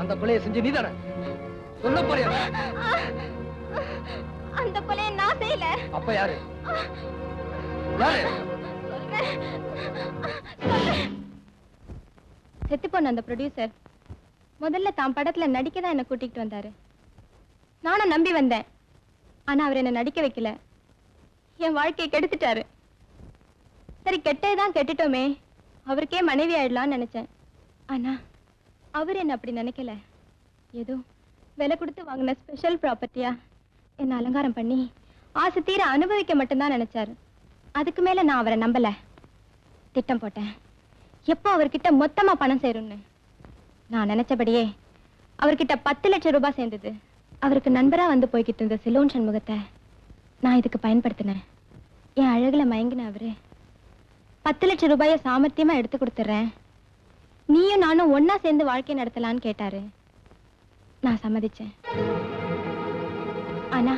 S8: அந்த கொலையை செஞ்சு நீதானே சொல்ல போறியா?
S2: அந்த கொலையை நான் செய்யல.
S8: அப்ப யாரு? யாரு?
S2: செத்து போன அந்த ப்ரொடியூசர் முதல்ல தான் படத்துல நடிக்க தான் என்ன கூட்டிட்டு வந்தாரு. நானும் நம்பி வந்தேன். ஆனா அவர் என்ன நடிக்க வைக்கல, என் வாழ்க்கையை கெடுத்துட்டாரு. சரி, கெட்டதான் கெட்டுட்டோமே, அவருக்கே மனைவி ஆயிடலாம்னு நினைச்சேன். ஆனா அவர் என்ன அப்படி நினைக்கல. ஏதோ விலை கொடுத்து வாங்கின ஸ்பெஷல் ப்ராப்பர்ட்டியா என்ன அலங்காரம் பண்ணி ஆசை தீர அனுபவிக்க மட்டும்தான் நினைச்சாரு. அதுக்கு மேல நான் அவரை நம்பல. திட்டம் போட்டேன், எப்போ அவர்கிட்ட மொத்தமா பணம் சேரும்னு. நான் நினைச்சபடியே அவர்கிட்ட 10 லட்சம் ரூபாய் சேர்ந்தது. அவருக்கு நண்பரா வந்து போய்கிட்டு இருந்த சிலோன் சண்முகத்தை நான் இதுக்கு பயன்படுத்தினேன். என் அழகுல மயங்கின அவரு 10 லட்சம் ரூபாயை சாமர்த்தியமா எடுத்து கொடுத்துறேன், நீயும் நானும் ஒன்னா சேர்ந்து வாழ்க்கை நடத்தலான்னு கேட்டாரு. நான் சம்மதிச்சேன். ஆனா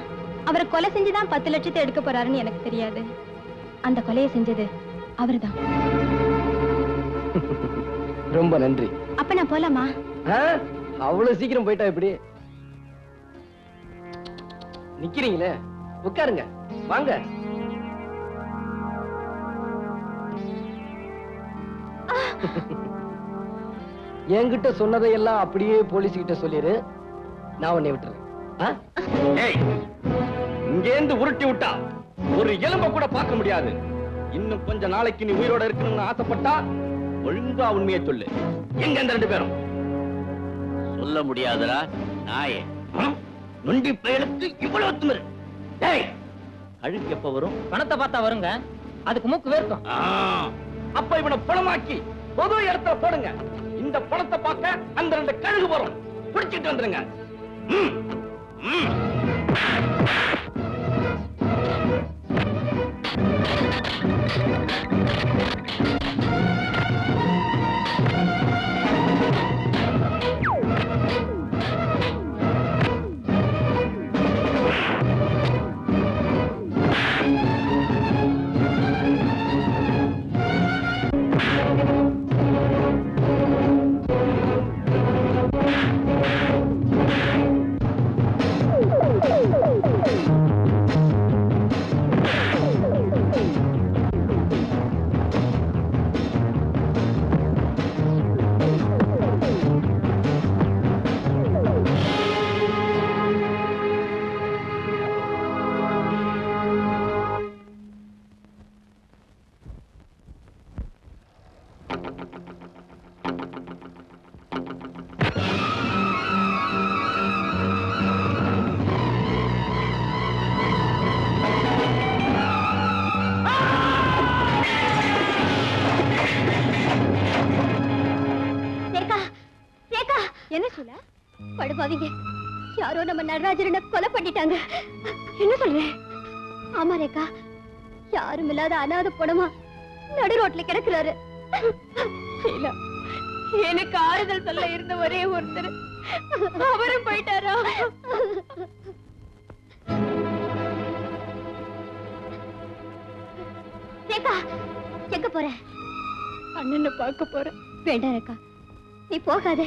S2: அவரை கொலை செஞ்சுதான் 10 லட்சத்தை எடுக்க போறாருன்னு எனக்கு தெரியாது. அந்த கொலையை செஞ்சது அவர்தான்.
S8: ரொம்ப நன்றி.
S2: அப்ப நான் போலாமா?
S8: அவ்வளவு சீக்கிரம் போயிட்டா எப்படி? நிக்கிறீங்களே, உட்காருங்க, வாங்க. என்கிட்ட சொன்னதையெல்லாம் அப்படியே போலீஸ் கிட்ட சொல்லிரு, நான் உன்னை விட்டுறேன்.
S10: இங்கேந்து உருட்டி விட்டா ஒரு எலும்ப கூட பார்க்க முடியாது. இன்னும் கொஞ்ச நாளைக்கு நீ உயிரோட இருக்கணும்னு ஆசைப்பட்டா ஒழுங்கா உண்மையை சொல்லு. எங்க இந்த 2 பேரும்?
S5: சொல்ல முடியாதடா நாயே.
S10: நொண்டி பயலுக்கு இவ்வளவு திமிரு. டேய், அழுக்கு எப்ப வரும்?
S11: பணத்தை பார்த்தா வருங்க, அதுக்கு மூக்கு வேர்க்கும்.
S10: அப்ப இவனை பணமாக்கி பொது இடத்துல போடுங்க. இந்த பணத்தை பார்க்க அந்த 2 கழுகு வரும். பிடிச்சிட்டு வந்துருங்க.
S2: என்ன சொல்ல? படுபாவிங்க, யாரோ நம்ம நடராஜரனை கொலை பண்ணிட்டாங்க. என்ன சொல்றேன்? ஆமா ரேகா, யாரும் இல்லாத அனாதை பணமா நடு ரோட்ல கிடக்குறாரு. எனக்கு ஆறுதல் சொல்ல இருந்த ஒரே ஒருத்தர் அவரும் போயிட்டாரா? ரேகா, எங்க போற? அண்ணனை பார்க்க போறேன். வேண்டாம் ரேகா, நீ போகாத.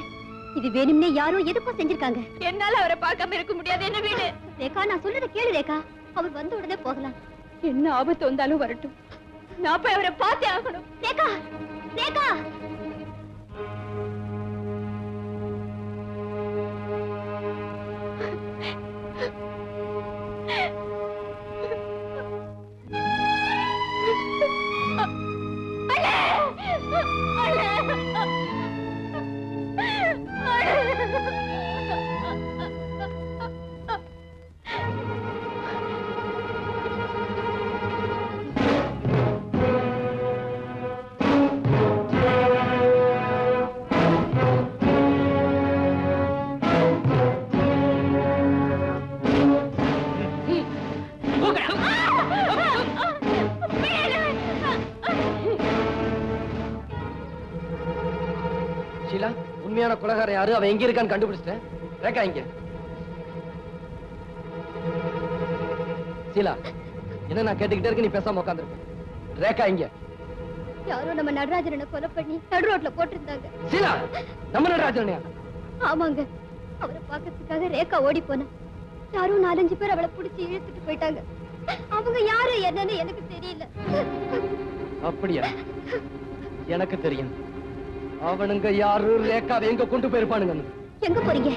S2: இது வேணும்னே யாரோ எதுக்கும் செஞ்சிருக்காங்க. என்னால அவரை பார்க்காம இருக்க முடியாது. என்ன வீடு ரேகா, நான் சொல்றத கேளு ரேகா. அவர் வந்த உடனே போகலாம். என்ன ஆபத்து வந்தாலும் வரட்டும், நான் போய் அவரை பார்த்தே ஆகணும். ரேகா, ரேகா.
S8: ஷீலா, உண்மையான கொலைகாரன் யாரு, அவன் எங்க இருக்கான்னு கண்டுபிடிச்சிட்டேன். ரேகா இங்க. ஷீலா, என்ன நான் கேட்டுக்கிட்டே இருக்கு, நீ பேசாம உட்காந்துருக்க. ரேகா இங்க.
S2: யாரோ நம்ம நடராஜனை கொலை பண்ணி நடு ரோட்ல போட்டிருந்தாங்க.
S8: சீலா, நம்ம நடராஜனையா?
S2: ஆமாங்க. அவரை பார்க்கறதுக்காக ரேகா ஓடி போனா யாரோ 4-5 பேர் அவளை பிடிச்சி இழுத்துட்டு போயிட்டாங்க. அவங்க யாரு என்னன்னு எனக்கு தெரியல.
S8: அப்படியா? எனக்கு தெரியும். அவனுங்க யாரு, ரேகாவை எங்க கொண்டு போயிருப்பானுங்க?
S2: எங்க போறீங்க?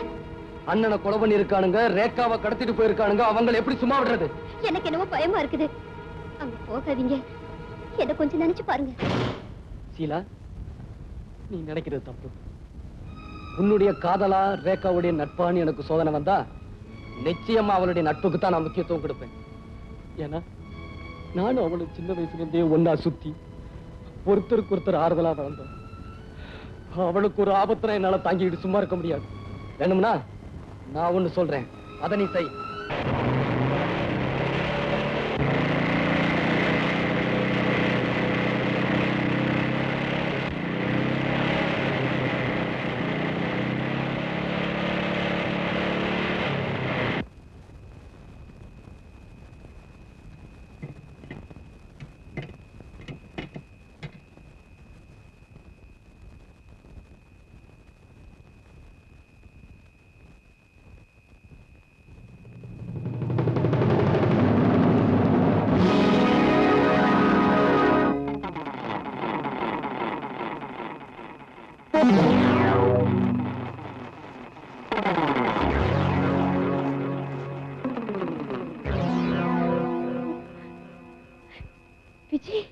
S8: அண்ணனை கொலை பண்ணி இருக்கானுங்க, ரேகாவை கடத்திட்டு போயிருக்கானுங்க. அவங்களை எப்படி சும்மா விடுறது?
S2: எனக்கு என்னவோ பயமா இருக்குது. அங்க போகாதீங்க. என்ன கொஞ்சம் நினைச்சு பாருங்க.
S8: சீலா, நீ நினைக்கிறது தப்பு. உன்னுடைய காதலா ரேகாவுடைய நட்பான்னு எனக்கு சோதனை வந்தா நிச்சயமா அவளுடைய நட்புக்கு தான் நான் முக்கியத்துவம் கொடுப்பேன். ஏன்னா நானும் அவளும் சின்ன வயசுல இருந்தே ஒன்னா சுத்தி ஒருத்தருக்கு ஒருத்தர் ஆறுதலா வளர்ந்தோம். அவளுக்கு ஒரு ஆபத்துல என்னால தாங்கிட்டு சும்மா இருக்க முடியாது. வேணும்னா நான் ஒண்ணு சொல்றேன், அதை நீ செய்.
S2: விஜய்,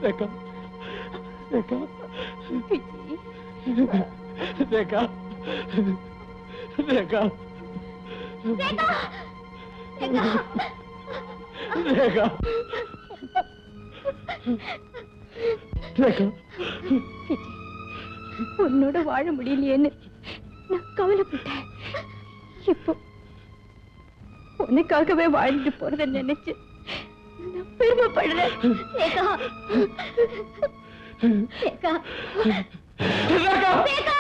S8: ரேகா ரேகா ரேகா ரேகா ரேகா ரேகா
S9: உன்னோட வாழ முடியலையேன்னு நான் கவலைப்பட்டேன். இப்போ உனக்காகவே வாழ்ந்துட்டு போறத நினைச்சு நான் பெருமைப்படுறேன். ரேகா ரேகா ரேகா